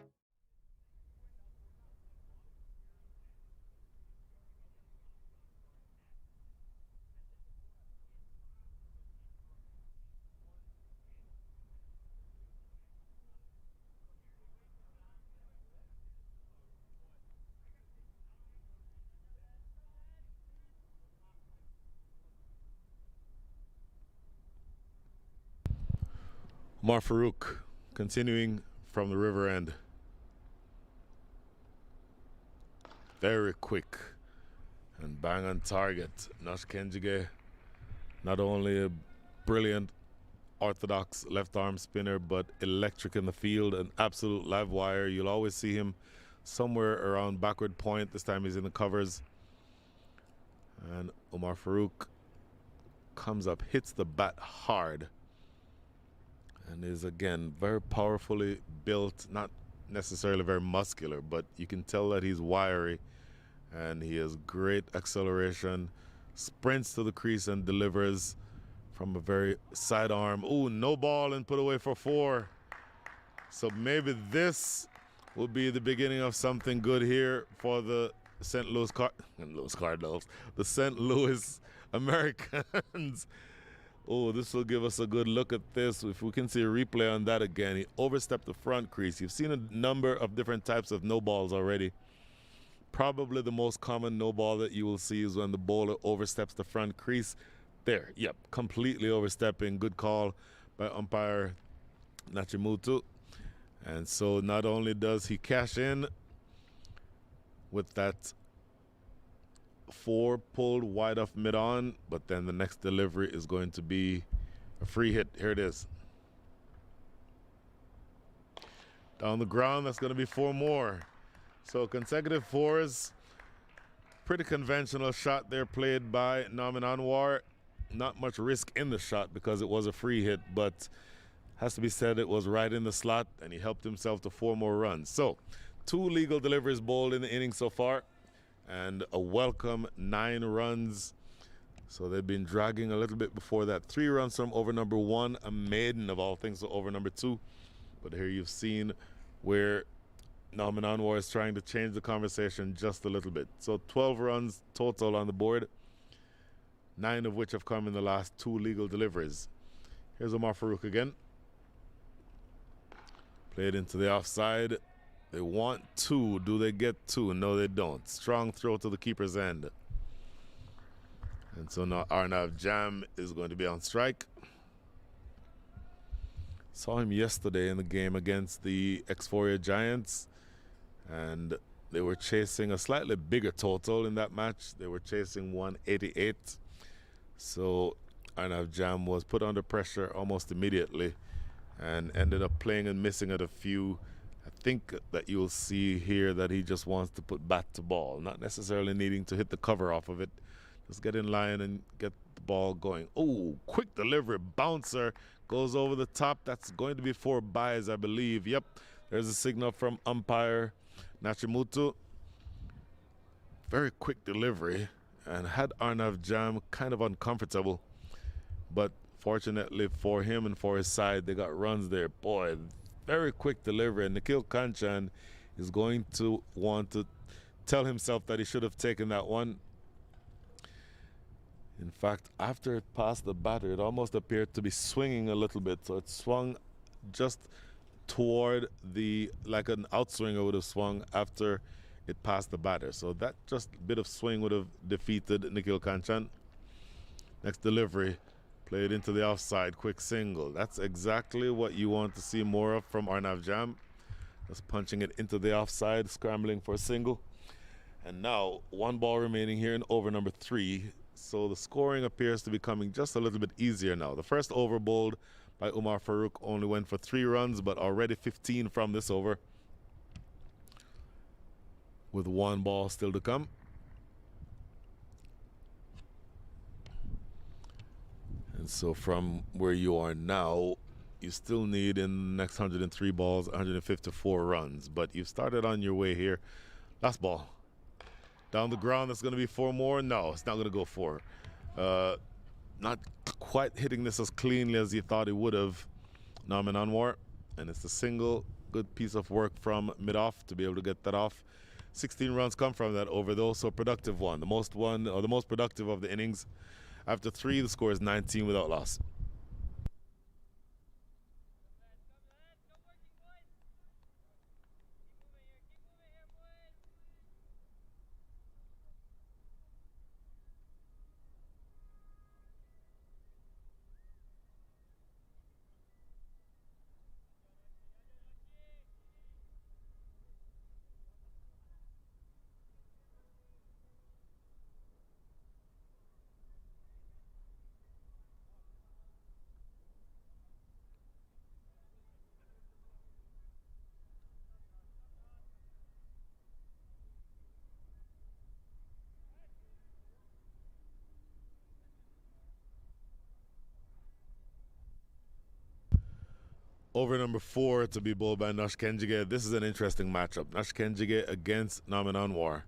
Omar Farouk, continuing from the river end. Very quick and bang on target. Nash Kenjige, not only a brilliant orthodox left arm spinner, but electric in the field, an absolute live wire. You'll always see him somewhere around backward point. This time he's in the covers. And Omar Farouk comes up, hits the bat hard, and is again very powerfully built, not necessarily very muscular, but you can tell that he's wiry and he has great acceleration, sprints to the crease and delivers from a very sidearm. Ooh, no ball and put away for 4. So maybe this will be the beginning of something good here for the St. Louis Cardinals, the St. Louis Americans. Oh, this will give us a good look at this. If we can see a replay on that again, he overstepped the front crease. You've seen a number of different types of no balls already. Probably the most common no ball that you will see is when the bowler oversteps the front crease. There, yep, completely overstepping. Good call by umpire Nachimutu. And so not only does he cash in with that 4 pulled wide off mid-on, but then the next delivery is going to be a free hit. Here it is. Down the ground, that's going to be 4 more. So consecutive 4s. Pretty conventional shot there played by Nauman Anwar. Not much risk in the shot because it was a free hit, but has to be said it was right in the slot, and he helped himself to 4 more runs. So 2 legal deliveries bowled in the inning so far, and a welcome 9 runs. So they've been dragging a little bit before that. 3 runs from over number 1, a maiden of all things, so over number 2. But here you've seen where Nauman Anwar is trying to change the conversation just a little bit. So 12 runs total on the board, 9 of which have come in the last 2 legal deliveries. Here's Omar Farouk again. Played into the offside. They want 2. Do they get 2? No, they don't. Strong throw to the keeper's end. And so now Arnav Jam is going to be on strike. Saw him yesterday in the game against the Exforia Giants, and they were chasing a slightly bigger total in that match. They were chasing 188. So Arnav Jam was put under pressure almost immediately and ended up playing and missing at a few. I think that you'll see here that he just wants to put bat to ball, not necessarily needing to hit the cover off of it. Just get in line and get the ball going. Oh, quick delivery, bouncer, goes over the top. That's going to be 4 byes, I believe. Yep, there's a signal from umpire Nachimutu. Very quick delivery, and had Arnav Jam kind of uncomfortable. But fortunately for him and for his side, they got runs there. Boy, very quick delivery, and Nikhil Kanchan is going to want to tell himself that he should have taken that one. In fact, after it passed the batter, it almost appeared to be swinging a little bit. So it swung just toward like an outswinger would have swung after it passed the batter. So that just bit of swing would have defeated Nikhil Kanchan. Next delivery, played into the offside, quick single. That's exactly what you want to see more of from Arnav Jam. Just punching it into the offside, scrambling for a single. And now 1 ball remaining here in over number 3. So the scoring appears to be coming just a little bit easier now. The first over bowled by Omar Farouk only went for 3 runs, but already 15 from this over, with 1 ball still to come. And so from where you are now, you still need in the next 103 balls, 154 runs. But you've started on your way here. Last ball. Down the ground, that's going to be 4 more. No, it's not going to go 4. Not quite hitting this as cleanly as you thought he would have, Naman Anwar. And it's a single good piece of work from mid-off to be able to get that off. 16 runs come from that over, though, so productive one. The most productive of the innings. After 3, the score is 19 without loss. Over number 4 to be bowled by Nush Kenjige. This is an interesting matchup. Nush Kenjige against Naman Anwar.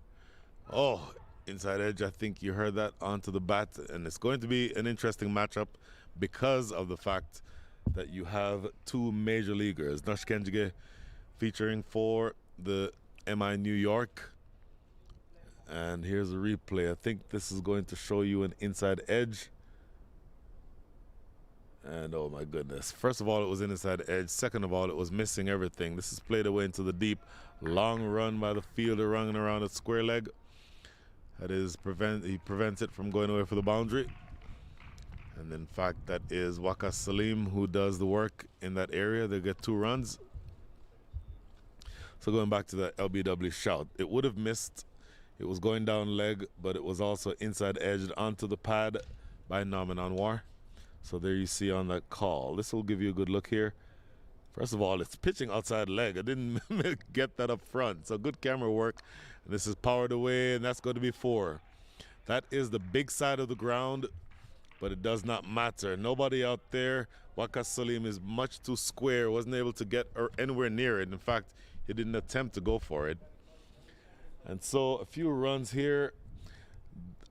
Oh, inside edge, I think you heard that onto the bat. And it's going to be an interesting matchup because of the fact that you have 2 major leaguers. Nush Kenjige featuring for the MI New York. And here's a replay. I think this is going to show you an inside edge. And oh my goodness. First of all, it was an inside edge. Second of all, it was missing everything. This is played away into the deep. Long run by the fielder running around a square leg. That is, he prevents it from going away for the boundary. And in fact, that is Waqas Salim who does the work in that area. They get 2 runs. So going back to the LBW shout, it would have missed. It was going down leg, but it was also inside edged onto the pad by Naman Anwar. So there you see on that call. This will give you a good look here. First of all, it's pitching outside leg. I didn't get that up front. So good camera work. And this is powered away, and that's going to be 4. That is the big side of the ground, but it does not matter. Nobody out there. Waqas Salim is much too square. Wasn't able to get anywhere near it. In fact, he didn't attempt to go for it. And so a few runs here.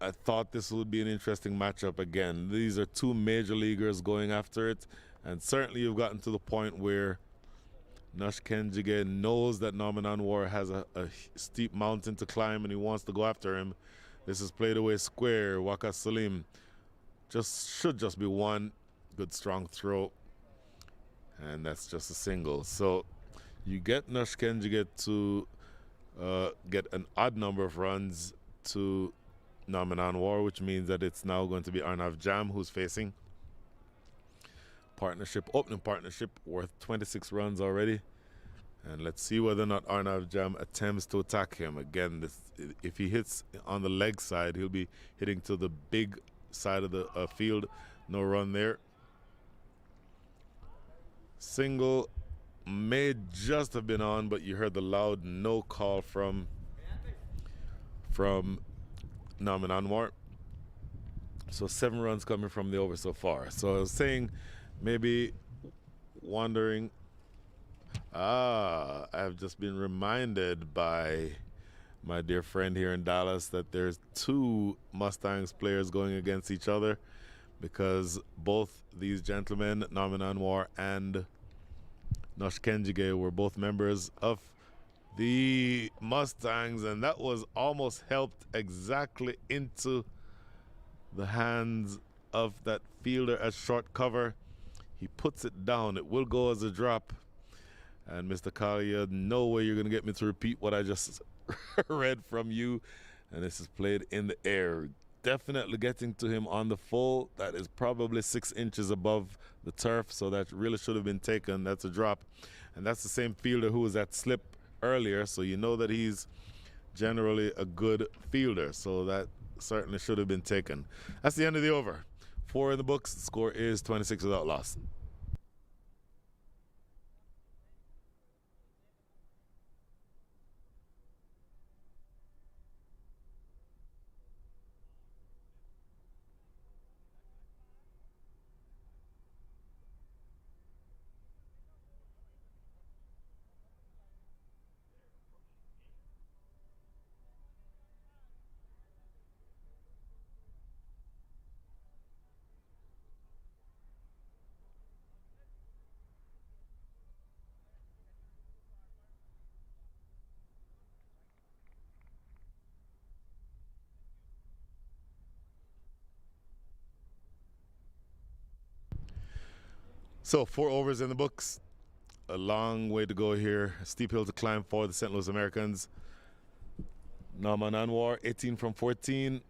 I thought this would be an interesting matchup again. These are 2 major leaguers going after it. And certainly you've gotten to the point where Nush Kenjige knows that Naman Anwar has a steep mountain to climb and he wants to go after him. This is played away square. Waqas Salim should just be 1 good strong throw. And that's just a single. So you get Nush Kenjige to get an odd number of runs to Naman Anwar, which means that it's now going to be Arnav Jam who's facing. Opening partnership worth 26 runs already. And let's see whether or not Arnav Jam attempts to attack him. Again, if he hits on the leg side, he'll be hitting to the big side of the field. No run there. Single may just have been on, but you heard the loud no call from Naman Anwar. So 7 runs coming from the over so far. So I was saying, maybe wondering, I've just been reminded by my dear friend here in Dallas that there's 2 Mustangs players going against each other because both these gentlemen, Naman Anwar and Nush Kenjige, were both members of the Mustangs, and that was almost helped exactly into the hands of that fielder as short cover. He puts it down. It will go as a drop. And Mr. Collier, no way you're going to get me to repeat what I just read from you. And this is played in the air. Definitely getting to him on the full. That is probably 6 inches above the turf, so that really should have been taken. That's a drop. And that's the same fielder who was at slip earlier, so you know that he's generally a good fielder, so that certainly should have been taken. That's the end of the over. 4 in the books. The score is 26 without loss. So 4 overs in the books. A long way to go here. A steep hill to climb for the St. Louis Americans. Norman Anwar, 18 from 14.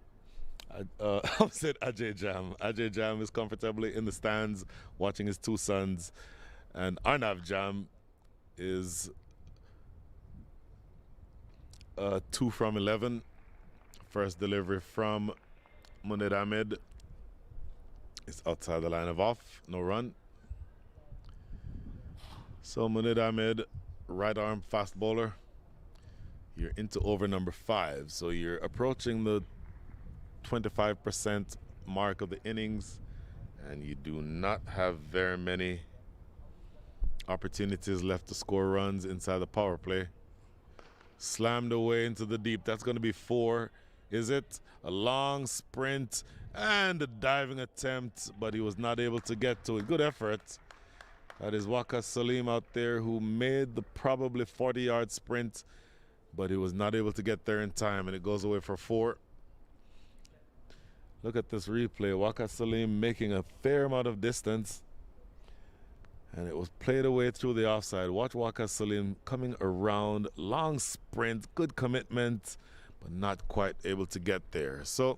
I said Ajay Jam. Ajay Jam is comfortably in the stands watching his 2 sons. And Arnav Jam is 2 from 11. First delivery from Munir Ahmed. It's outside the line of off. No run. So Munir Ahmed, right arm fast bowler. You're into over number 5. So you're approaching the 25% mark of the innings, and you do not have very many opportunities left to score runs inside the power play. Slammed away into the deep. That's going to be 4. Is it? A long sprint and a diving attempt, but he was not able to get to it. Good effort. That is Waka Salim out there, who made the probably 40-yard sprint, but he was not able to get there in time, and it goes away for 4. Look at this replay. Waka Salim making a fair amount of distance, and it was played away through the offside. Watch Waka Salim coming around. Long sprint, good commitment, but not quite able to get there. So,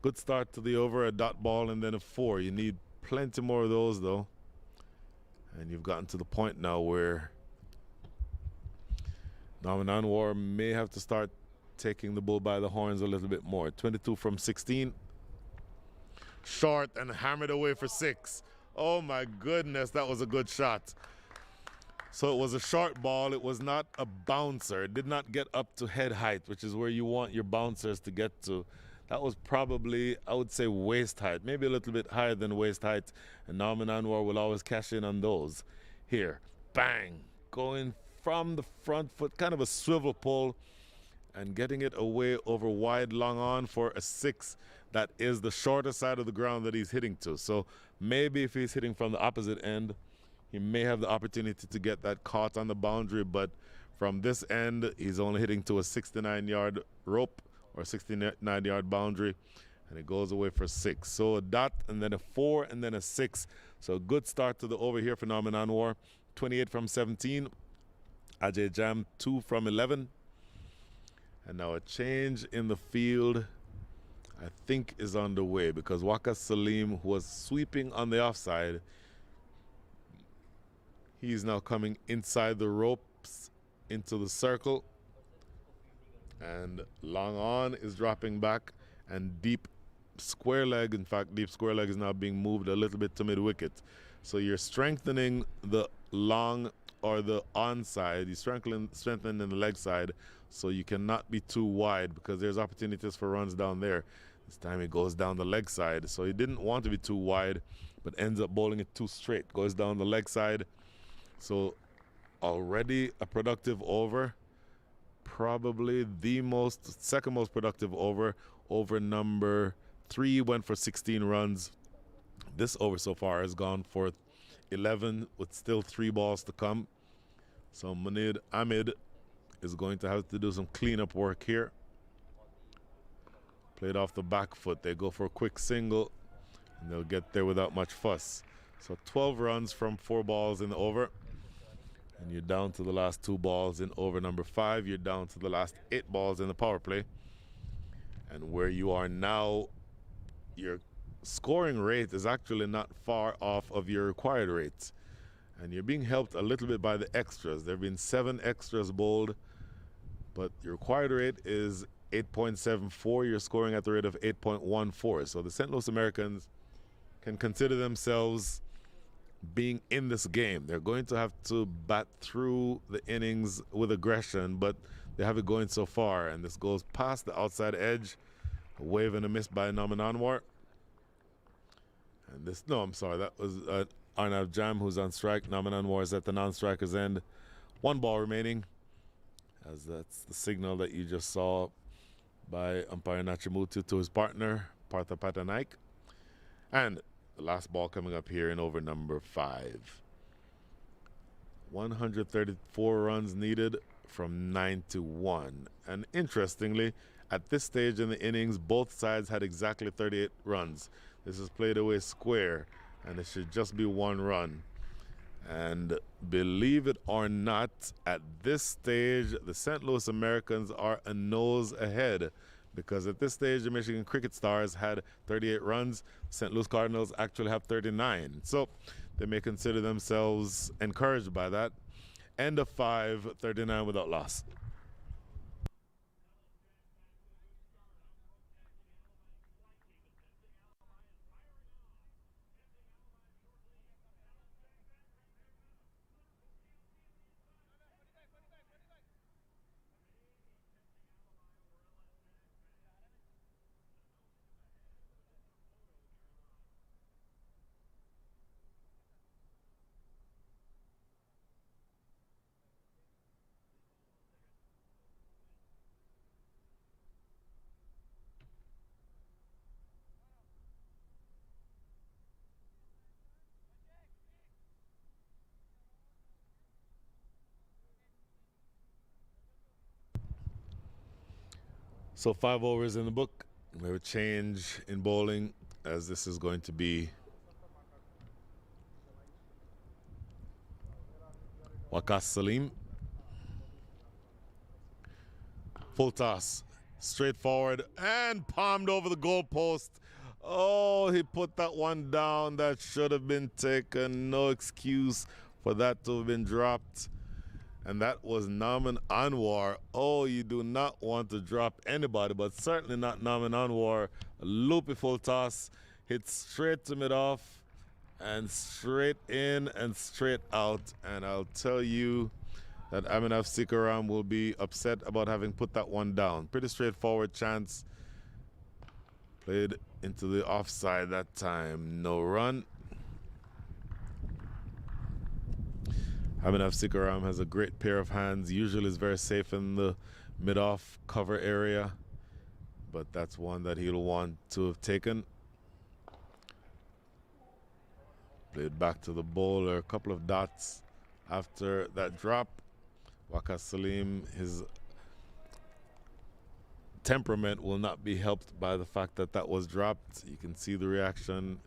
good start to the over, a dot ball, and then a 4. You need plenty more of those, though. And you've gotten to the point now where Norman Anwar may have to start taking the bull by the horns a little bit more. 22 from 16. Short and hammered away for 6. Oh my goodness, that was a good shot. So it was a short ball. It was not a bouncer. It did not get up to head height, which is where you want your bouncers to get to. That was probably, I would say, waist height, maybe a little bit higher than waist height. And Norman Anwar will always cash in on those. Here, bang, going from the front foot, kind of a swivel pull, and getting it away over wide long on for a 6. That is the shorter side of the ground that he's hitting to. So maybe if he's hitting from the opposite end, he may have the opportunity to get that caught on the boundary, but from this end, he's only hitting to a 69-yard rope or 69-yard boundary, and it goes away for 6. So a dot, and then a 4, and then a 6. So a good start to the over here for Norman Anwar. 28 from 17. Ajay Jam, 2 from 11. And now a change in the field, I think, is on the way, because Waka Salim, who was sweeping on the offside, he's now coming inside the ropes into the circle. And long on is dropping back, and deep square leg, in fact, deep square leg is now being moved a little bit to mid-wicket. So you're strengthening the long or the onside. You're strengthening the leg side, so you cannot be too wide, because there's opportunities for runs down there. This time it goes down the leg side. So he didn't want to be too wide, but ends up bowling it too straight. Goes down the leg side. So already a productive over. Probably the second most productive over. Over number 3 went for 16 runs. This over so far has gone for 11 with still 3 balls to come. So Munir Ahmed is going to have to do some cleanup work here. Played off the back foot. They go for a quick single, and they'll get there without much fuss. So 12 runs from 4 balls in the over. And you're down to the last 2 balls in over number 5. You're down to the last 8 balls in the power play. And where you are now, your scoring rate is actually not far off of your required rate. And you're being helped a little bit by the extras. There have been 7 extras bowled, but your required rate is 8.74. You're scoring at the rate of 8.14. So the St. Louis Americans can consider themselves being in this game. They're going to have to bat through the innings with aggression, but they have it going so far. And this goes past the outside edge. A wave and a miss by Norman Anwar. And this, no, I'm sorry, that was Arnav Jam, who's on strike. Norman Anwar is at the non-striker's end. 1 ball remaining, as that's the signal that you just saw by umpire Nachimutu to his partner, Partha Patanaik. And the last ball coming up here in over number 5. 134 runs needed from 9 to 1. And interestingly, at this stage in the innings, both sides had exactly 38 runs. This is played away square. and it should just be 1 run. And believe it or not, at this stage, the St. Louis Americans are a nose ahead, because at this stage, the Michigan Cricket Stars had 38 runs. St. Louis Cardinals actually have 39. So they may consider themselves encouraged by that. End of 5, 39 without loss. So 5 overs in the book. We have a change in bowling, as this is going to be Waqas Salim. Full toss, straight forward, and palmed over the goalpost. Oh, he put that one down. That should have been taken. No excuse for that to have been dropped. And that was Naman Anwar. Oh, you do not want to drop anybody, but certainly not Naman Anwar. A loopy full toss, hit straight to mid-off, and straight in and straight out. And I'll tell you that Aminav Sikaram will be upset about having put that one down. Pretty straightforward chance. Played into the offside that time. No run. Aminav Sikaram has a great pair of hands. Usually is very safe in the mid-off cover area, but that's one that he'll want to have taken. Played back to the bowler, a couple of dots after that drop. Waqas Salim, his temperament will not be helped by the fact that that was dropped. You can see the reaction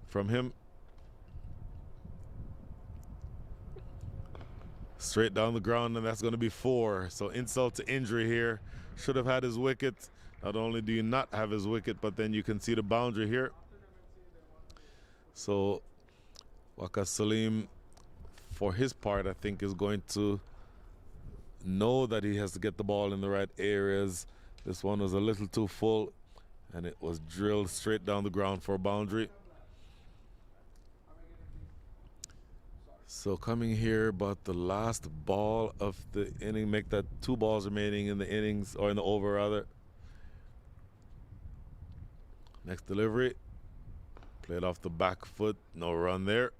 from him. Straight down the ground, and that's going to be 4. So insult to injury here. Should have had his wicket. Not only do you not have his wicket, but then you can see the boundary here. So Waqas Salim, for his part, I think is going to know that he has to get the ball in the right areas. This one was a little too full, and it was drilled straight down the ground for a boundary. So coming here, about the last ball of the inning, make that 2 balls remaining in the innings, or in the over rather. Next delivery, played off the back foot, no run there.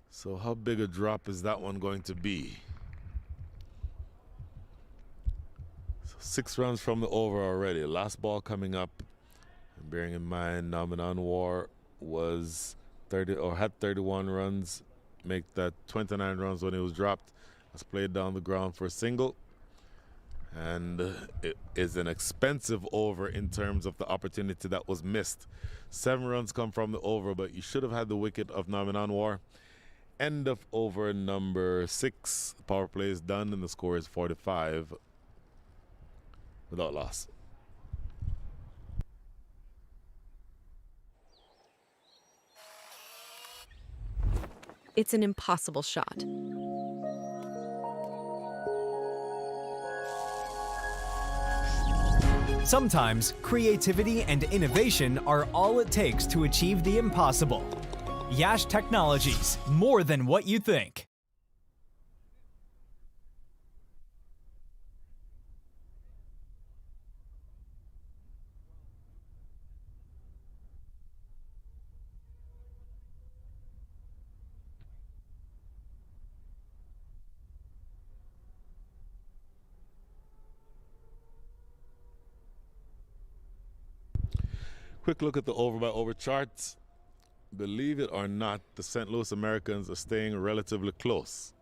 So how big a drop is that one going to be? So 6 runs from the over already. Last ball coming up. And bearing in mind, Naman Anwar was 30 or had 31 runs, make that 29 runs when it was dropped. Has played down the ground for a single, and it is an expensive over in terms of the opportunity that was missed. 7 runs come from the over, but you should have had the wicket of Naman Anwar. End of over number 6. The power play is done, and the score is 45 without loss. It's an impossible shot. Sometimes creativity and innovation are all it takes to achieve the impossible. Yash Technologies, more than what you think. Quick look at the over by over charts. Believe it or not, the St. Louis Americans are staying relatively close.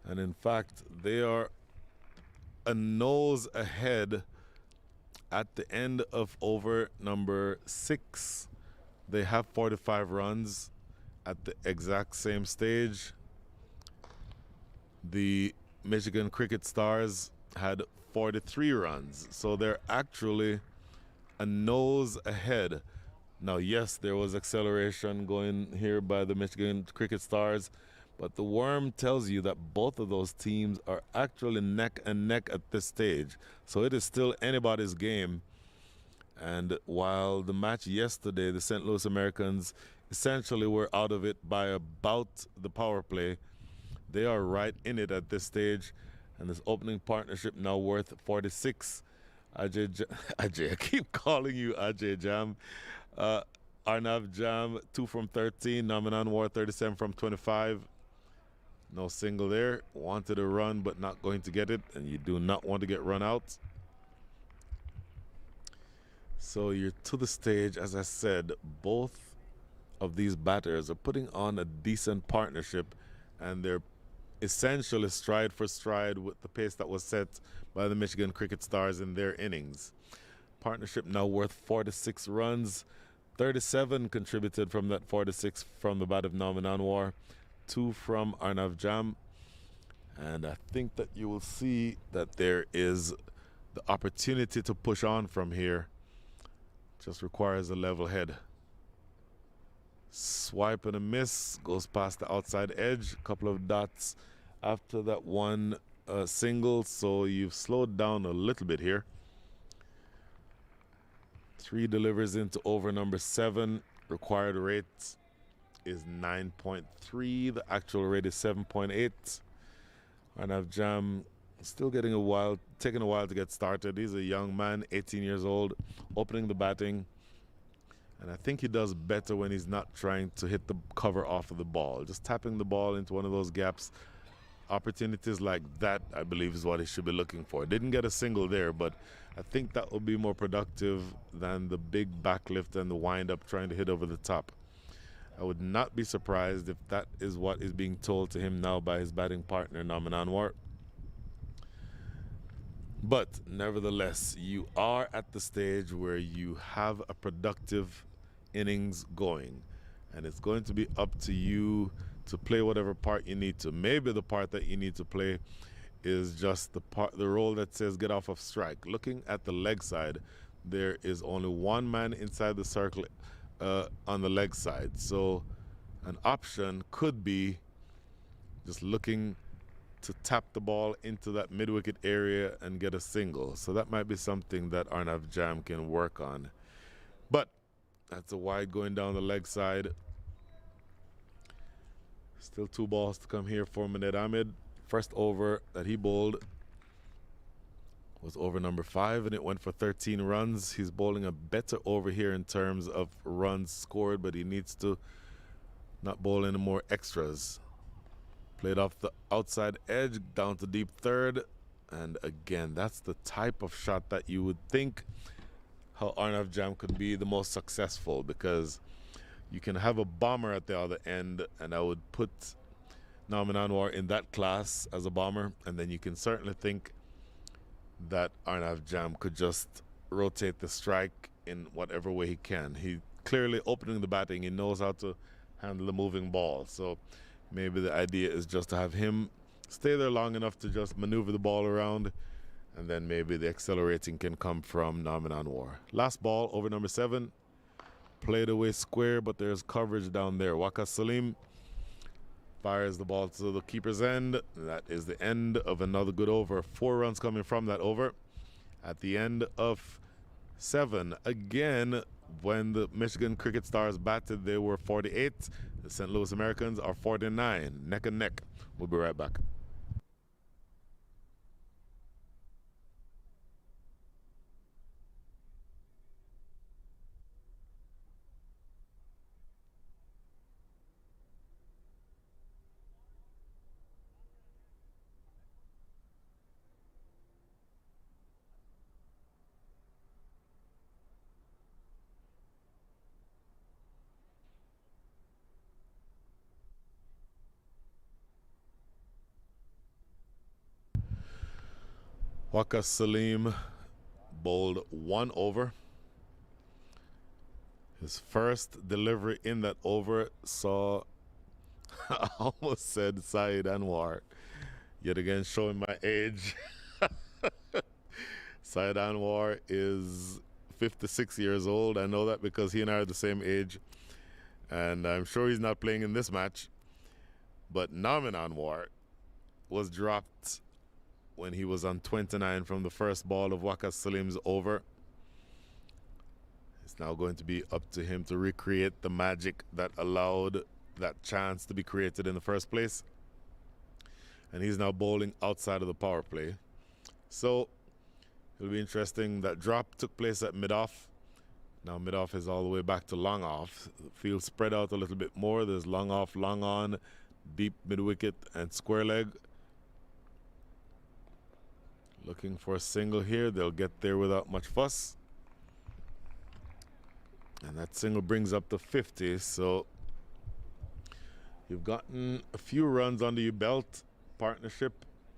And in fact, they are a nose ahead at the end of over number 6, they have 45 runs. At the exact same stage, the Michigan Cricket Stars had 43 runs. So they're actually a nose ahead. Now, yes, there was acceleration going here by the Michigan Cricket Stars, but the worm tells you that both of those teams are actually neck and neck at this stage. So it is still anybody's game. And while the match yesterday, the St. Louis Americans essentially were out of it by about the power play, they are right in it at this stage. And this opening partnership now worth 46. Ajay, I keep calling you Ajay Jam. Arnav Jam, 2 from 13. Naminan War, 37 from 25. No single there. Wanted a run, but not going to get it. And you do not want to get run out. So you're to the stage, as I said, both of these batters are putting on a decent partnership, and they're essentially stride for stride with the pace that was set by the Michigan Cricket Stars in their innings. Partnership now worth 46 runs. 37 contributed from that 46 from the bat of Nauman Anwar, 2 from Arnav Jam. And I think that you will see that there is the opportunity to push on from here. Just requires a level head. Swipe and a miss, goes past the outside edge. A couple of dots after that one single, so you've slowed down a little bit here. 3 delivers into over number 7. Required rate is 9.3. The actual rate is 7.8. Arnav Jam still taking a while to get started. He's a young man, 18 years old, opening the batting. And I think he does better when he's not trying to hit the cover off of the ball. Just tapping the ball into one of those gaps. Opportunities like that, I believe, is what he should be looking for. Didn't get a single there, but I think that will be more productive than the big backlift and the wind-up trying to hit over the top. I would not be surprised if that is what is being told to him now by his batting partner, Nauman Anwar. But nevertheless, you are at the stage where you have a productive innings going, and it's going to be up to you to play whatever part you need to. Maybe the part that you need to play is just the role that says get off of strike. Looking at the leg side, there is only one man inside the circle on the leg side. So an option could be just looking to tap the ball into that mid-wicket area and get a single. So that might be something that Arnav Jam can work on. But that's a wide going down the leg side. Still 2 balls to come here for Mined Ahmed. First over that he bowled was over number 5, and it went for 13 runs. He's bowling a better over here in terms of runs scored, but he needs to not bowl any more extras. Played off the outside edge, down to deep third. And again, that's the type of shot that you would think how Arnav Jam could be the most successful, because you can have a bomber at the other end, and I would put Nauman Anwar in that class as a bomber, and then you can certainly think that Arnav Jam could just rotate the strike in whatever way he can. He clearly opening the batting, he knows how to handle the moving ball. So maybe the idea is just to have him stay there long enough to just maneuver the ball around, and then maybe the accelerating can come from Nauman Anwar. Last ball, over number 7. Played away square, but there's coverage down there. Waqas Salim fires the ball to the keeper's end. That is the end of another good over. 4 runs coming from that over. At the end of 7, again, when the Michigan Cricket Stars batted, they were 48. The St. Louis Americans are 49, neck and neck. We'll be right back. Waqas Salim bowled 1 over. His first delivery in that over saw, I almost said Syed Anwar, yet again showing my age. Syed Anwar is 56 years old. I know that because he and I are the same age, and I'm sure he's not playing in this match. But Naman Anwar was dropped when he was on 29 from the first ball of Waqas Salim's over. It's now going to be up to him to recreate the magic that allowed that chance to be created in the first place. And he's now bowling outside of the power play. So it'll be interesting. That drop took place at mid-off. Now mid-off is all the way back to long off. The field spread out a little bit more. There's long off, long on, deep mid-wicket, and square leg. Looking for a single here. They'll get there without much fuss. And that single brings up to 50. So you've gotten a few runs under your belt. Partnership,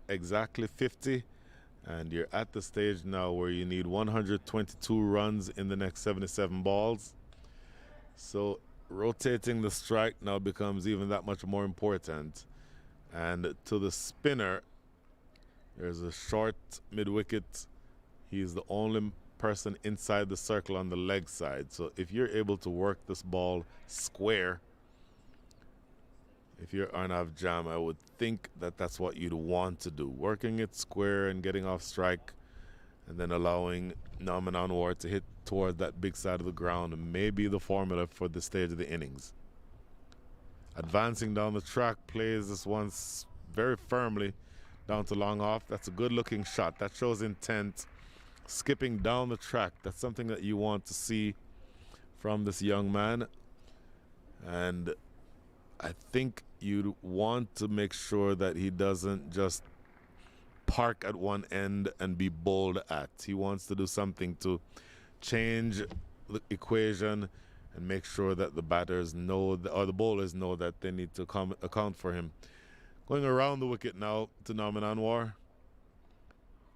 exactly 50. And you're at the stage now where you need 122 runs in the next 77 balls. So rotating the strike now becomes even that much more important. And to the spinner, there's a short mid-wicket. He's the only person inside the circle on the leg side. So if you're able to work this ball square, if you're Arnav Jam, I would think that that's what you'd want to do. Working it square and getting off strike, and then allowing Naman Anwar to hit toward that big side of the ground may be the formula for the stage of the innings. Advancing down the track, plays this one very firmly down to long off. That's a good looking shot. That shows intent. Skipping down the track, that's something that you want to see from this young man. And I think you'd want to make sure that he doesn't just park at one end and be bowled at. He wants to do something to change the equation and make sure that the batters know, or the bowlers know, that they need to account for him. Going around the wicket now to Naman Anwar.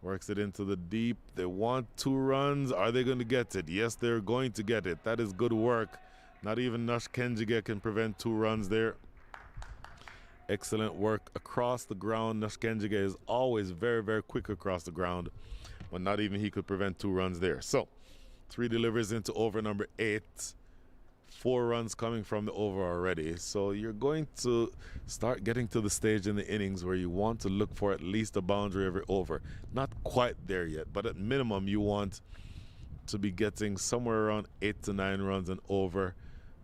Works it into the deep. They want 2 runs. Are they going to get it? Yes, they're going to get it. That is good work. Not even Nash Kenjige can prevent 2 runs there. Excellent work across the ground. Nash Kenjige is always very, very quick across the ground, but not even he could prevent 2 runs there. So 3 deliveries into over number 8. 4 runs coming from the over already. So you're going to start getting to the stage in the innings where you want to look for at least a boundary every over. Not quite there yet, but at minimum you want to be getting somewhere around 8 to 9 runs and over.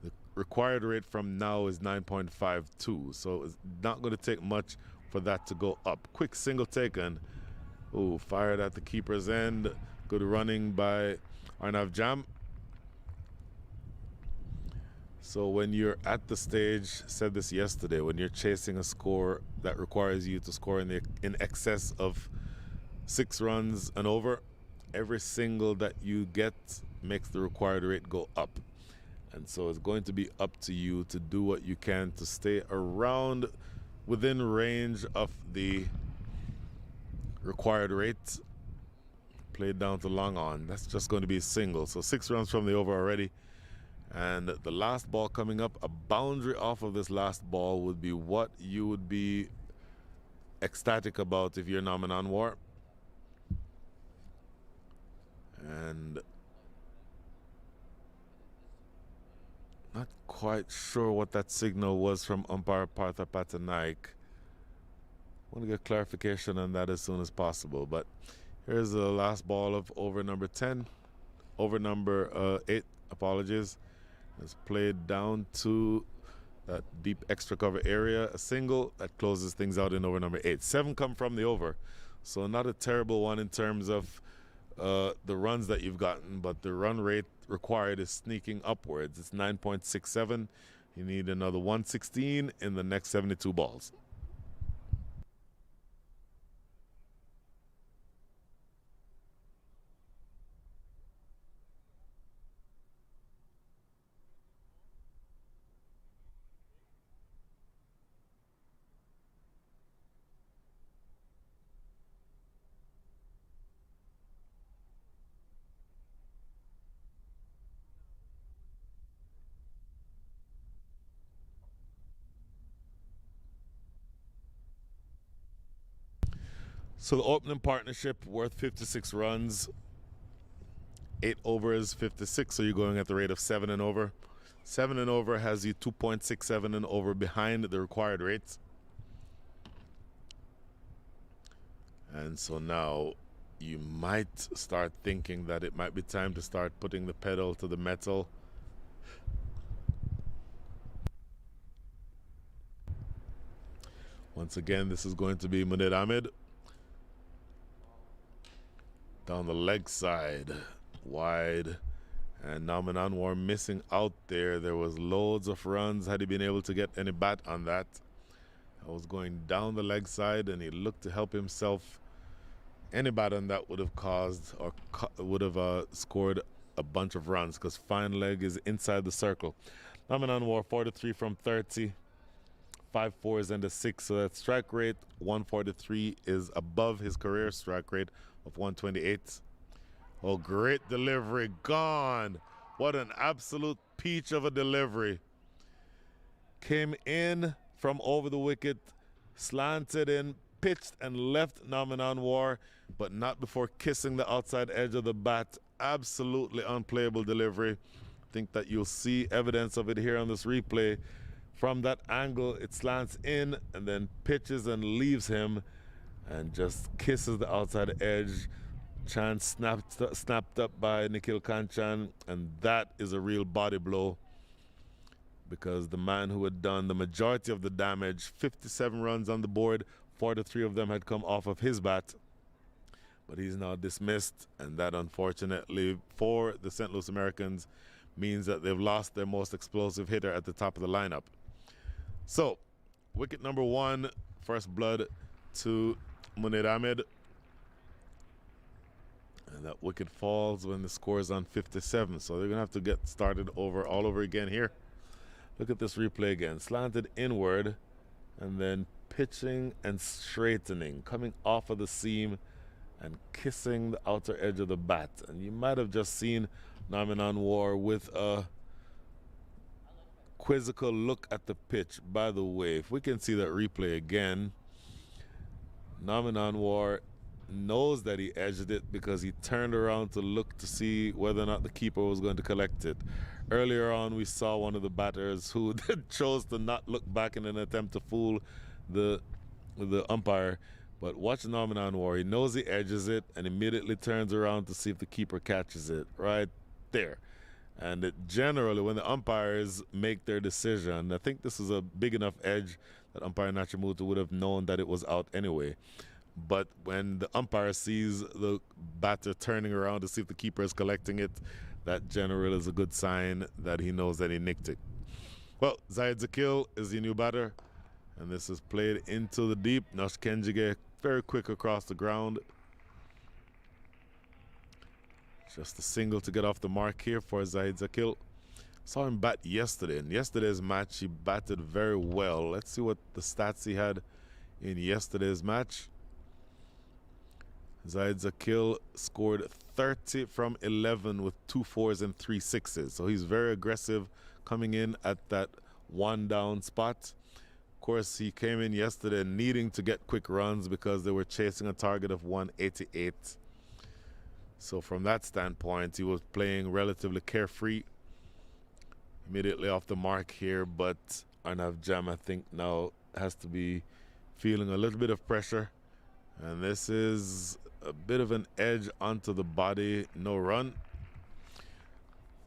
The required rate from now is 9.52, so it's not going to take much for that to go up. Quick single taken. Ooh, fired at the keeper's end. Good running by Arnav Jam. So when you're at the stage, said this yesterday, when you're chasing a score that requires you to score in excess of 6 runs and over, every single that you get makes the required rate go up. And so it's going to be up to you to do what you can to stay around within range of the required rate. Played down to long on. That's just going to be a single. So 6 runs from the over already. And the last ball coming up, a boundary off of this last ball would be what you would be ecstatic about if you're Naman Anwar. And not quite sure what that signal was from umpire Partha Patanaik. I want to get clarification on that as soon as possible. But here's the last ball of over number 10. Over number 8, apologies. It's played down to that deep extra cover area. A single that closes things out in over number 8. 7 come from the over. So not a terrible one in terms of the runs that you've gotten, but the run rate required is sneaking upwards. It's 9.67. You need another 116 in the next 72 balls. So the opening partnership worth 56 runs, 8 overs, 56. So you're going at the rate of 7 and over. 7 and over has you 2.67 and over behind the required rates. And so now you might start thinking that it might be time to start putting the pedal to the metal. Once again, this is going to be Munir Ahmed. Down the leg side, wide. And Nauman Anwar missing out there. There was loads of runs. Had he been able to get any bat on that. I was going down the leg side, and he looked to help himself. Any bat on that would have caused or would have scored a bunch of runs because fine leg is inside the circle. Nauman Anwar 43 from 30. 5 4s and a 6, so that strike rate 143 is above his career strike rate of 128. Oh, great delivery, gone. What an absolute peach of a delivery. Came in from over the wicket, slanted in, pitched and left Nauman Anwar, but not before kissing the outside edge of the bat. Absolutely unplayable delivery. I think that you'll see evidence of it here on this replay. From that angle, it slants in and then pitches and leaves him and just kisses the outside edge. Chance snapped up by Nikhil Kanchan, and that is a real body blow because the man who had done the majority of the damage, 57 runs on the board, 43 of them had come off of his bat, but he's now dismissed, and that unfortunately for the St. Louis Americans means that they've lost their most explosive hitter at the top of the lineup. So, wicket number 1, first blood to Munir Ahmed. And that wicket falls when the score is on 57. So they're going to have to get started all over again here. Look at this replay again. Slanted inward and then pitching and straightening, coming off of the seam and kissing the outer edge of the bat. And you might have just seen Nauman Anwar with a quizzical look at the pitch. By the way, if we can see that replay again, Nauman Anwar knows that he edged it because he turned around to look to see whether or not the keeper was going to collect it. Earlier on, we saw one of the batters who chose to not look back in an attempt to fool the umpire. But watch Nauman Anwar. He knows he edges it and immediately turns around to see if the keeper catches it right there. And it generally, when the umpires make their decision, I think this is a big enough edge that umpire Nachimutu would have known that it was out anyway. But when the umpire sees the batter turning around to see if the keeper is collecting it, that generally is a good sign that he knows that he nicked it. Well, Zayed Zakil is the new batter, and this is played into the deep. Nosh Kenjige very quick across the ground. Just a single to get off the mark here for Zayed Zakil. Saw him bat yesterday. In yesterday's match, he batted very well. Let's see what the stats he had in yesterday's match. Zayed Zakil scored 30 from 11 with 2 4s and 3 6s. So he's very aggressive coming in at that one down spot. Of course, he came in yesterday needing to get quick runs because they were chasing a target of 188. So from that standpoint, he was playing relatively carefree. Immediately off the mark here, but Arnav Jam, I think, now has to be feeling a little bit of pressure. And this is a bit of an edge onto the body, no run.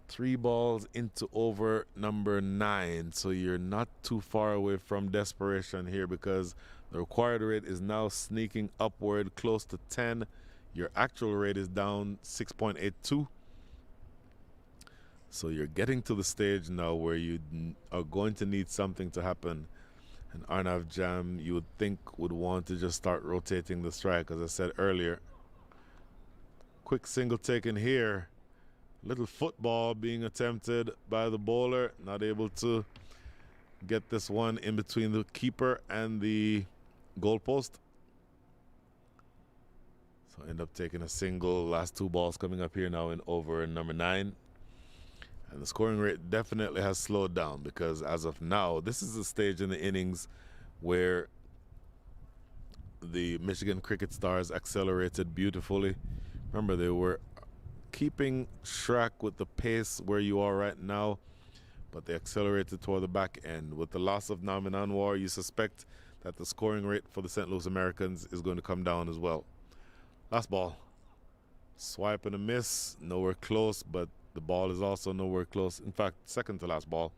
3 balls into over number 9, so you're not too far away from desperation here because the required rate is now sneaking upward close to 10. Your actual rate is down 6.82. So you're getting to the stage now where you are going to need something to happen. And Arnav Jam, you would think, would want to just start rotating the strike, as I said earlier. Quick single taken here. Little football being attempted by the bowler. Not able to get this one in between the keeper and the goalpost. So end up taking a single. Last 2 balls coming up here now in over number 9. And the scoring rate definitely has slowed down because as of now, this is the stage in the innings where the Michigan Cricket Stars accelerated beautifully. Remember, they were keeping track with the pace where you are right now, but they accelerated toward the back end. With the loss of Namin Anwar, you suspect that the scoring rate for the St. Louis Americans is going to come down as well. Last ball. Swipe and a miss. Nowhere close, but the ball is also nowhere close. In fact, second to last ball.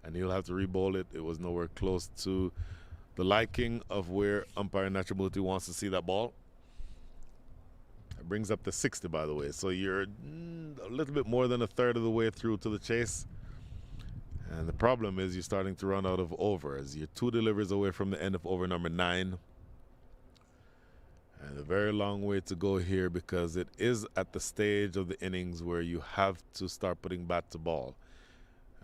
And he'll have to re-bowl it. It was nowhere close to the liking of where umpire Nachamuti wants to see that ball. It brings up to 60, by the way. So you're a little bit more than a third of the way through to the chase. And the problem is you're starting to run out of overs. You're 2 deliveries away from the end of over number 9. And a very long way to go here because it is at the stage of the innings where you have to start putting bat to ball.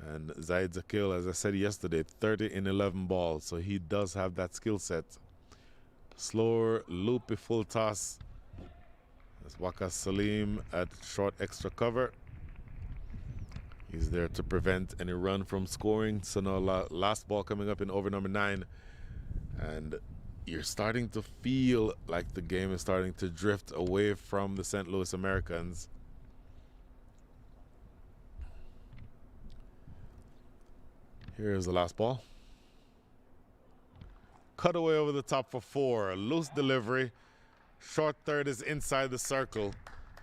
And Zaid Zakil, as I said yesterday, 30 in 11 balls. So he does have that skill set. Slower, loopy full toss. That's Waka Salim at short extra cover. He's there to prevent any run from scoring. So now last ball coming up in over number 9. And you're starting to feel like the game is starting to drift away from the St. Louis Americans. Here's the last ball. Cutaway over the top for 4. Loose delivery. Short third is inside the circle.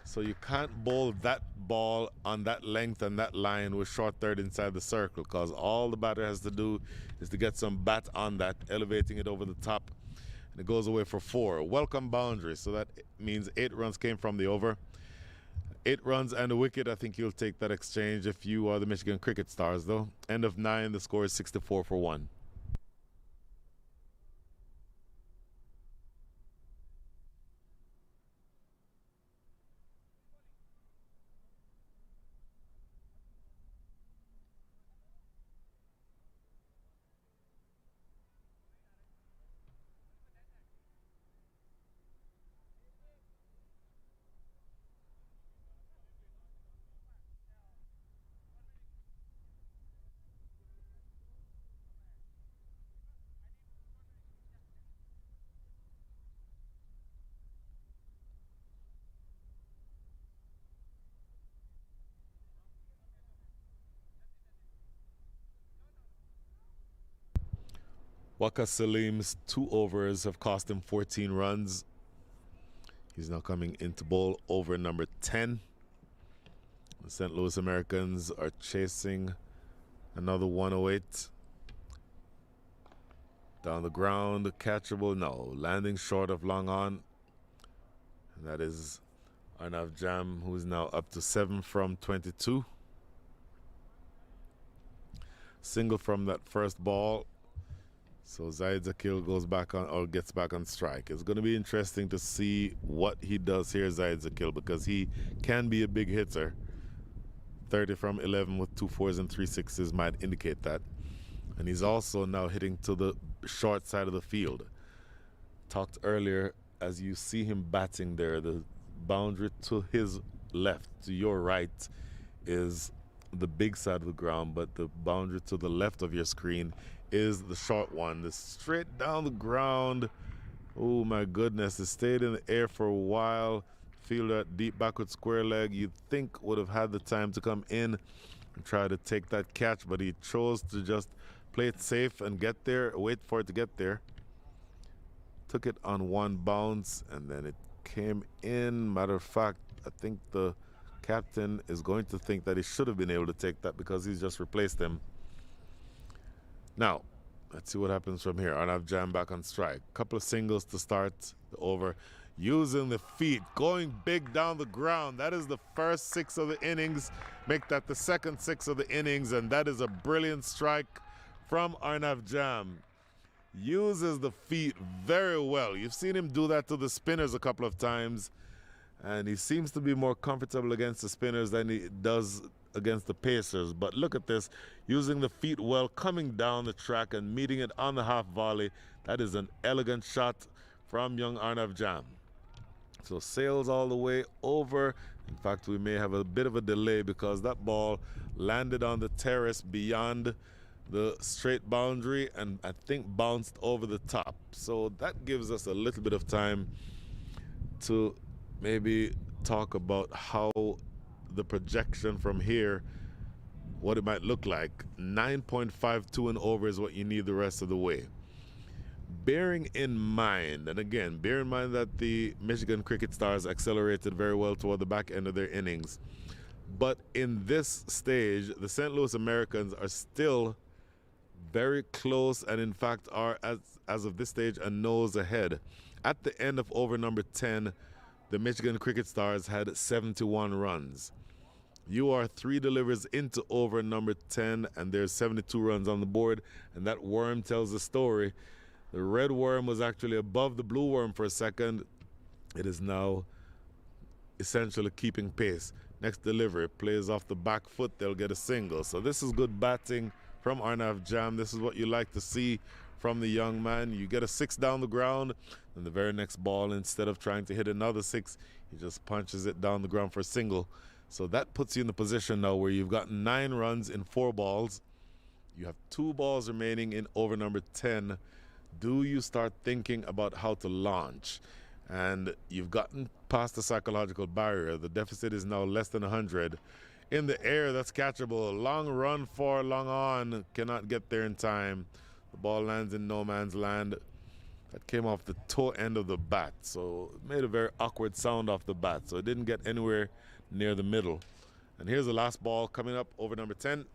So you can't bowl that ball on that length and that line with short third inside the circle because all the batter has to do is to get some bat on that, elevating it over the top. And it goes away for 4. Welcome boundary. So that means 8 runs came from the over. 8 runs and a wicket. I think you'll take that exchange if you are the Michigan Cricket Stars, though. End of 9, the score is 64 for 1. Waka Salim's 2 overs have cost him 14 runs. He's now coming into bowl over number 10. The St. Louis Americans are chasing another 108. Down the ground, catchable, no. Landing short of long on. And that is Arnav Jam, who is now up to 7 from 22. Single from that first ball. So Zaid Zakil goes back on or gets back on strike. It's going to be interesting to see what he does here, Zaid Zakil, because he can be a big hitter. 30 from 11 with 2 4s and 3 6s might indicate that. And he's also now hitting to the short side of the field. Talked earlier, as you see him batting there, the boundary to his left, to your right, is the big side of the ground, but the boundary to the left of your screen is the short one. The straight down the ground. Oh my goodness, it stayed in the air for a while. Fielder at deep backward square leg, you'd think would have had the time to come in and try to take that catch, but he chose to just play it safe and get there, wait for it to get there. Took it on one bounce and then it came in. Matter of fact, I think the captain is going to think that he should have been able to take that because he's just replaced him. Now, let's see what happens from here. Arnav Jam back on strike. Couple of singles to start the over. Using the feet, going big down the ground. That is the first 6 of the innings. Make that the second 6 of the innings, and that is a brilliant strike from Arnav Jam. Uses the feet very well. You've seen him do that to the spinners a couple of times, and he seems to be more comfortable against the spinners than he does against the Pacers. But look at this, using the feet well, coming down the track and meeting it on the half volley. That is an elegant shot from young Arnav Jam. So sails all the way over. In fact, we may have a bit of a delay because that ball landed on the terrace beyond the straight boundary and I think bounced over the top. So that gives us a little bit of time to maybe talk about how the projection from here, what it might look like. 9.52 and over is what you need the rest of the way. Bearing in mind, and again, bear in mind that the Michigan Cricket Stars accelerated very well toward the back end of their innings. But in this stage, the St. Louis Americans are still very close, and in fact are, as of this stage, a nose ahead. At the end of over number 10, the Michigan Cricket Stars had 71 runs. You are 3 deliveries into over number 10, and there's 72 runs on the board, and that worm tells the story. The red worm was actually above the blue worm for a second. It is now essentially keeping pace. Next delivery plays off the back foot, they'll get a single. So this is good batting from Arnav Jam. This is what you like to see from the young man. You get a 6 down the ground, and the very next ball, instead of trying to hit another 6, he just punches it down the ground for a single. So that puts you in the position now where you've got 9 runs in 4 balls. You have 2 balls remaining in over number 10. Do you start thinking about how to launch? And you've gotten past the psychological barrier. The deficit is now less than 100. In the air, that's catchable. Long run for long on. Cannot get there in time. The ball lands in no man's land. That came off the toe end of the bat. So it made a very awkward sound off the bat. So it didn't get anywhere near the middle. And here's the last ball coming up over number 10. And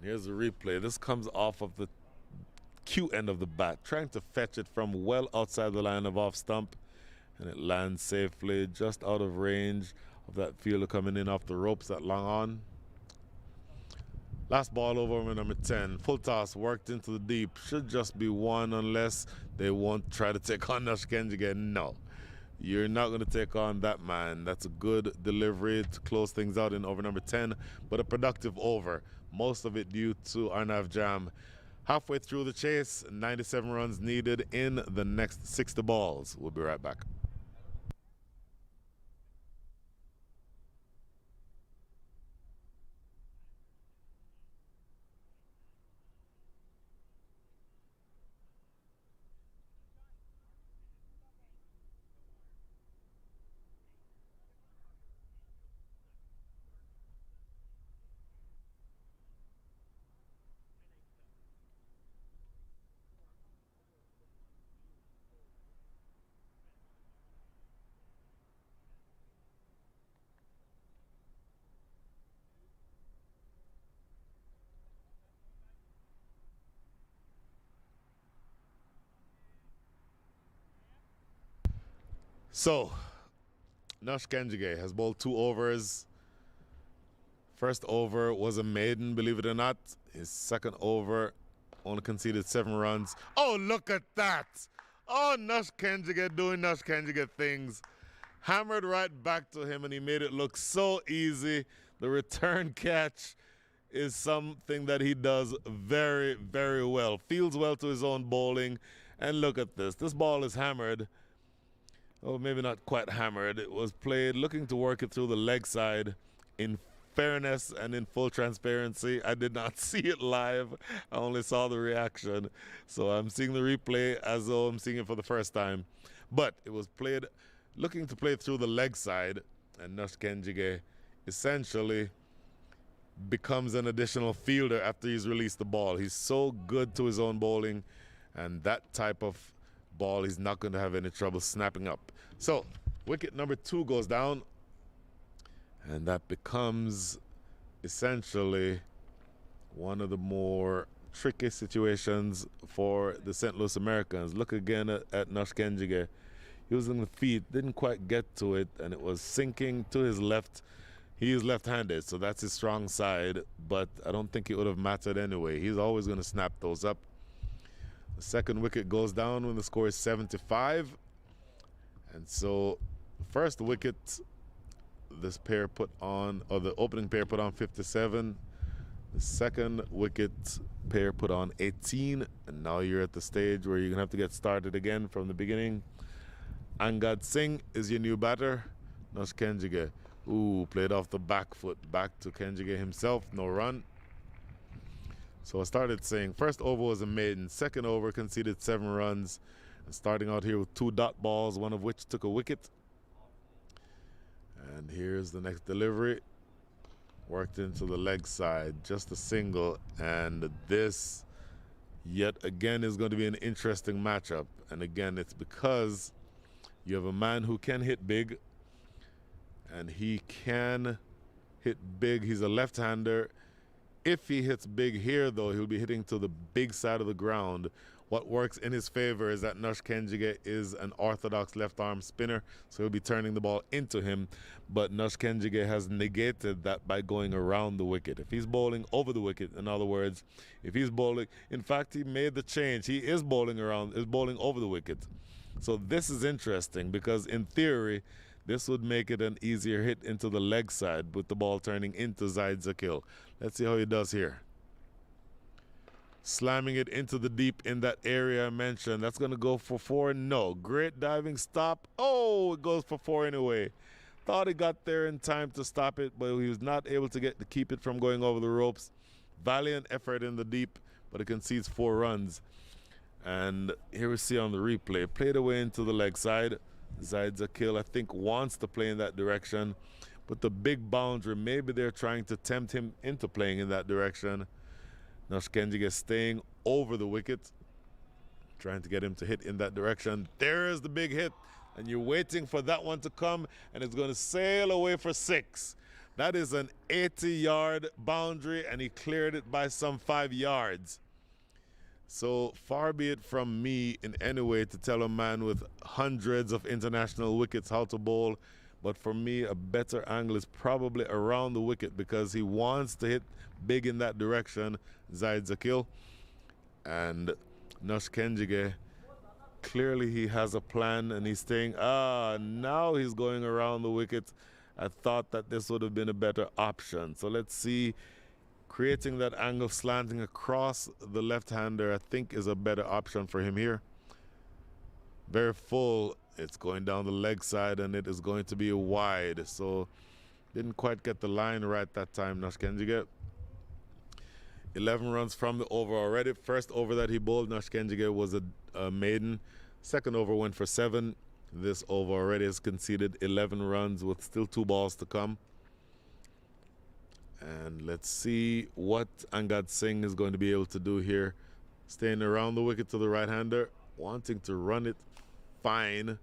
here's the replay. This comes off of the Q end of the bat, trying to fetch it from well outside the line of off stump, and it lands safely just out of range of that fielder coming in off the ropes, that long on. Last ball over number 10. Full toss worked into the deep. Should just be 1 unless they won't try to take on Nash Kenjige. No, you're not going to take on that man. That's a good delivery to close things out in over number 10, but a productive over. Most of it due to Arnav Jam. Halfway through the chase, 97 runs needed in the next 60 balls. We'll be right back. So, Nash Kenjige has bowled 2 overs. First over was a maiden, believe it or not. His second over only conceded 7 runs. Oh, look at that! Oh, Nash Kenjige doing Nash Kenjige things. Hammered right back to him, and he made it look so easy. The return catch is something that he does very, very well. Fields well to his own bowling. And look at this. This ball is hammered. Oh, maybe not quite hammered. It was played looking to work it through the leg side. In fairness and in full transparency, I did not see it live. I only saw the reaction. So I'm seeing the replay as though I'm seeing it for the first time. But it was played looking to play through the leg side, and Nash Kenjige essentially becomes an additional fielder after he's released the ball. He's so good to his own bowling, and that type of ball he's not going to have any trouble snapping up. So wicket number 2 goes down, and that becomes essentially one of the more tricky situations for the St. Louis Americans. Look again at Nash Kenjige. Using the feet, didn't quite get to it, and it was sinking to his left. He is left-handed, so that's his strong side, but I don't think it would have mattered anyway. He's always going to snap those up. The second wicket goes down when the score is 75. And so first wicket, this pair put on, or the opening pair put on 57. The second wicket pair put on 18. And now you're at the stage where you're going to have to get started again from the beginning. Angad Singh is your new batter. Nash Kenjige. Ooh, played off the back foot. Back to Kenjige himself. No run. So I started saying first over was a maiden, second over conceded 7 runs, and starting out here with 2 dot balls, one of which took a wicket. And here's the next delivery. Worked into the leg side, just a single, and this yet again is going to be an interesting matchup. And again, it's because you have a man who can hit big, and he can hit big. He's a left-hander. If he hits big here, though, he'll be hitting to the big side of the ground. What works in his favor is that Nush Kenjige is an orthodox left-arm spinner, so he'll be turning the ball into him. But Nush Kenjige has negated that by going around the wicket. If he's bowling over the wicket, in other words, if he's bowling, in fact, he made the change. He is bowling over the wicket. So this is interesting because in theory, this would make it an easier hit into the leg side with the ball turning into Zaid Zakil. Let's see how he does here. Slamming it into the deep in that area I mentioned. That's going to go for 4. No. Great diving stop. Oh, it goes for 4 anyway. Thought he got there in time to stop it, but he was not able to keep it from going over the ropes. Valiant effort in the deep, but it concedes 4 runs. And here we see on the replay, played away into the leg side. Zaid Zakil, I think, wants to play in that direction. But the big boundary, maybe they're trying to tempt him into playing in that direction. Nush Kenjige staying over the wicket, trying to get him to hit in that direction. There is the big hit, and you're waiting for that one to come, and it's going to sail away for 6. That is an 80-yard boundary, and he cleared it by some 5 yards. So far be it from me in any way to tell a man with hundreds of international wickets how to bowl, but for me, a better angle is probably around the wicket because he wants to hit big in that direction, Zaid Zakil. And Nush Kenjige, clearly he has a plan and he's staying, now he's going around the wicket. I thought that this would have been a better option. So let's see, creating that angle slanting across the left-hander, I think is a better option for him here. Very full. It's going down the leg side and it is going to be wide. So didn't quite get the line right that time, Nush Kenjige. 11 runs from the over already. First over that he bowled, Nush Kenjige, was a maiden. Second over went for 7. This over already has conceded 11 runs with still 2 balls to come. And let's see what Angad Singh is going to be able to do here. Staying around the wicket to the right-hander, wanting to run it fine.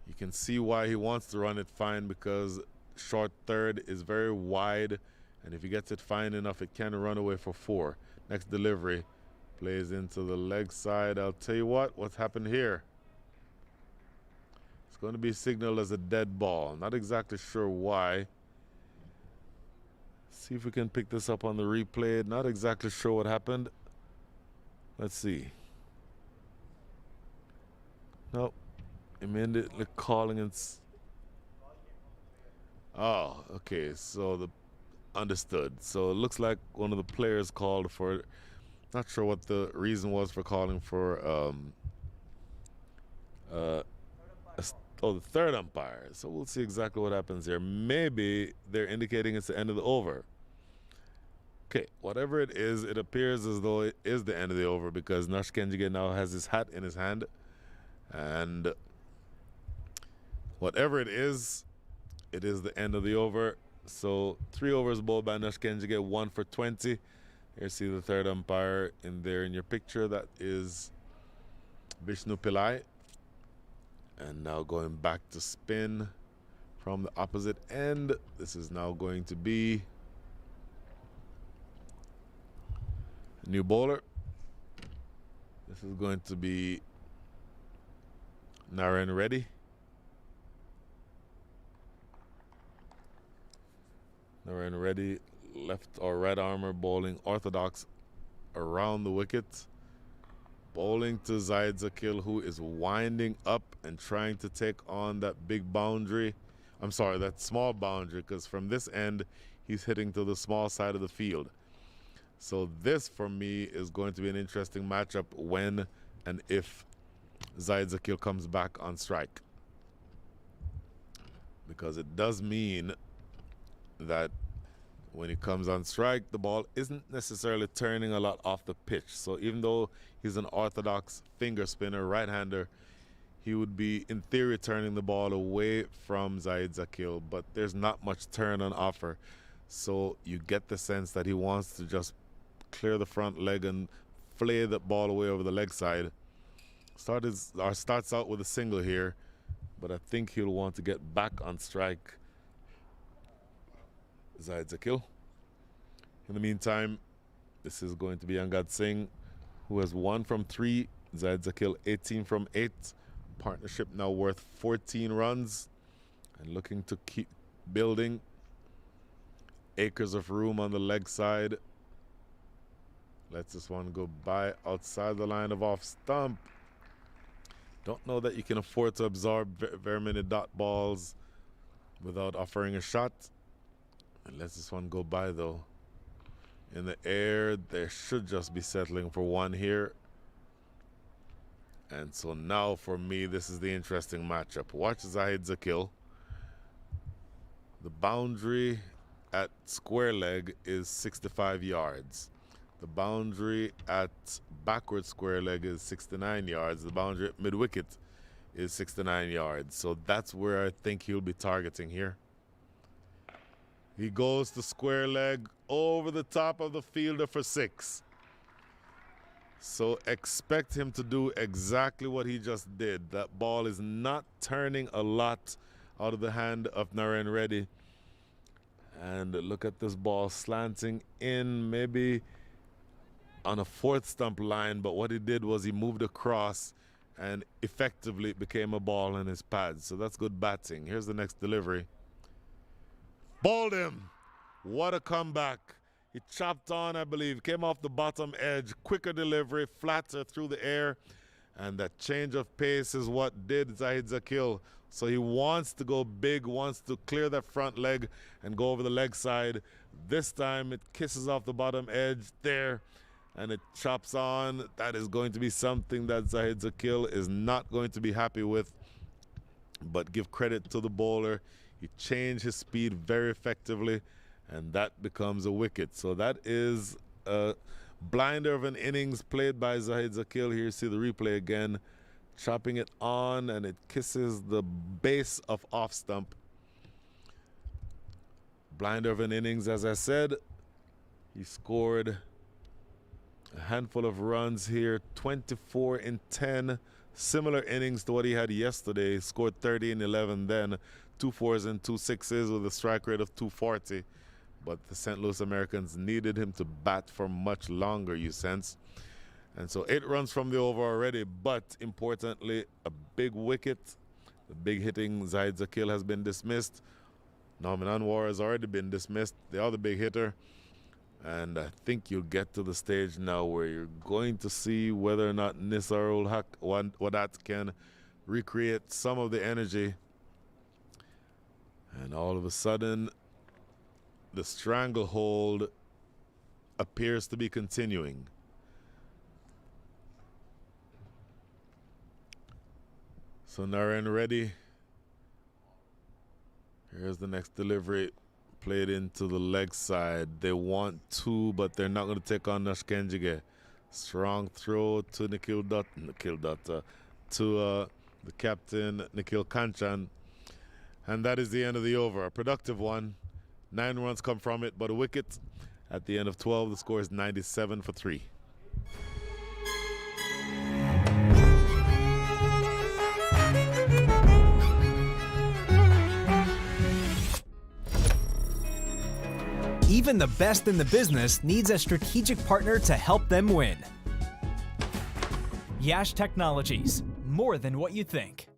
You can see why he wants to run it fine because short third is very wide, and if he gets it fine enough, it can run away for 4. Next delivery plays into the leg side. I'll tell you what's happened here. It's going to be signaled as a dead ball. Not exactly sure why. See if we can pick this up on the replay. Not exactly sure what happened. Let's see. Nope. Immediately calling and okay, so understood. So it looks like one of the players called for, not sure what the reason was for calling for the third umpire. So we'll see exactly what happens here. Maybe they're indicating it's the end of the over. Okay, whatever it is, it appears as though it is the end of the over because Nush Kenjige now has his hat in his hand. And whatever it is the end of the over. So 3 overs bowled by Nush Kenjige, 1 for 20. Here you see the third umpire in there in your picture. That is Vishnu Pillai. And now going back to spin from the opposite end. This is now going to be a new bowler. This is going to be Narayan Reddy. Narayan Reddy, left or right armor, bowling orthodox around the wicket. Bowling to Zaid Zakil, who is winding up and trying to take on that big boundary. I'm sorry, that small boundary, because from this end, he's hitting to the small side of the field. So this, for me, is going to be an interesting matchup when and if Zaid Zakil comes back on strike. Because it does mean that When he comes on strike, the ball isn't necessarily turning a lot off the pitch. So even though he's an orthodox finger spinner, right-hander, he would be, in theory, turning the ball away from Zahid Zakil, but there's not much turn on offer. So you get the sense that he wants to just clear the front leg and flay the ball away over the leg side. Starts out with a single here, but I think he'll want to get back on strike. Zahid Zakil. In the meantime, this is going to be Angad Singh, who has 1 from 3. Zahid Zakil 18 from 8. Partnership now worth 14 runs and looking to keep building. Acres of room on the leg side. Lets this one go by outside the line of off stump. Don't know that you can afford to absorb very many dot balls without offering a shot. And lets this one go by though. In the air, they should just be settling for 1 here. And so now for me, this is the interesting matchup. Watch Zahid Zakil. The boundary at square leg is 65 yards. The boundary at backward square leg is 69 yards. The boundary at mid-wicket is 69 yards. So that's where I think he'll be targeting here. He goes to square leg over the top of the fielder for 6. So expect him to do exactly what he just did. That ball is not turning a lot out of the hand of Naren Reddy. And look at this ball slanting in, maybe on a 4th stump line, but what he did was he moved across and effectively it became a ball in his pads. So that's good batting. Here's the next delivery. Balled him. What a comeback. He chopped on, I believe, came off the bottom edge, quicker delivery, flatter through the air, and that change of pace is what did Zahid Zakil. So he wants to go big, wants to clear that front leg and go over the leg side. This time it kisses off the bottom edge there, and it chops on. That is going to be something that Zahid Zakil is not going to be happy with, but give credit to the bowler. He changed his speed very effectively, and that becomes a wicket. So that is a blinder of an innings played by Zahid Zakil. Here you see the replay again, chopping it on, and it kisses the base of off stump. Blinder of an innings, as I said. He scored a handful of runs here, 24 in 10. Similar innings to what he had yesterday. He scored 30 in 11 then. 2 4s and 2 6s with a strike rate of 240. But the St. Louis Americans needed him to bat for much longer, you sense. And so 8 runs from the over already, but importantly, a big wicket. The big hitting Zahid Zakil has been dismissed. Norman Anwar has already been dismissed, the other big hitter. And I think you'll get to the stage now where you're going to see whether or not Nisar ul Haq Wadat can recreate some of the energy. And all of a sudden, the stranglehold appears to be continuing. So Naren Reddy, here's the next delivery, played into the leg side. They want 2, but they're not going to take on Nashkenjige. Strong throw to Nikhil Dutt, to the captain, Nikhil Kanchan. And that is the end of the over. A productive one. 9 runs come from it, but a wicket. At the end of 12, the score is 97 for 3. Even the best in the business needs a strategic partner to help them win. Yash Technologies, more than what you think.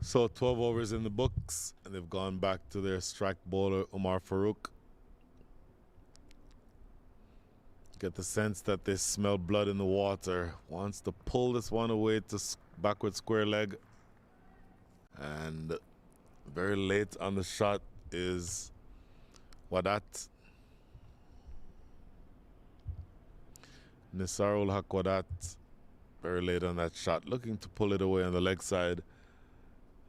So 12 overs in the books, and they've gone back to their strike bowler, Umar Farouk. Get the sense that they smell blood in the water. Wants to pull this one away to backward square leg. And very late on the shot is Wadat. Nisarul Haq Wadat. Very late on that shot. Looking to pull it away on the leg side.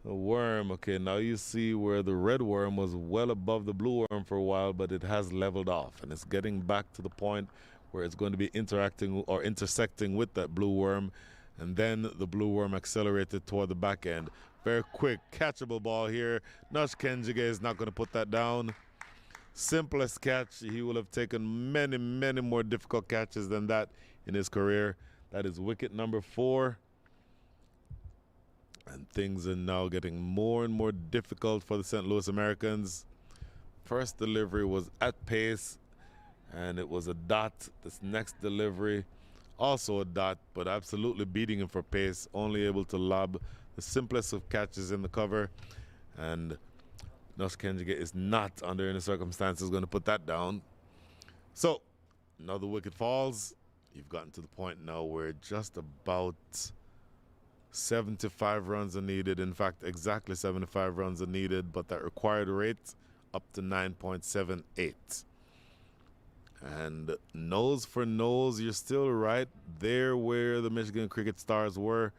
The worm, okay, now you see where the red worm was well above the blue worm for a while, but it has leveled off. And it's getting back to the point where it's going to be interacting or intersecting with that blue worm. And then the blue worm accelerated toward the back end. Very quick, catchable ball here. Nush Kenjige is not going to put that down. Simplest catch. He will have taken many, many more difficult catches than that in his career. That is wicket number 4. And things are now getting more and more difficult for the St. Louis Americans. First delivery was at pace, and it was a dot. This next delivery, also a dot, but absolutely beating him for pace. Only able to lob the simplest of catches in the cover. And Nush Kenjige is not, under any circumstances, going to put that down. So, another wicket falls. You've gotten to the point now where just about 75 runs are needed. In fact, exactly 75 runs are needed, but that required rate up to 9.78. And nose for nose, you're still right there where the Michigan Cricket Stars were,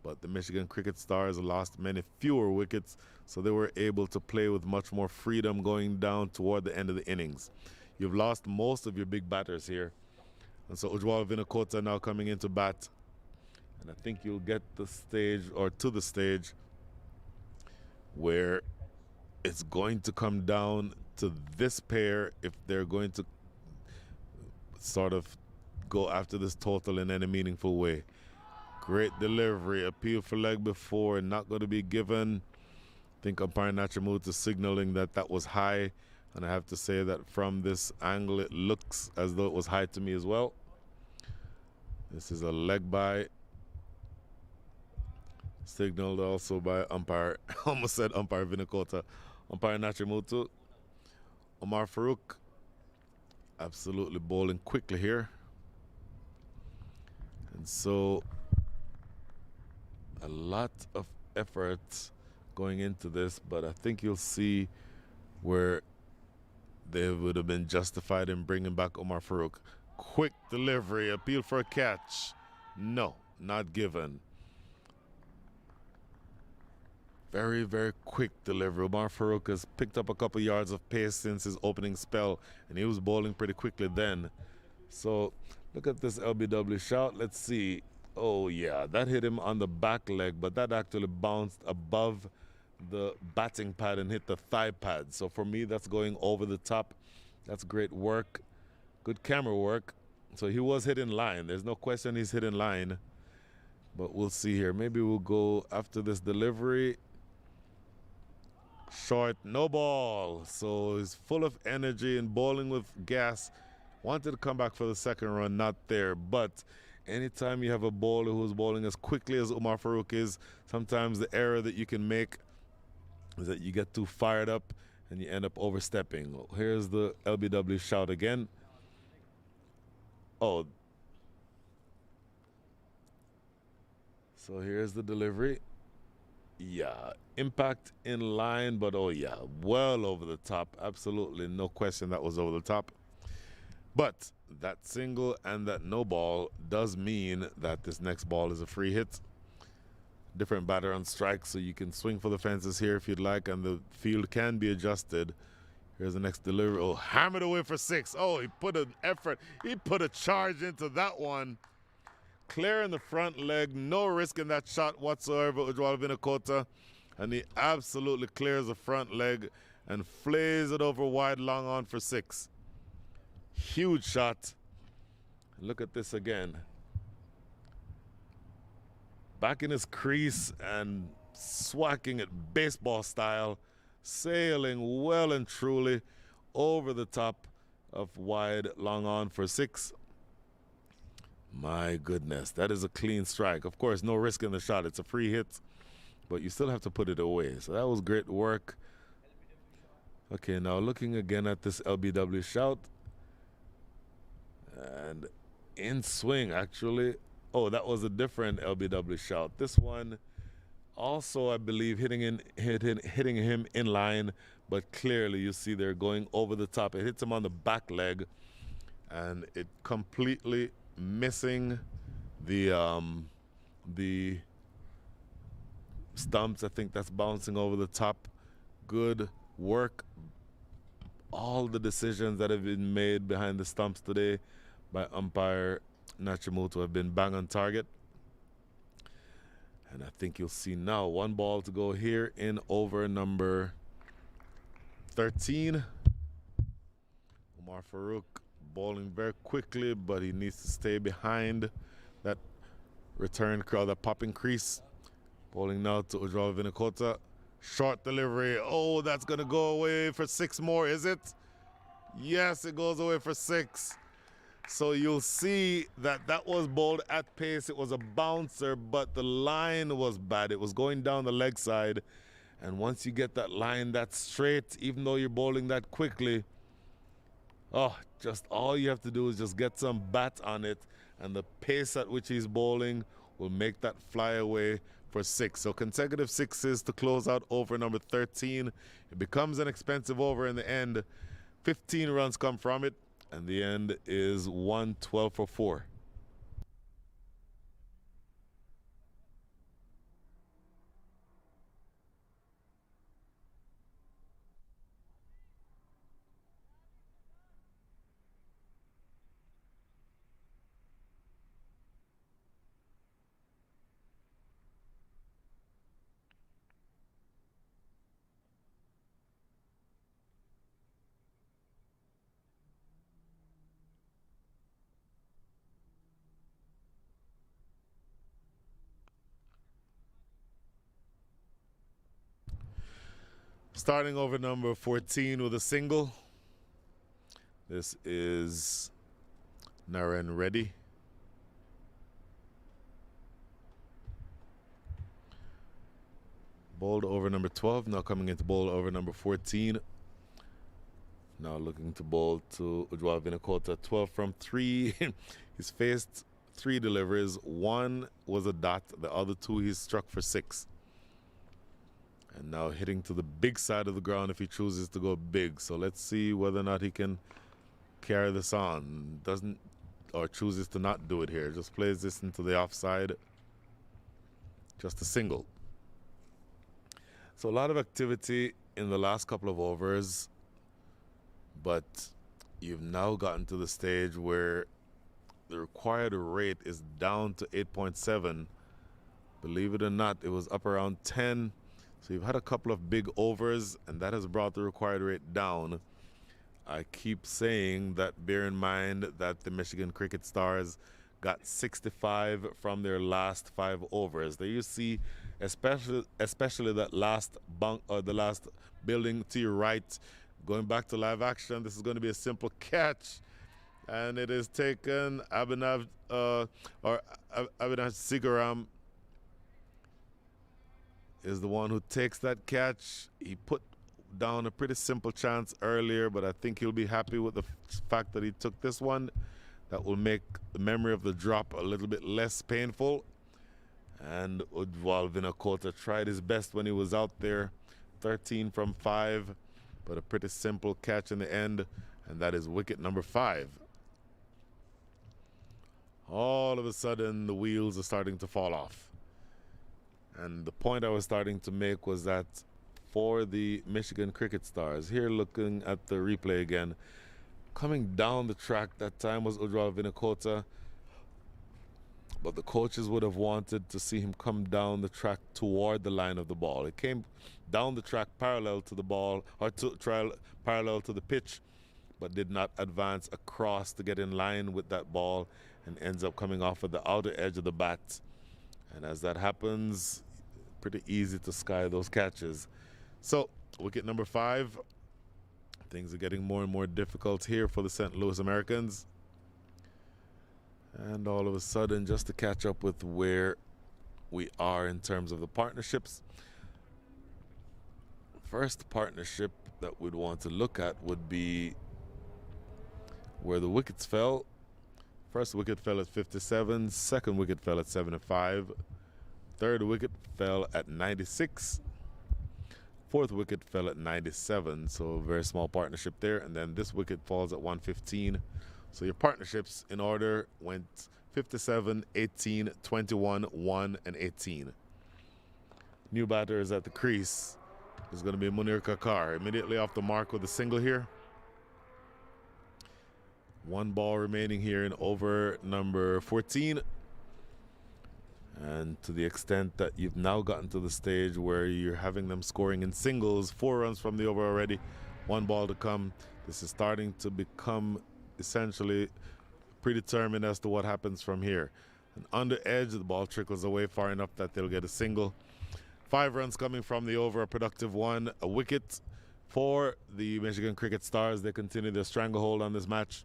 but the Michigan Cricket Stars lost many fewer wickets, so they were able to play with much more freedom going down toward the end of the innings. You've lost most of your big batters here, and so Ujwal Vinakota now coming into bat. And I think you'll get the stage, or to the stage, where it's going to come down to this pair if they're going to sort of go after this total in any meaningful way. Great delivery, appeal for leg before, not going to be given. I think umpire Nachamuta signaling that that was high, and I have to say that from this angle it looks as though it was high to me as well. This is a leg by. Signaled also by umpire, almost said umpire Vinakota, umpire Nachamutu. Omar Farouk absolutely bowling quickly here. And so a lot of effort going into this, but I think you'll see where they would have been justified in bringing back Omar Farouk. Quick delivery, appeal for a catch. No, not given. Very, very quick delivery. Omar Farouk has picked up a couple yards of pace since his opening spell, and he was bowling pretty quickly then. So look at this LBW shot. Let's see. Oh, yeah, that hit him on the back leg, but that actually bounced above the batting pad and hit the thigh pad. So for me, that's going over the top. That's great work. Good camera work. So he was hit in line. There's no question he's hit in line. But we'll see here. Maybe we'll go after this delivery. Short, no ball. So he's full of energy and bowling with gas. Wanted to come back for the second run, not there. But anytime you have a bowler who's bowling as quickly as Umar Farouk is, sometimes the error that you can make is that you get too fired up and you end up overstepping. Here's the LBW shout again. Oh. So here's the delivery. Yeah, impact in line, but oh yeah, well over the top. Absolutely no question that was over the top. But that single and that no ball does mean that this next ball is a free hit. Different batter on strike, so you can swing for the fences here if you'd like, and the field can be adjusted. Here's the next delivery. Oh, hammered away for 6. Oh, he put an effort. He put a charge into that one. Clearing the front leg, no risk in that shot whatsoever, Ujwal Vinakota. And he absolutely clears the front leg and flays it over wide long on for 6. Huge shot. Look at this again. Back in his crease and swacking it baseball style, sailing well and truly over the top of wide long on for 6. My goodness, that is a clean strike. Of course, no risk in the shot. It's a free hit. but you still have to put it away. So that was great work. Okay, now looking again at this LBW shout. And in swing, actually. Oh, that was a different LBW shout. This one also, I believe, hitting him in line, but clearly you see they're going over the top. It hits him on the back leg, and it completely missing the stumps. I think that's bouncing over the top. Good work. All the decisions that have been made behind the stumps today by umpire Nachimuto have been bang on target. And I think you'll see now 1 ball to go here in over number 13. Omar Farouk bowling very quickly, but he needs to stay behind that return crowd, that popping crease. Bowling now to Ujjwal Vinakota. Short delivery. Oh, that's going to go away for 6 more, is it? Yes, it goes away for 6. So you'll see that that was bowled at pace. It was a bouncer, but the line was bad. It was going down the leg side. And once you get that line that straight, even though you're bowling that quickly, just all you have to do is just get some bat on it, and the pace at which he's bowling will make that fly away for 6. So consecutive 6s to close out over number 13. It becomes an expensive over in the end. 15 runs come from it, and the end is 112 for 4. Starting over number 14 with a single. This is Naren Reddy. Bowled over number 12, now coming into bowl over number 14. Now looking to bowl to Ujjwal Vinakota. 12 from 3. He's faced 3 deliveries. 1 was a dot. The other 2 he's struck for 6. And now hitting to the big side of the ground if he chooses to go big. So let's see whether or not he can carry this on. Doesn't, or chooses to not do it here. Just plays this into the offside. Just a single. So a lot of activity in the last couple of overs. But you've now gotten to the stage where the required rate is down to 8.7. Believe it or not, it was up around 10. So you've had a couple of big overs, and that has brought the required rate down. I keep saying that, bear in mind that the Michigan Cricket Stars got 65 from their last 5 overs. There you see, especially that last bunk, or the last building to your right. Going back to live action, this is going to be a simple catch. And it is taken. Abhinav Sigaram is the one who takes that catch. He put down a pretty simple chance earlier, but I think he'll be happy with the fact that he took this one. That will make the memory of the drop a little bit less painful. And Ujjwal Vinakota tried his best when he was out there. 13 from 5, but a pretty simple catch in the end, and that is wicket number 5. All of a sudden, the wheels are starting to fall off. And the point I was starting to make was that for the Michigan Cricket Stars, here looking at the replay again, coming down the track that time was Ujjwal Vinakota, but the coaches would have wanted to see him come down the track toward the line of the ball. It came down the track parallel to the ball, or parallel to the pitch, but did not advance across to get in line with that ball, and ends up coming off at the outer edge of the bat. And as that happens, pretty easy to sky those catches. So, wicket number 5. Things are getting more and more difficult here for the St. Louis Americans. And all of a sudden, just to catch up with where we are in terms of the partnerships. First partnership that we'd want to look at would be where the wickets fell. First wicket fell at 57, second wicket fell at 75, third wicket fell at 96, fourth wicket fell at 97, so a very small partnership there, and then this wicket falls at 115. So your partnerships in order went 57, 18, 21, 1, and 18. New batter is at the crease. Is going to be Munir Kakar, immediately off the mark with a single here. One ball remaining here in over number 14. And to the extent that you've now gotten to the stage where you're having them scoring in singles, 4 runs from the over already, 1 ball to come. This is starting to become essentially predetermined as to what happens from here. And on the edge, the ball trickles away far enough that they'll get a single. 5 runs coming from the over, a productive 1, a wicket for the Michigan Cricket Stars. They continue their stranglehold on this match.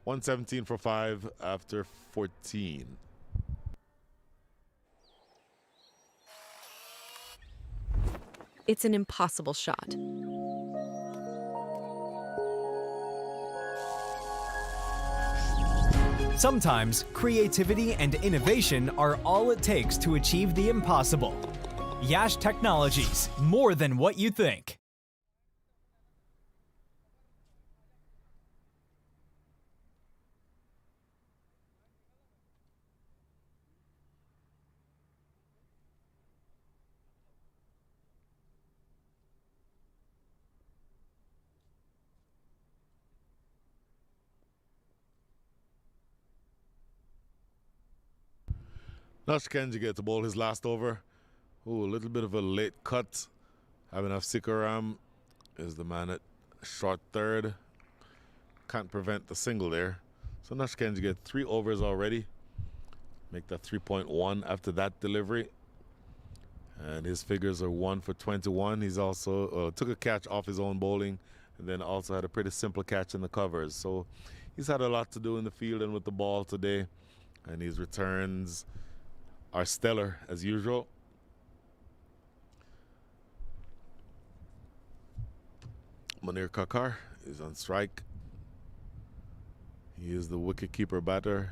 117 for 5 after 14. It's an impossible shot. Sometimes creativity and innovation are all it takes to achieve the impossible. Yash Technologies, more than what you think. Nash Kenji gets to bowl his last over. Ooh, a little bit of a late cut. Abhinav Sikaram is the man at short third. Can't prevent the single there. So Nash Kenji gets 3 overs already. Make that 3.1 after that delivery. And his figures are 1 for 21. He's also took a catch off his own bowling and then also had a pretty simple catch in the covers. So he's had a lot to do in the field and with the ball today. And his returns are stellar as usual. Munir Kakar is on strike. He is the wicket-keeper batter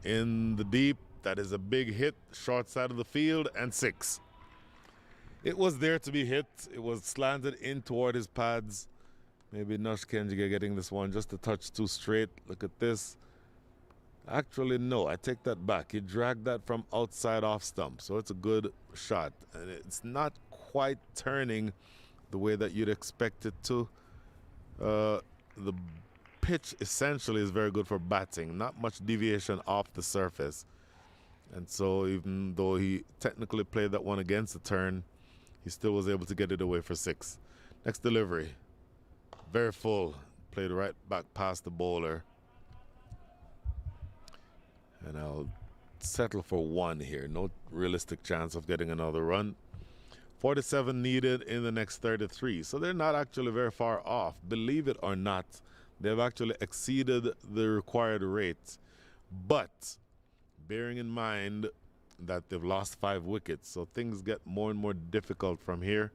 in the deep. That is a big hit, short side of the field, and 6. It was there to be hit. It was slanted in toward his pads. Maybe Nash Kenjiga getting this one just a touch too straight. Look at this. Actually, no, I take that back. He dragged that from outside off stump, so it's a good shot. And it's not quite turning the way that you'd expect it to. The pitch essentially is very good for batting. Not much deviation off the surface. And so even though he technically played that one against the turn, he still was able to get it away for 6. Next delivery. Very full. Played right back past the bowler. And I'll settle for 1 here. No realistic chance of getting another run. 47 needed in the next 33. So they're not actually very far off. Believe it or not, they've actually exceeded the required rate. But bearing in mind that they've lost 5 wickets, so things get more and more difficult from here.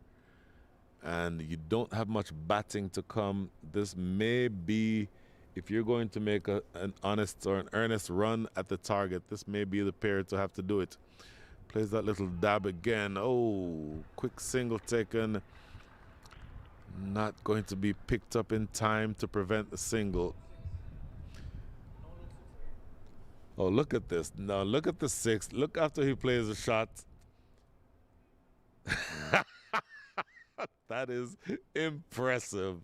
And you don't have much batting to come. This may be, if you're going to make an honest or an earnest run at the target, this may be the pair to have to do it. Plays that little dab again. Oh, quick single taken. Not going to be picked up in time to prevent the single. Oh, look at this. Now look at the 6. Look after he plays a shot. That is impressive.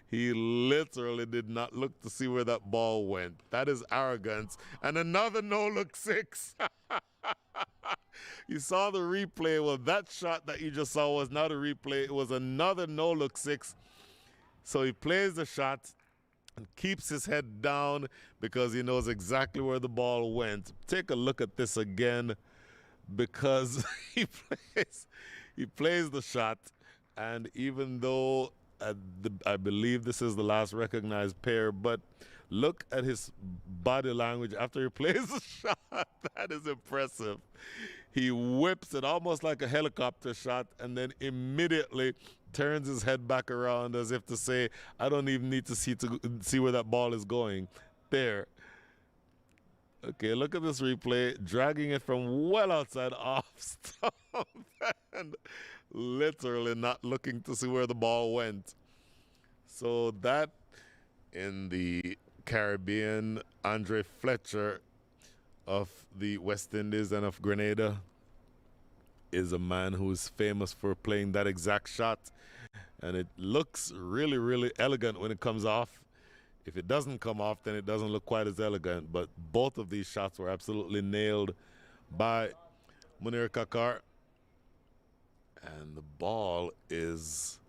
He literally did not look to see where that ball went. That is arrogance. And another no-look 6. You saw the replay. Well, that shot that you just saw was not a replay. It was another no-look 6. So he plays the shot and keeps his head down because he knows exactly where the ball went. Take a look at this again because he plays the shot. And even though I believe this is the last recognized pair, but look at his body language after he plays the shot. That is impressive. He whips it almost like a helicopter shot and then immediately turns his head back around as if to say, I don't even need to see where that ball is going. There. Okay, look at this replay, dragging it from well outside off stump and literally not looking to see where the ball went. So that in the Caribbean, Andre Fletcher of the West Indies and of Grenada is a man who is famous for playing that exact shot. And it looks really, really elegant when it comes off. If it doesn't come off, then it doesn't look quite as elegant. But both of these shots were absolutely nailed by Munir Kakar. And the ball is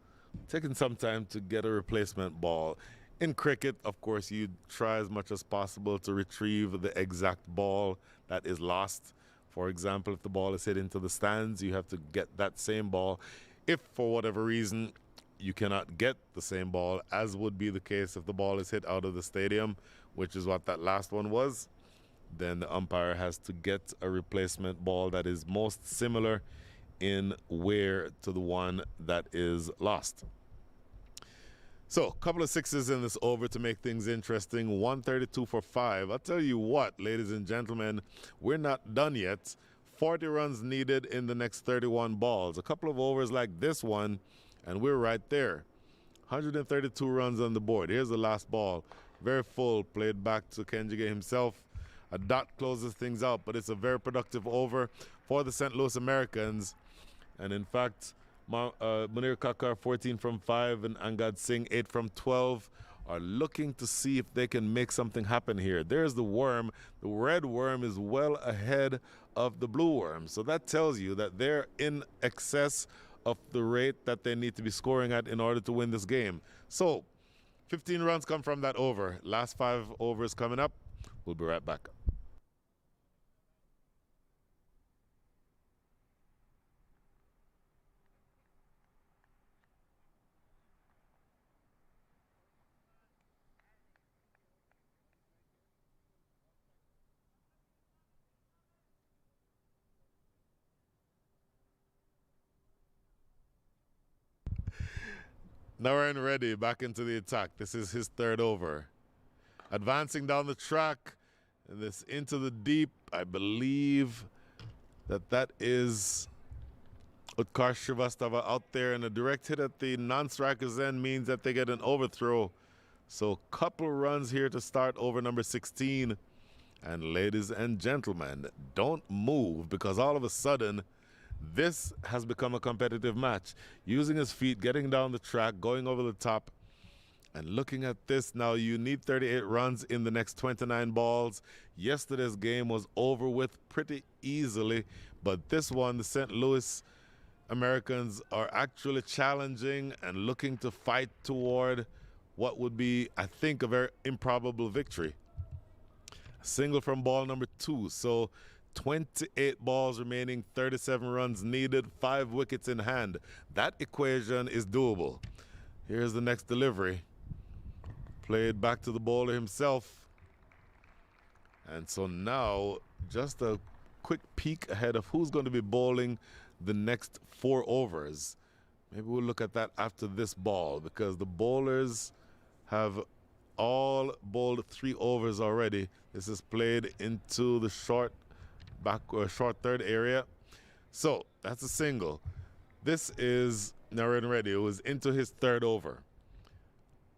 taking some time to get a replacement ball. In cricket, of course, you try as much as possible to retrieve the exact ball that is lost. For example, if the ball is hit into the stands, you have to get that same ball. If, for whatever reason, you cannot get the same ball, as would be the case if the ball is hit out of the stadium, which is what that last one was, then the umpire has to get a replacement ball that is most similar in wear to the one that is lost. So, a couple of sixes in this over to make things interesting. 132 for 5. I'll tell you what, ladies and gentlemen, we're not done yet. 40 runs needed in the next 31 balls. A couple of overs like this one, and we're right there. 132 runs on the board. Here's the last ball. Very full, played back to Kenjige himself. A dot closes things out, but it's a very productive over for the St. Louis Americans. And in fact, Munir Kakar 14 from 5 and Angad Singh 8 from 12 are looking to see if they can make something happen here. There's the worm. The red worm is well ahead of the blue worm. So that tells you that they're in excess of the rate that they need to be scoring at in order to win this game. So 15 runs come from that over. Last 5 overs coming up. We'll be right back. Narayan Reddy back into the attack. This is his third over. Advancing down the track, and this into the deep. I believe that is Utkarsh Srivastava out there, and a direct hit at the non-striker's end means that they get an overthrow. So couple runs here to start over number 16. And ladies and gentlemen, don't move, because all of a sudden this has become a competitive match. Using his feet, getting down the track, going over the top, and looking at this now, you need 38 runs in the next 29 balls. Yesterday's game was over with pretty easily, but this one, the St. Louis Americans are actually challenging and looking to fight toward what would be, I think, a very improbable victory. A single from ball number 2, so 28 balls remaining, 37 runs needed, 5 wickets in hand. That equation is doable. Here's the next delivery. Played back to the bowler himself. And so now, just a quick peek ahead of who's going to be bowling the next 4 overs. Maybe we'll look at that after this ball, because the bowlers have all bowled 3 overs already. This is played into the short third area. So that's a single. This is Narayan Reddy, who is into his third over.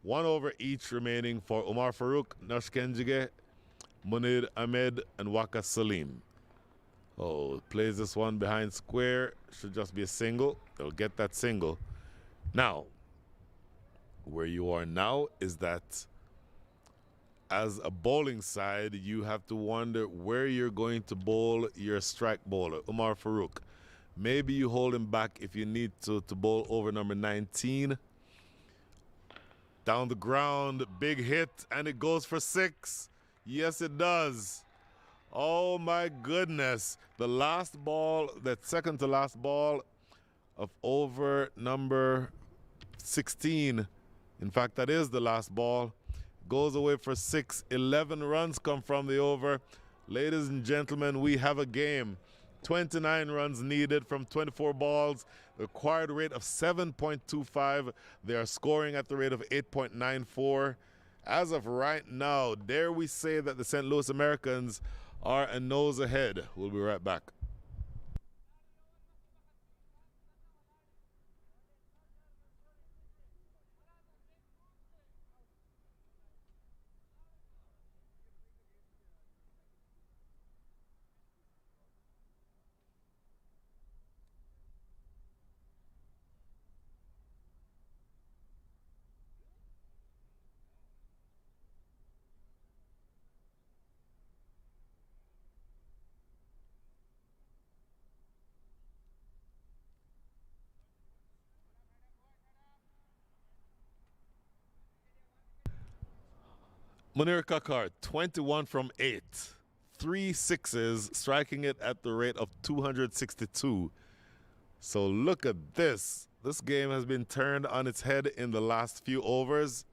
1 over each remaining for Umar Farooq, Nash Kenjige, Munir Ahmed, and Waka Salim. Oh, plays this one behind square. Should just be a single. They'll get that single. Now, where you are now is that as a bowling side, you have to wonder where you're going to bowl your strike bowler, Umar Farooq. Maybe you hold him back if you need to bowl over number 19. Down the ground, big hit, and it goes for 6. Yes, it does. Oh, my goodness. The last ball, that second to last ball of over number 16. In fact, that is the last ball. Goes away for 6. 11 runs come from the over. Ladies and gentlemen, we have a game. 29 runs needed from 24 balls. The required rate of 7.25. They are scoring at the rate of 8.94. As of right now, dare we say that the St. Louis Americans are a nose ahead. We'll be right back. Munir Kakar, 21 from 8. 3 sixes, striking it at the rate of 262. So look at this. This game has been turned on its head in the last few overs.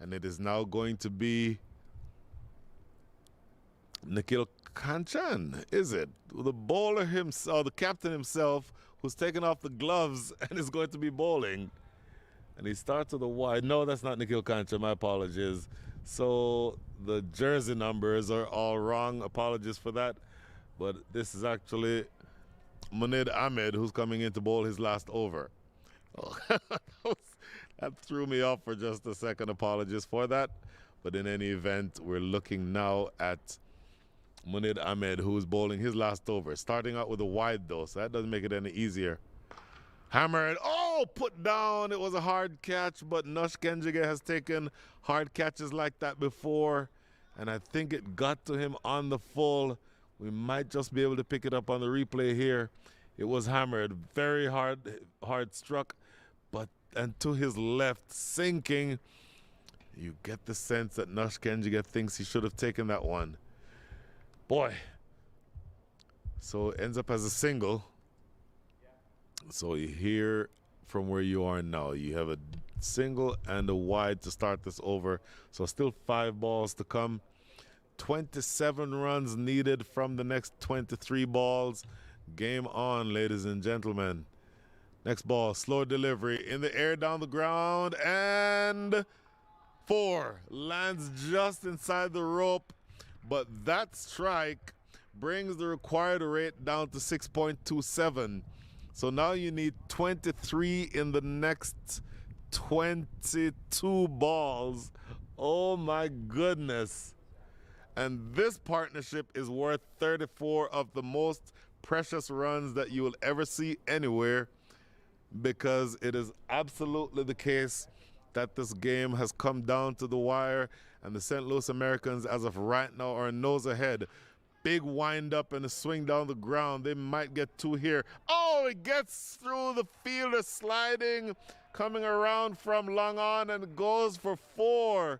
And it is now going to be Nikhil Kanchan, is it? The bowler himself, the captain himself, who's taken off the gloves and is going to be bowling. And he starts with a wide. No, that's not Nikhil Kanchan. My apologies. So the jersey numbers are all wrong. Apologies for that. But this is actually Munir Ahmed, who's coming in to bowl his last over. Oh, that threw me off for just a second. Apologies for that. But in any event, we're looking now at Munir Ahmed, who's bowling his last over. Starting out with a wide, though, so that doesn't make it any easier. Hammered. Oh, put down. It was a hard catch, but Nush Kenjige has taken hard catches like that before, and I think it got to him on the full. We might just be able to pick it up on the replay here. It was hammered. Very hard struck, and to his left, sinking. You get the sense that Nush Kenjige thinks he should have taken that one. Boy. So it ends up as a single. So you hear from where you are now, you have a single and a wide to start this over. So still 5 balls to come. 27 runs needed from the next 23 balls. Game on, ladies and gentlemen. Next ball, slow delivery in the air, down the ground, and 4. Lands just inside the rope, but that strike brings the required rate down to 6.27. So now you need 23 in the next 22 balls. Oh my goodness. And this partnership is worth 34 of the most precious runs that you will ever see anywhere, because it is absolutely the case that this game has come down to the wire, and the St. Louis Americans, as of right now, are nose ahead. Big wind up and a swing down the ground. They might get 2 here. Oh, it gets through the fielder, sliding, coming around from long on, and goes for 4.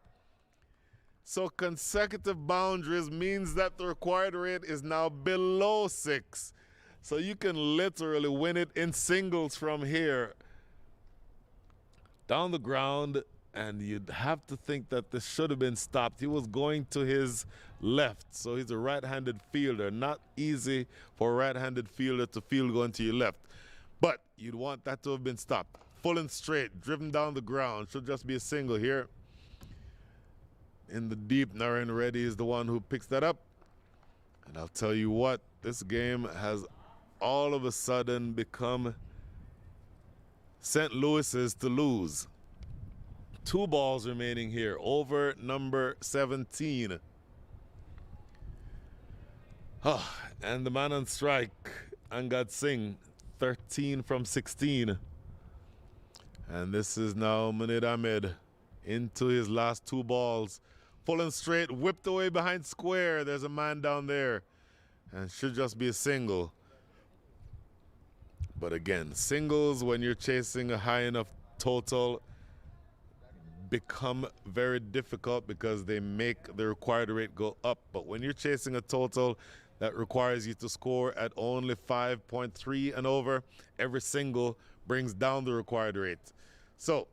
So consecutive boundaries means that the required rate is now below 6. So you can literally win it in singles from here. Down the ground, and you'd have to think that this should have been stopped. He was going to his left, so he's a right-handed fielder. Not easy for a right-handed fielder to field going to your left. But you'd want that to have been stopped. Full and straight, driven down the ground. Should just be a single here. In the deep, Narayan Reddy is the one who picks that up. And I'll tell you what, this game has all of a sudden become St. Louis's to lose. 2 balls remaining here. Over number 17. Oh, and the man on strike, Angad Singh, 13 from 16. And this is now Munir Ahmed into his last 2 balls. Full and straight, whipped away behind square. There's a man down there. And should just be a single. But again, singles when you're chasing a high enough total become very difficult because they make the required rate go up. But when you're chasing a total that requires you to score at only 5.3 and over, every single brings down the required rate. So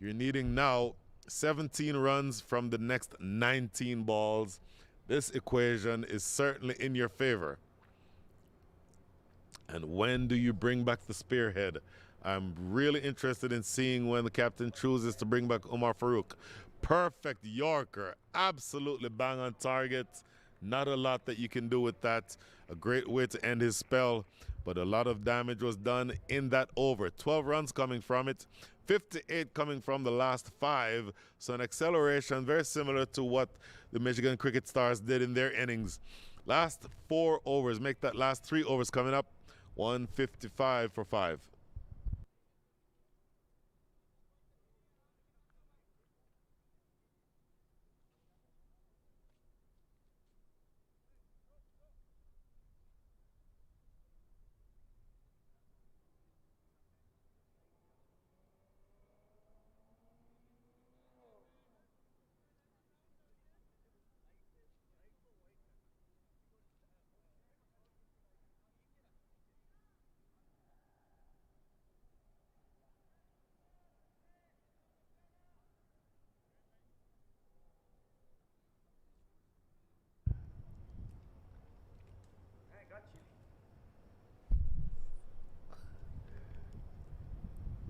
you're needing now 17 runs from the next 19 balls. This equation is certainly in your favor. And when do you bring back the spearhead? I'm really interested in seeing when the captain chooses to bring back Omar Farouk. Perfect Yorker, absolutely bang on target. Not a lot that you can do with that. A great way to end his spell, but a lot of damage was done in that over. 12 runs coming from it, 58 coming from the last 5. So an acceleration very similar to what the Michigan Cricket Stars did in their innings. Last 4 overs, make that last 3 overs coming up. 155 for 5.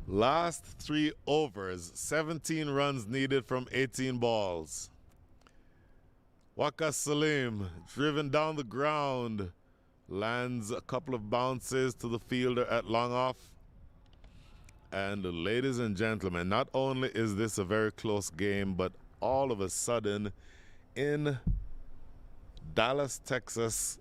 Last 3 overs, 17 runs needed from 18 balls. Waqas Salim, driven down the ground, lands a couple of bounces to the fielder at long off. And ladies and gentlemen, not only is this a very close game, but all of a sudden in Dallas, Texas,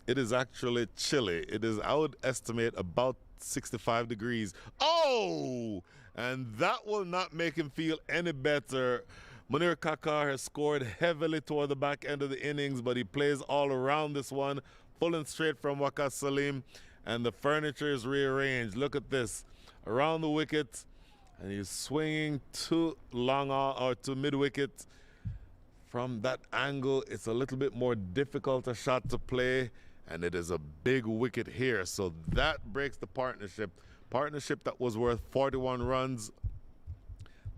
it is actually chilly. It is, I would estimate, about 65 degrees. Oh! And that will not make him feel any better. Munir Kakar has scored heavily toward the back end of the innings, but he plays all around this one, full and straight from Waqas Salim, and the furniture is rearranged. Look at this. Around the wicket, and he's swinging to long or to mid-wicket. From that angle, it's a little bit more difficult a shot to play, and it is a big wicket here. So that breaks the partnership. Partnership that was worth 41 runs.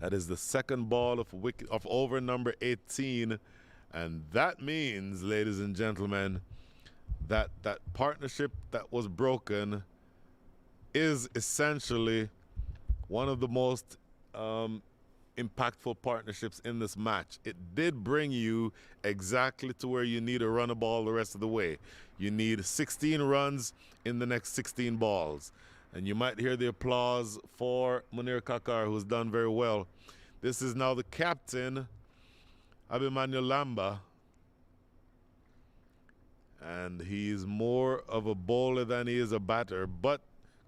That is the second ball of over number 18. And that means, ladies and gentlemen, that that partnership that was broken is essentially one of the most impactful partnerships in this match. It did bring you exactly to where you need to run a ball the rest of the way. You need 16 runs in the next 16 balls. And you might hear the applause for Munir Kakar, who's done very well. This is now the captain, Abhimanyu Lamba. And he's more of a bowler than he is a batter, but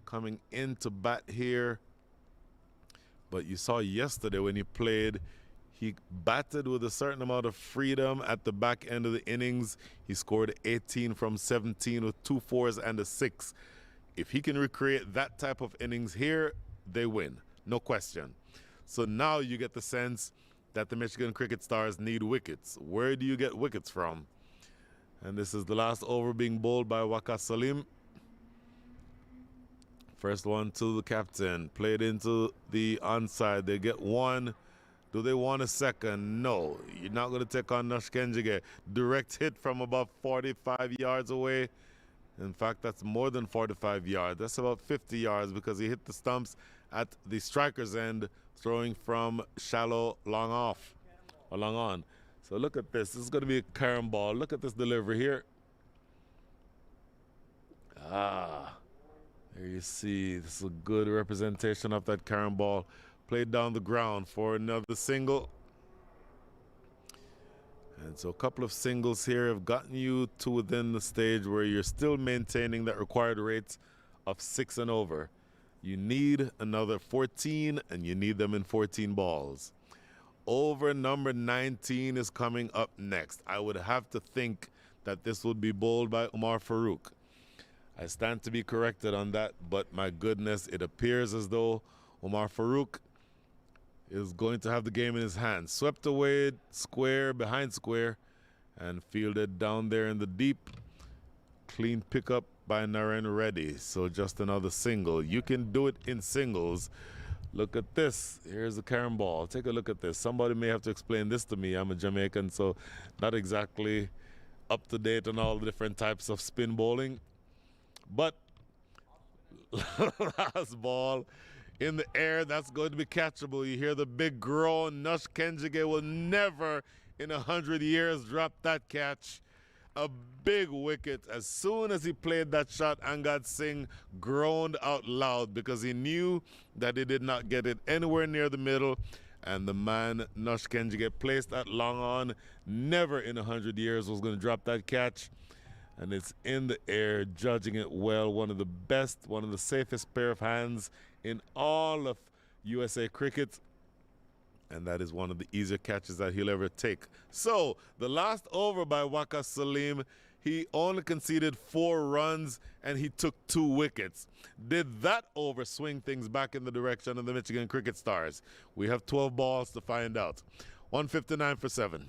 coming into bat here. But you saw yesterday when he played, he batted with a certain amount of freedom at the back end of the innings. He scored 18 from 17 with 2 4s and a 6. If he can recreate that type of innings here, they win, no question. So now you get the sense that the Michigan Cricket Stars need wickets. Where do you get wickets from? And this is the last over being bowled by Waqas Salim. First one to the captain, played into the onside. They get one. Do they want a second? No. You're not going to take on Nush Kenjige. Direct hit from about 45 yards away. In fact, that's more than 45 yards. That's about 50 yards because he hit the stumps at the striker's end, throwing from shallow long off, or long on. So look at this. This is going to be a carom ball. Look at this delivery here. There you see, this is a good representation of that carom ball. Played down the ground for another single. And so a couple of singles here have gotten you to within the stage where you're still maintaining that required rate of 6 and over. You need another 14, and you need them in 14 balls. Over number 19 is coming up next. I would have to think that this would be bowled by Omar Farouk. I stand to be corrected on that, but my goodness, it appears as though Omar Farouk is going to have the game in his hands. Swept away square, behind square, and fielded down there in the deep. Clean pickup by Naren Reddy. So just another single. You can do it in singles. Look at this. Here's the carom ball. Take a look at this. Somebody may have to explain this to me. I'm a Jamaican, so not exactly up to date on all the different types of spin bowling. But last ball in the air. That's going to be catchable. You hear the big groan. Nush Kenjige will never in 100 years drop that catch. A big wicket. As soon as he played that shot, Angad Singh groaned out loud because he knew that he did not get it anywhere near the middle. And the man, Nush Kenjige, placed that long on. Never in 100 years was going to drop that catch. And it's in the air, judging it well. One of the best, one of the safest pair of hands in all of USA cricket. And that is one of the easier catches that he'll ever take. So, the last over by Waqar Salim, he only conceded 4 runs and he took 2 wickets. Did that over swing things back in the direction of the Michigan Cricket Stars? We have 12 balls to find out. 159 for 7.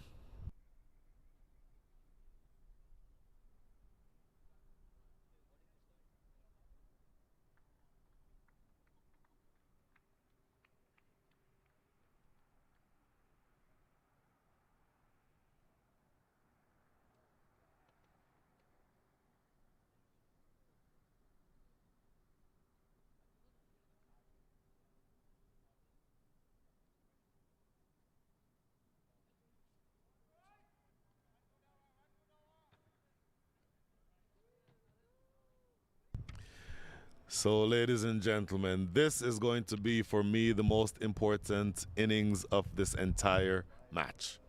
So, ladies and gentlemen, this is going to be, for me, the most important innings of this entire match.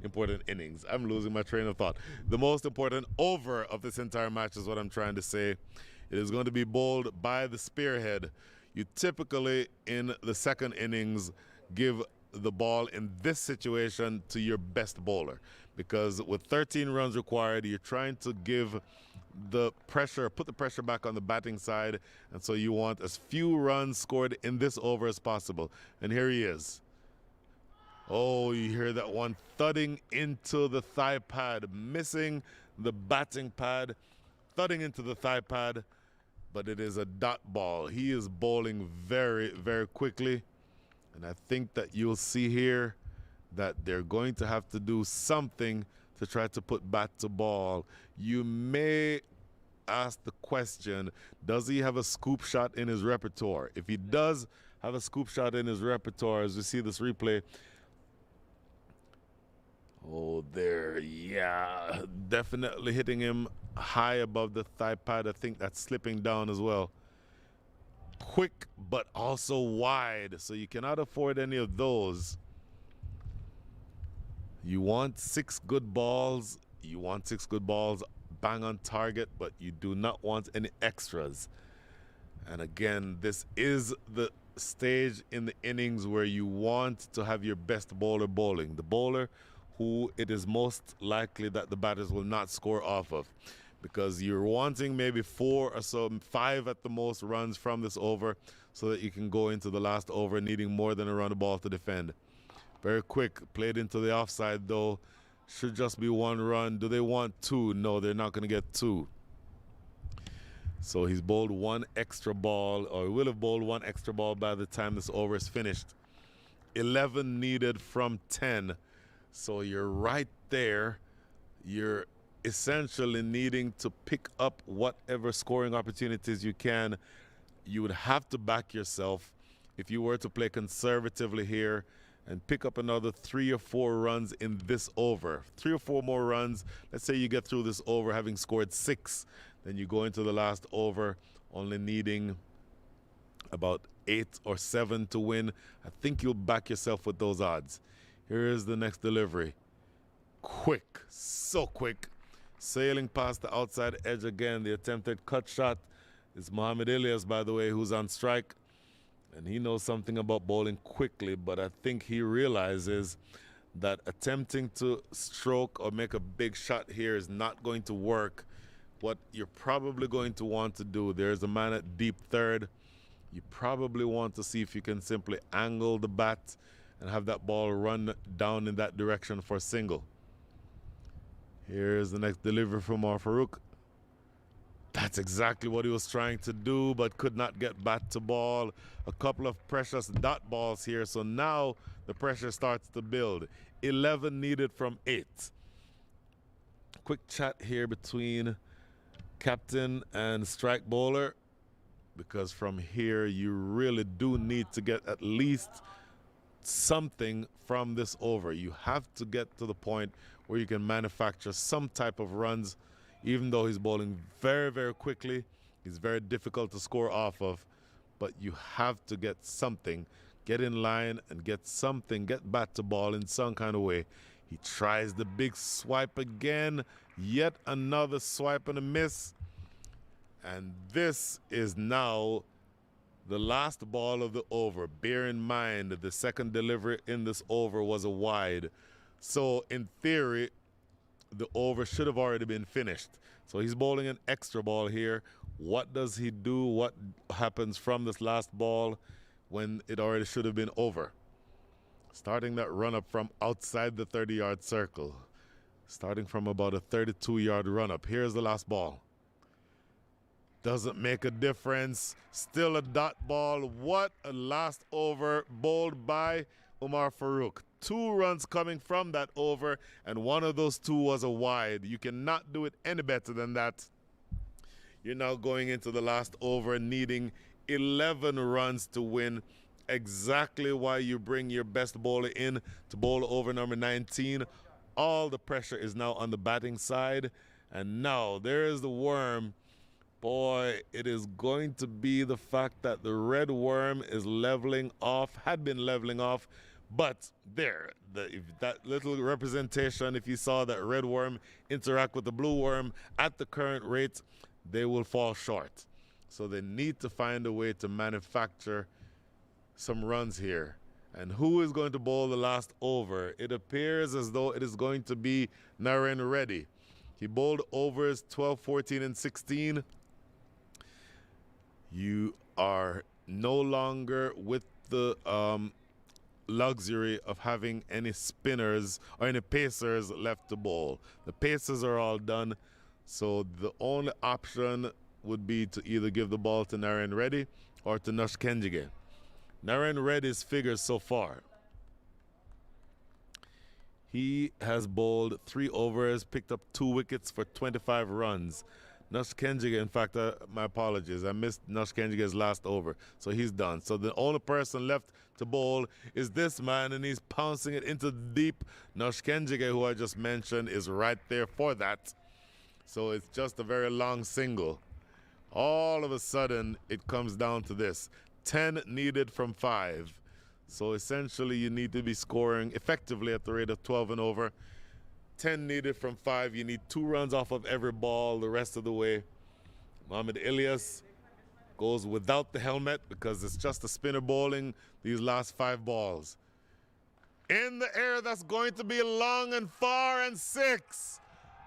Important innings. I'm losing my train of thought. The most important over of this entire match is what I'm trying to say. It is going to be bowled by the spearhead. You typically, in the second innings, give the ball in this situation to your best bowler, because with 13 runs required, you're trying to give the pressure, put the pressure back on the batting side, and so you want as few runs scored in this over as possible. And here he is. Oh, you hear that one thudding into the thigh pad, missing the batting pad, thudding into the thigh pad, but it is a dot ball. He is bowling very, very quickly, and I think that you'll see here that they're going to have to do something to try to put bat to ball. You may ask the question, does he have a scoop shot in his repertoire? If he does have a scoop shot in his repertoire, as we see this replay, oh, there, yeah, definitely hitting him high above the thigh pad. I think that's slipping down as well. Quick, but also wide, so you cannot afford any of those. You want 6 good balls. You want 6 good balls, bang on target, but you do not want any extras. And again, this is the stage in the innings where you want to have your best bowler bowling. The bowler who it is most likely that the batters will not score off of, because you're wanting maybe 4 or so, 5 at the most runs from this over, so that you can go into the last over needing more than a run of ball to defend. Very quick, played into the offside though. Should just be 1 run. Do they want 2? No, they're not going to get 2. So he's bowled 1 extra ball, or will have bowled 1 extra ball by the time this over is finished. 11 needed from 10. So you're right there. You're essentially needing to pick up whatever scoring opportunities you can. You would have to back yourself if you were to play conservatively here and pick up another 3 or 4 runs in this over. 3 or 4 more runs. Let's say you get through this over having scored 6. Then you go into the last over only needing about 8 or 7 to win. I think you'll back yourself with those odds. Here is the next delivery. Quick, so quick. Sailing past the outside edge again. The attempted cut shot is Mohamed Ilyas, by the way, who's on strike. And he knows something about bowling quickly, but I think he realizes that attempting to stroke or make a big shot here is not going to work. What you're probably going to want to do, there's a man at deep third. You probably want to see if you can simply angle the bat and have that ball run down in that direction for a single. Here's the next delivery from Omar Farooq. That's exactly what he was trying to do, but could not get bat to ball. A couple of precious dot balls here, so now the pressure starts to build. 11 needed from 8. Quick chat here between captain and strike bowler. because from here you really do need to get at least something from this over. You have to get to the point where you can manufacture some type of runs. Even though he's bowling very, very quickly, he's very difficult to score off of, but you have to get something, get in line and get something, get bat to ball in some kind of way. He tries the big swipe again, yet another swipe and a miss. And this is now the last ball of the over. Bear in mind that the second delivery in this over was a wide. So in theory, the over should have already been finished. So he's bowling an extra ball here. What does he do? What happens from this last ball when it already should have been over? Starting that run up from outside the 30-yard circle. Starting from about a 32-yard run up. Here's the last ball. Doesn't make a difference. Still a dot ball. What a last over bowled by Umar Farooq. 2 runs coming from that over, and one of those 2 was a wide. You cannot do it any better than that. You're now going into the last over needing 11 runs to win. Exactly why you bring your best bowler in to bowl over number 19. All the pressure is now on the batting side, and now there is the worm. Boy, it is going to be the fact that the red worm is leveling off, had been leveling off, but there, if that little representation, if you saw that red worm interact with the blue worm at the current rate, they will fall short. So they need to find a way to manufacture some runs here. And who is going to bowl the last over? It appears as though it is going to be Naren Reddy. He bowled overs 12, 14, and 16. You are no longer with the luxury of having any spinners or any pacers left to bowl. The pacers are all done, so the only option would be to either give the ball to Naren Reddy or to Nush Kenjige. Naren Reddy's figures so far. He has bowled 3 overs, picked up 2 wickets for 25 runs. Nush Kenjige, in fact, my apologies, I missed Nush Kenjige's last over, so he's done. So the only person left to bowl is this man, and he's pouncing it into the deep. Nush Kenjige, who I just mentioned, is right there for that. So it's just a very long single. All of a sudden, it comes down to this. 10 needed from 5. So essentially, you need to be scoring effectively at the rate of 12 and over. 10 needed from 5. You need 2 runs off of every ball the rest of the way. Mohamed Ilyas goes without the helmet because it's just a spinner bowling these last 5 balls. In the air, that's going to be long and far, and 6.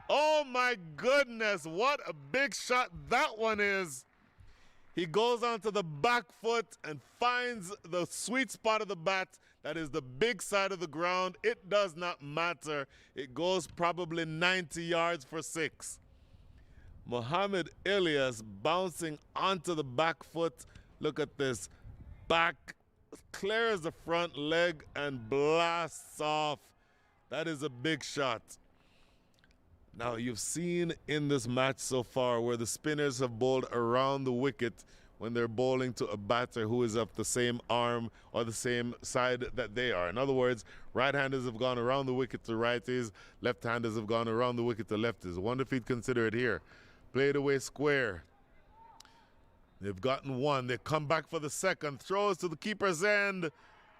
Oh my goodness, what a big shot that one is. He goes onto the back foot and finds the sweet spot of the bat. That is the big side of the ground. It does not matter. It goes probably 90 yards for 6. Mohamed Ilyas bouncing onto the back foot. Look at this. Back, clears the front leg and blasts off. That is a big shot. Now, you've seen in this match so far where the spinners have bowled around the wicket when they're bowling to a batter who is of the same arm or the same side that they are. In other words, right-handers have gone around the wicket to righties, left-handers have gone around the wicket to lefties. Wonder if he'd consider it here. Played away square. They've gotten 1. They come back for the second. Throws to the keeper's end,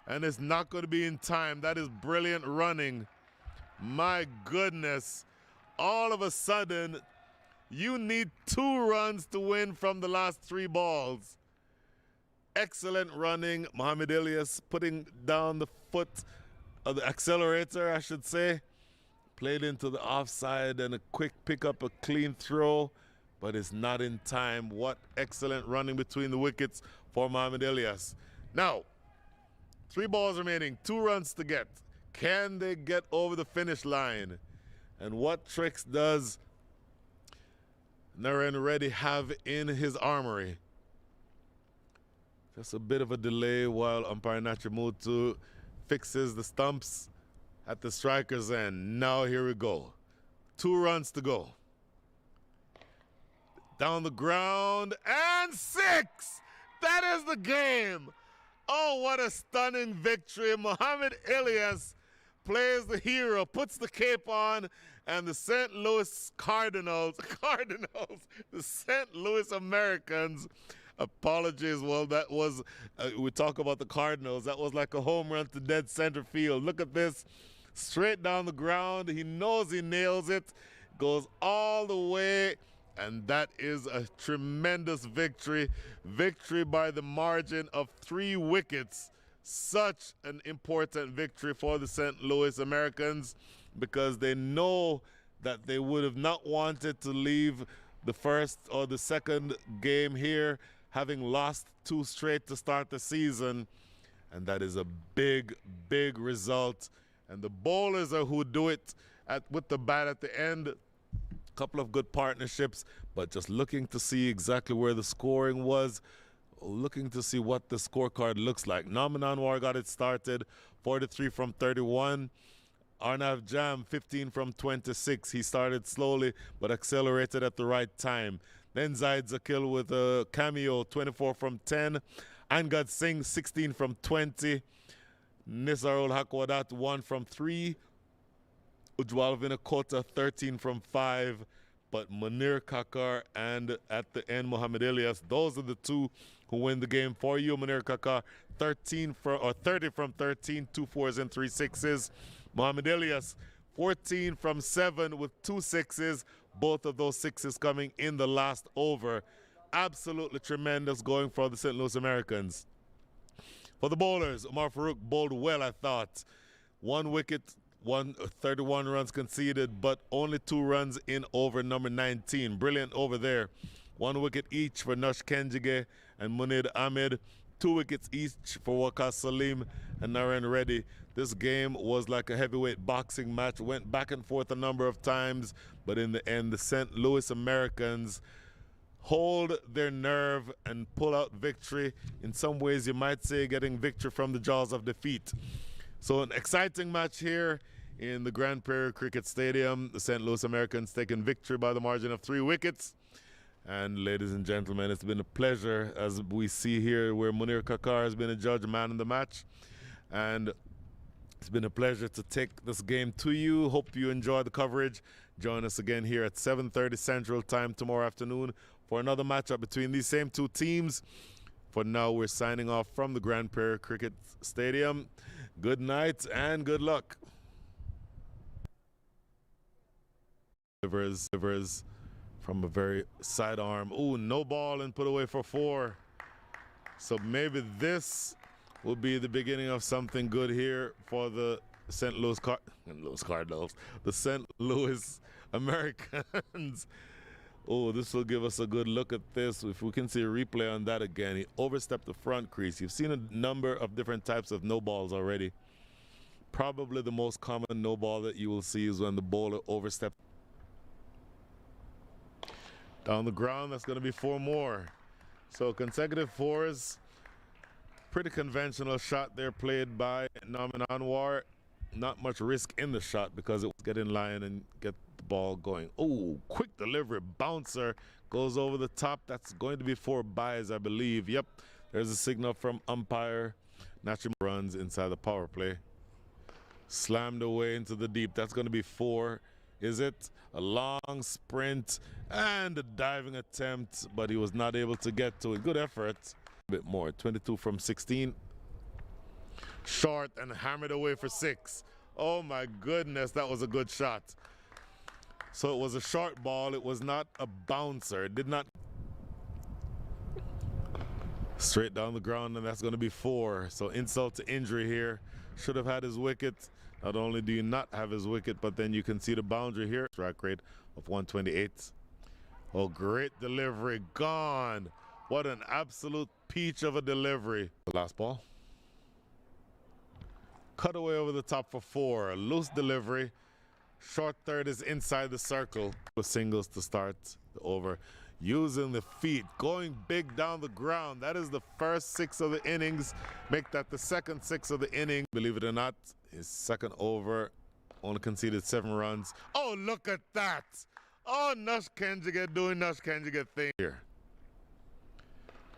and it's not going to be in time. That is brilliant running. My goodness. All of a sudden, you need 2 runs to win from the last 3 balls. Excellent running. Mohamed Ilyas putting down the foot of the accelerator, I should say. Played into the offside and a quick pick up, a clean throw, but it's not in time. What excellent running between the wickets for Mohamed Ilyas. Now, 3 balls remaining, 2 runs to get. Can they get over the finish line? And what tricks does Naren Reddy have in his armory? Just a bit of a delay while umpire Nachimutu fixes the stumps at the striker's end. Now here we go. 2 runs to go. Down the ground, and 6! That is the game. Oh, what a stunning victory. Muhammad Ilyas plays the hero, puts the cape on, and the St. Louis Cardinals, the St. Louis Americans, apologies, well, that was, we talk about the Cardinals, that was like a home run to dead center field. Look at this, straight down the ground. He knows he nails it, goes all the way, and that is a tremendous victory. Victory by the margin of 3 wickets. Such an important victory for the St. Louis Americans, because they know that they would have not wanted to leave the first or the second game here having lost 2 straight to start the season. And that is a big, big result. And the bowlers are who do it with the bat at the end. Couple of good partnerships, but just looking to see exactly where the scoring was, looking to see what the scorecard looks like. Naman Anwar got it started, 43 from 31. Arnav Jam, 15 from 26. He started slowly, but accelerated at the right time. Then Zaid Zakil with a cameo, 24 from 10. Angad Singh, 16 from 20. Nisarul Hakwadat, 1 from 3. Ujwal Vinakota, 13 from 5. But Munir Kakar and at the end Muhammad Ilyas, those are the 2 who win the game for you. Munir Kakar, 30 from 13, 2 4s and 3 6s. Muhammad Ilyas, 14 from 7 with 2 6s. Both of those 6s coming in the last over. Absolutely tremendous going for the St. Louis Americans. For the bowlers, Umar Farouk bowled well, I thought. 1 wicket, 31 runs conceded, but only 2 runs in over number 19. Brilliant over there. 1 wicket each for Nush Kenjige and Munir Ahmed. 2 wickets each for Waqas Salim and Naren Reddy. This game was like a heavyweight boxing match. Went back and forth a number of times, but in the end, the St. Louis Americans hold their nerve and pull out victory. In some ways, you might say getting victory from the jaws of defeat. So an exciting match here in the Grand Prairie Cricket Stadium. The St. Louis Americans taking victory by the margin of 3 wickets. And ladies and gentlemen, it's been a pleasure, as we see here where Munir Kakar has been a judge, man in the match. And it's been a pleasure to take this game to you. Hope you enjoy the coverage. Join us again here at 7:30 Central Time tomorrow afternoon for another matchup between these same 2 teams. For now, we're signing off from the Grand Prairie Cricket Stadium. Good night and good luck. Rivers from a very sidearm. Ooh, no ball and put away for 4. So maybe this will be the beginning of something good here for the St. Louis Cardinals, the St. Louis Americans. Oh, this will give us a good look at this. If we can see a replay on that again, he overstepped the front crease. You've seen a number of different types of no balls already. Probably the most common no ball that you will see is when the bowler oversteps. Down the ground, that's going to be 4 more. So consecutive 4s. Pretty conventional shot there played by Naman Anwar. Not much risk in the shot because it was get in line and get the ball going. Oh, quick delivery. Bouncer goes over the top. That's going to be 4 byes, I believe. Yep, there's a signal from umpire. Naturally runs inside the power play. Slammed away into the deep. That's going to be 4. Is it? A long sprint and a diving attempt, but he was not able to get to it. Good effort. A bit more. 22 from 16. Short and hammered away for 6. Oh my goodness, that was a good shot. So it was a short ball. It was not a bouncer. It did not. Straight down the ground, and that's going to be 4. So insult to injury here. Should have had his wicket. Not only do you not have his wicket, but then you can see the boundary here. Strike rate of 128. Oh, great delivery. Gone. What an absolute peach of a delivery. The last ball. Cut away over the top for 4. Loose delivery. Short third is inside the circle. With singles to start the over. Using the feet. Going big down the ground. That is the first 6 of the innings. Make that the second 6 of the inning. Believe it or not, his second over only conceded 7 runs. Oh, look at that. Oh, Nush Kenjige doing Nush Kenjige thing here.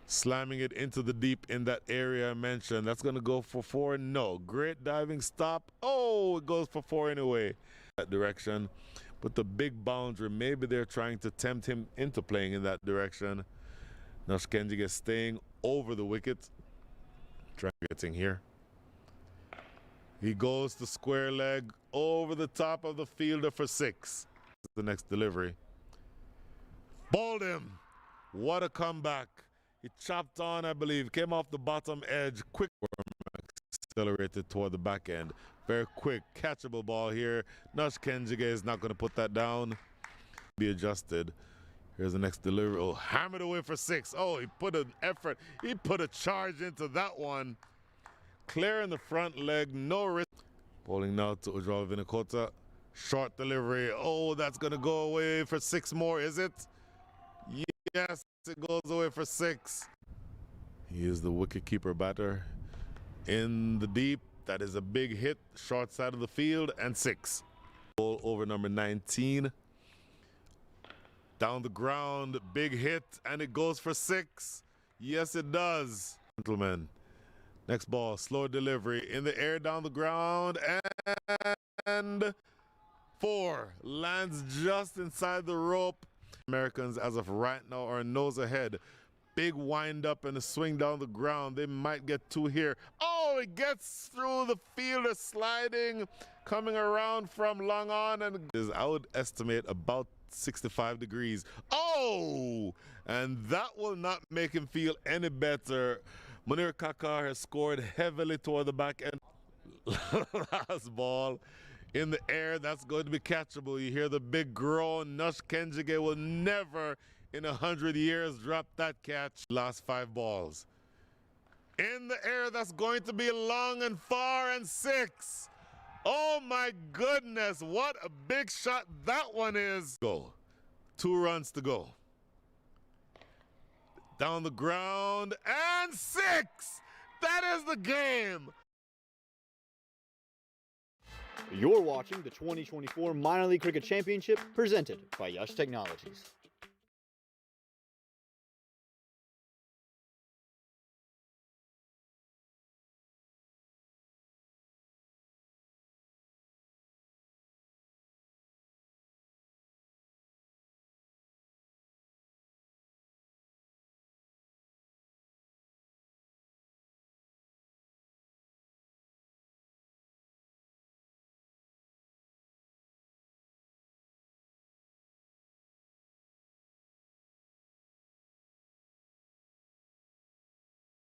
Slamming it into the deep in that area I mentioned. That's going to go for 4. No. Great diving stop. Oh, it goes for 4 anyway. That direction. But the big boundary, maybe they're trying to tempt him into playing in that direction. Nush Kenjige staying over the wicket. Getting here. He goes to square leg over the top of the fielder for 6. The next delivery. Balled him. What a comeback. He chopped on, I believe, came off the bottom edge, quick, accelerated toward the back end. Very quick, catchable ball here. Nush Kenjige is not going to put that down. Be adjusted. Here's the next delivery. Oh, hammered away for 6. Oh, he put an effort. He put a charge into that one. Clearing the front leg, no risk. Bowling now to Ujjwal Vinakota. Short delivery. Oh, that's going to go away for 6 more, is it? Yes, it goes away for 6. He is the wicketkeeper batter in the deep. That is a big hit, short side of the field, and 6. Ball over number 19. Down the ground, big hit, and it goes for 6. Yes, it does. Gentlemen, next ball, slow delivery in the air, down the ground, and 4. Lands just inside the rope. Americans, as of right now, are nose ahead. Big wind up and a swing down the ground. They might get 2 here. Oh, it gets through the fielder, sliding, coming around from long on, and I would estimate about 65 degrees. Oh, and that will not make him feel any better. Munir Kakar has scored heavily toward the back end. Last ball in the air, that's going to be catchable. You hear the big groan. Nush Kenjige will never in 100 years drop that catch. Last 5 balls. In the air, that's going to be long and far, and 6. Oh my goodness, what a big shot that one is. Go. 2 runs to go. Down the ground, and 6. That is the game. You're watching the 2024 Minor League Cricket Championship presented by Yash Technologies.